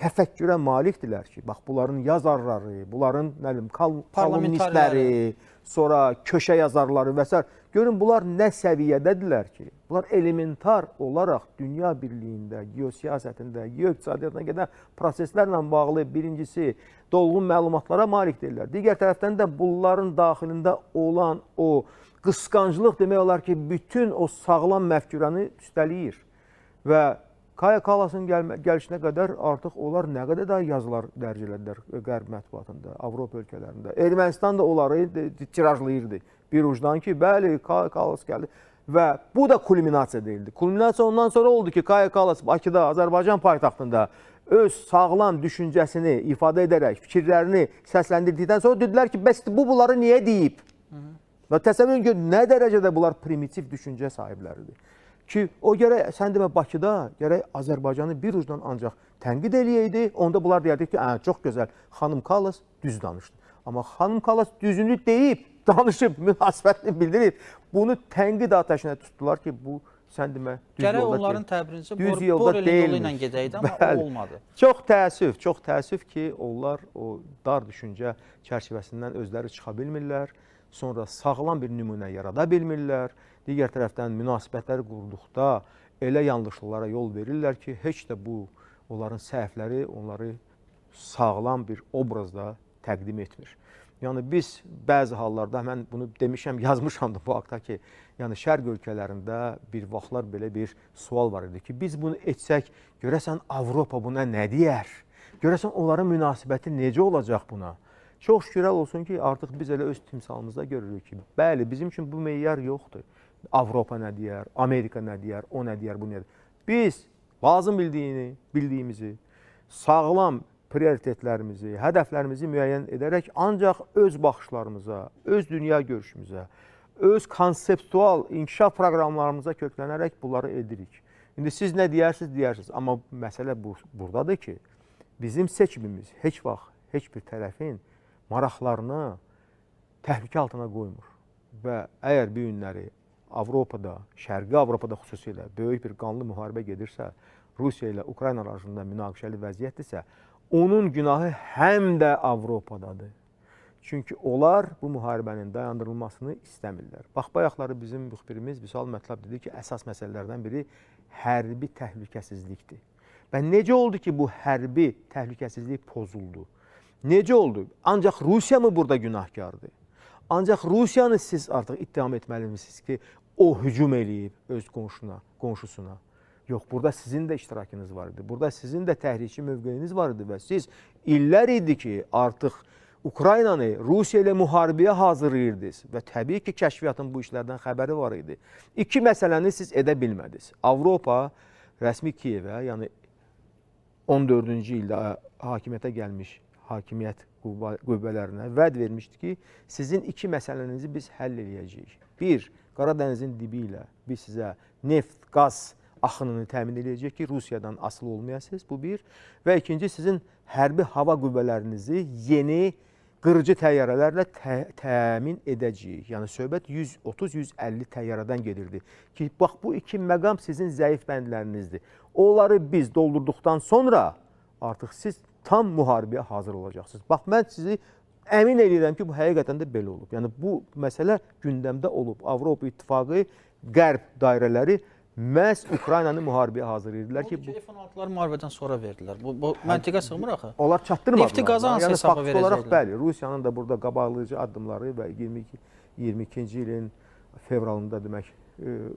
təfəkkürə malikdirlər ki, bax bunların yazarları, bunların kolumnistləri, sonra köşə yazarları və s. Görün bunlar nə səviyyədədirlər ki, bunlar elementar olaraq dünya birliyində, geosiyasətində, geoiqtisadiyyatına gedən proseslərlə bağlı birincisi dolğun məlumatlara malikdirlər. Digər tərəfdən də bunların daxilində olan o qısqanclıq demək olar ki, bütün o sağlam məfkurəni üstələyir və Kaya Kallasın gəlişinə qədər artıq onlar nə qədər daha yazılar dərc elədilər Qərb mətbuatında, Avropa ölkələrində. Ermənistan da onları tirajlayırdı bir ucdan ki, bəli, Kaya Kallas gəldi və bu da kulminasiya deyildi. Kulminasiya ondan sonra oldu ki, Kaya Kallas Bakıda, Azərbaycan paytaxtında öz sağlam düşüncəsini ifadə edərək, fikirlərini səsləndirdikdən sonra dedilər ki, bəs bu bunları niyə deyib? Və təsəvvür edin ki, nə dərəcədə bunlar primitiv düşüncə sahibləridir. Ki, o gərək, sən demə Bakıda gərək Azərbaycanı bir ucdan ancaq tənqid eləyəydi. Onda bunlar deyərdik ki, çox gözəl, xanım Kallas düz danışdı. Amma xanım Kallas düzünü deyib, danışıb, münasibətini bildirib. Bunu tənqid atəşinə tutdular ki, bu sən demə düz yolda deyil. Gərək onların təbirincə Borelin yolu ilə gedəydi, amma o olmadı. Çox təəssüf ki, onlar o dar düşüncə çərçivəsindən özləri çıxa bilmirlər. Sonra sağlam bir nümunə yarada bilmirlər. Digər tərəfdən münasibətləri qurduqda elə yanlışlıqlara yol verirlər ki, heç də bu onların səhvləri onları sağlam bir obrazda təqdim etmir. Yəni biz bəzi hallarda, mən bunu demişəm, yazmışam da bu haqda ki, yəni Şərq ölkələrində bir vaxtlar belə bir sual var idi ki, biz bunu etsək, görəsən Avropa buna nə deyər? Görəsən onların münasibəti necə olacaq buna? Çox şükürlər olsun ki, artıq biz elə öz timsalımızda görürük ki, bəli, bizim üçün bu meyyar yoxdur. Avropa nə deyər, Amerika nə deyər, o nə deyər, bu nə deyər. Biz lazım bildiyimizi, sağlam prioritetlərimizi, hədəflərimizi müəyyən edərək ancaq öz baxışlarımıza, öz dünya görüşümüzə, öz konseptual inkişaf proqramlarımıza köklənərək bunları edirik. İndi siz nə deyərsiniz, amma məsələ buradadır ki, bizim seçimimiz heç vaxt heç bir tərəfin maraqlarını təhlükə altına qoymur və əgər bu günləri Avropada, Şərqi Avropada xüsusilə böyük bir qanlı müharibə gedirsə, Rusiya ilə Ukrayna arasında münaqişəli vəziyyətdirsə, onun günahı həm də Avropadadır. Çünki onlar bu müharibənin dayandırılmasını istəmirlər. Bax, bayaqları bizim müxbirimiz Vüsal Mətləb dedi ki, əsas məsələlərdən biri hərbi təhlükəsizlikdir. Və necə oldu ki, bu hərbi təhlükəsizlik pozuldu? Necə oldu? Ancaq Rusiya mı burada günahkardır? Ancaq Rusiyanı siz artıq ittiham etməlisiniz ki, o hücum eləyib öz qonşusuna. Yox, burada sizin də iştirakınız var idi. Burada sizin də təhrikçi mövqeyiniz var idi və siz illər idi ki, artıq Ukraynanı Rusiya ilə müharibəyə hazırlayırdınız və təbii ki, kəşfiyyatın bu işlərdən xəbəri var idi. İki məsələni siz edə bilmədiniz. Avropa rəsmi Kiyevə, yəni 14-cü ildə hakimiyyətə gəlmiş hakimiyyət qüvvələrinə vəd vermişdi ki, sizin iki məsələnizi biz həll eləyəcəyik. Bir, Qaradənizin dibi ilə biz sizə neft, qaz axınını təmin edəcək ki, Rusiyadan asılı olmayasınız, bu bir. Və ikinci, sizin hərbi hava qüvvələrinizi yeni qırıcı təyyarələrlə təmin edəcəyik. Yəni söhbət 130-150 təyyarədən gedirdi ki, bax bu iki məqam sizin zəif bəndlərinizdir. Onları biz doldurduqdan sonra artıq siz tam müharibəyə hazır olacaqsınız. Bax mən sizi əmin edirəm ki, bu həqiqətən də belə olub. Yəni bu məsələ gündəmdə olub. Avropa İttifaqı, Qərb dairələri məhz Ukraynanı müharibəyə hazırlayırdılar ki, bu F-16'lar müharibədən sonra verdilər. Bu məntiqə sığmır axı. onlar çatdırmadılar. Nefti qazı hansı yəni, hesaba faktiki olaraq verəcəklər? bəli, Rusiyanın da burada qabaqlayıcı addımları və 22-ci ilin fevralında demək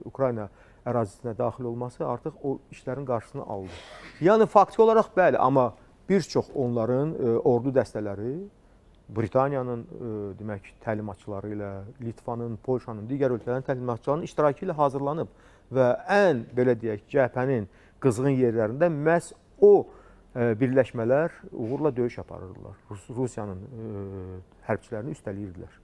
Ukrayna ərazisinə daxil olması artıq o işlərin qarşısını aldı. Yəni faktiki olaraq bəli, amma bir çox onların ordu dəstələri Britaniyanın demək təlimatçıları ilə, Litvanın, Polşanın, digər ölkələrin təlimatçılarının iştirakı ilə hazırlanıb və ən belə deyək, cəbhənin qızğın yerlərində məhz o birləşmələr uğurla döyüş aparırdılar. Rusiyanın hərbçilərini üstəliyirdilər.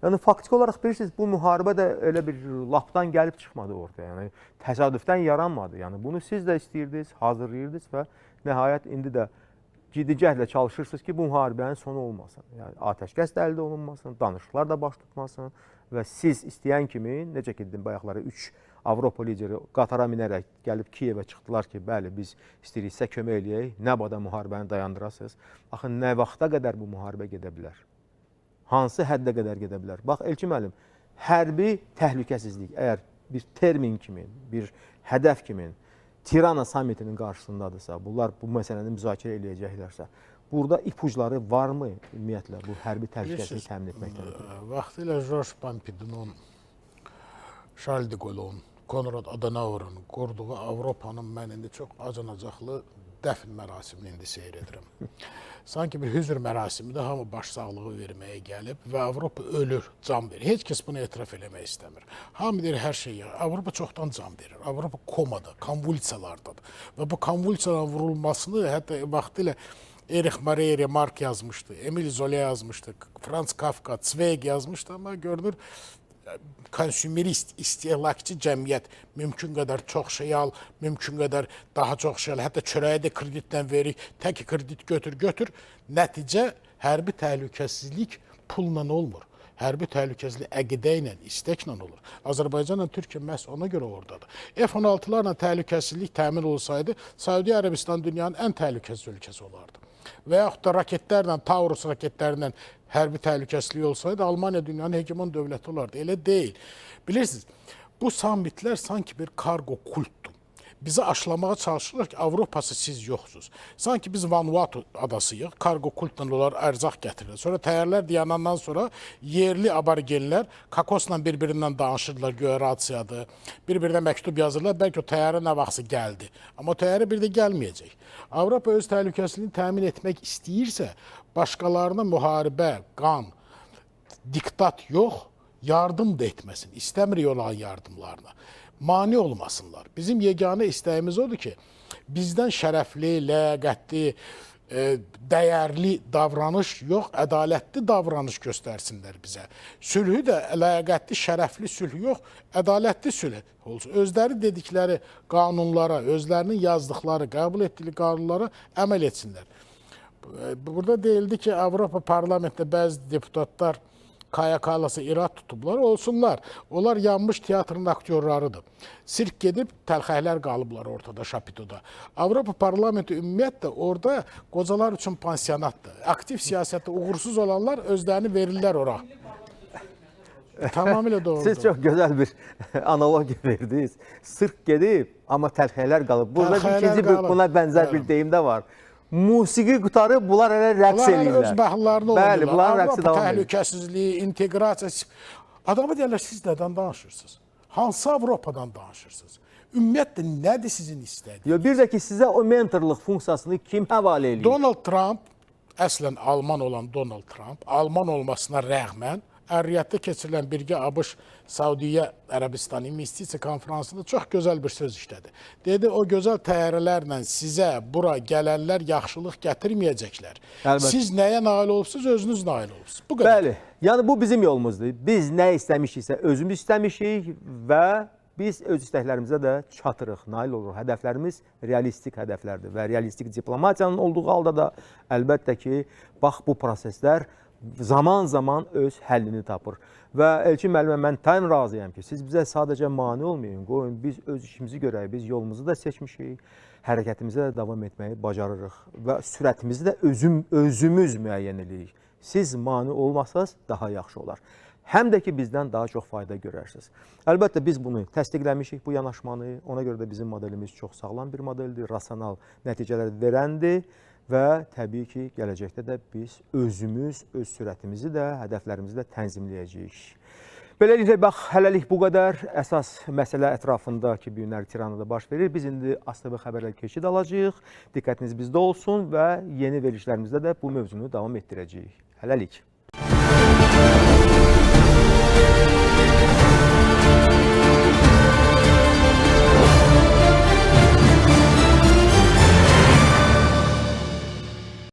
Yəni faktiki olaraq bilirsiniz, bu müharibə də elə bir lapdan gəlib çıxmadı orada. Yəni təsadüfdən yaranmadı. Yəni bunu siz də istəyirdiniz, hazırlayırdınız və nəhayət indi də ciddi cəhdlə çalışırsınız ki, bu müharibənin sonu olmasın. Yəni atəşkəs də əldə olunmasın, danışıqlar da baş tutmasın və siz istəyən kimi, necə ki dedim bayaqları 3 Avropa lideri qatara minərək gəlib Kiyevə çıxdılar ki, bəli biz istəyirik sizə kömək eləyək, nə bada müharibəni dayandırasınız. Axı nə vaxta qədər bu müharibə gedə bilər? Hansı həddə qədər gedə bilər? Bax Elçin müəllim, hərbi təhlükəsizlik əgər bir termin kimi, bir hədəf kimi Tirana sammitinin qarşısındadırsa, bunlar bu məsələni müzakirə eləyəcəklərsə, burada ipucları varmı ümumiyyətlə bu hərbi təhlükəsizliyi təmin etməkdə? Vaxtilə Georges Pompidou'nun, Charles de Gaulle'un, Konrad Adenauer'un qurduğu Avropanın mən indi çox acınacaqlı dəfn mərasimini indi seyr edirəm. Sanki bir hüzr mərasimində hamı başsağlığı verməyə gəlib və Avropa ölür, can verir. Heç kəs bunu etiraf eləmək istəmir. Hamı deyir, hər şey ya. Avropa çoxdan can verir. Avropa komada, konvulsiyalardadır. Və bu konvulsiyaların vurulmasını hətta vaxtilə Erich Maria Remarque yazmışdı, Emil Zola yazmışdı, Franz Kafka, Zweig yazmışdı, amma görünür konsumerist, istehlakçı cəmiyyət mümkün qədər çox şey al, mümkün qədər daha çox şey al, hətta çörəyə də kreditdən verir, tək kredit götür. Nəticə hərbi təhlükəsizlik pulla olmur. Hərbi təhlükəsizlik əqidə ilə, istəklə olur. Azərbaycanla Türkiyə məhz ona görə oradadır. F-16'larla təhlükəsizlik təmin olsaydı, Səudiyyə Ərəbistan dünyanın ən təhlükəsiz ölkəsi olardı. Və yaxud da raketlərlə, Taurus raketlərindən hərbi təhlükəsizlik olsaydı, Almaniya dünyanın hegemon dövləti olardı. Elə deyil. Bilirsiniz, bu sammitlər sanki bir kargo kultdur. Bizi aşılamağa çalışırlar ki, Avropası siz yoxsuz. Sanki biz Vanuatu adasıyıq, kargo kultla onlar ərzaq gətirirlər. Sonra təyyarlar dayanandan sonra yerli aborigenlər kakosla bir-birindən danışırlar, göyə rasiyadır. Bir-birinə məktub yazırlar, bəlkə o təyyarə nə vaxtsa gəldi. Amma o təyyarə bir də gəlməyəcək. Avropa öz təhlükəsizliyini təmin etmək istəyirsə, başqalarına müharibə, qan, diktat yox, yardım da etməsin. İstəmirik olan yardımlarına. Mane olmasınlar. Bizim yeganə istəyimiz odur ki, bizdən şərəfli, ləyaqətli, dəyərli davranış yox, ədalətli davranış göstərsinlər bizə. Sülhü də ləyaqətli, şərəfli sülh yox, ədalətli sülh olsun. Özləri dedikləri qanunlara, özlərinin yazdıqları, qəbul etdikləri qanunlara əməl etsinlər. Burada deyildi ki, Avropa parlamentdə bəzi deputatlar Kaya Kallas'ı irad tutublar, olsunlar. Onlar yanmış teatrın aktyorlarıdır. Sirk gedib, təlxəklər qalıblar ortada, Şapitoda. Avropa parlamenti ümumiyyətlə orada qocalar üçün pansionatdır. Aktiv siyasətdə uğursuz olanlar özlərini verirlər ora. Tamamilə doğrudur. Siz çox gözəl bir analogiya verdiniz. Sirk gedib, amma təlxəklər qalıb. Burada ikinci buna bənzər bir deyim də var. Musiqi qutarıb, bunlar elə rəqs eləyirlər. Bunlar öz məhlullarını olurlar. Bəli, bunlar rəqsi Avropa davam edir. təhlükəsizliyi, inteqrasiyası. Adama deyirlər, siz nədən danışırsınız? Hansı Avropadan danışırsınız? Ümumiyyətlə, nədir sizin istədiyiniz? Bir də ki, sizə o mentorluq funksiyasını kim həvalə eləyir? Donald Trump, əslən Alman olan Donald Trump, Alman olmasına rəğmən, Ər-Riyadda keçirilən birgə ABŞ-Saudiyyə Ərəbistan investisiya konferansında çox gözəl bir söz işlədi. Dedi, o gözəl təyyarələrlə sizə bura gələnlər yaxşılıq gətirməyəcəklər. Əlbəttə. Siz nəyə nail olubsunuz, özünüz nail olubsunuz. Bu qədər. Bəli, yəni bu bizim yolumuzdur. Biz nə istəmişiksə özümüz istəmişik və biz öz istəklərimizə də çatırıq, nail oluruq. Hədəflərimiz realistik hədəflərdir və realistik diplomatiyanın olduğu halda da əlbəttə ki, bax bu proseslər zaman-zaman öz həllini tapır. Və Elçin müəllimə mən tam razıyam ki, siz bizə sadəcə mane olmayın, qoyun biz öz işimizi görək, biz yolumuzu da seçmişik, hərəkətimizə də davam etməyi bacarırıq və sürətimizi də özümüz müəyyən edirik. Siz mane olmasanız daha yaxşı olar. Həm də ki, bizdən daha çox fayda görərsiniz. Əlbəttə, biz bunu təsdiqləmişik, bu yanaşmanı. Ona görə də bizim modelimiz çox sağlam bir modeldir, rasional nəticələr verəndir və təbii ki, gələcəkdə də biz özümüz, öz sürətimizi də, hədəflərimizi də tənzimləyəcəyik. Beləliklə, bax, hələlik bu qədər əsas məsələ ətrafında ki, bu günlər Tiranada baş verir. Biz indi ASTV xəbərlər keçid alacağıq. Diqqətiniz bizdə olsun və yeni verilişlərimizdə də bu mövzunu davam etdirəcəyik. Hələlik.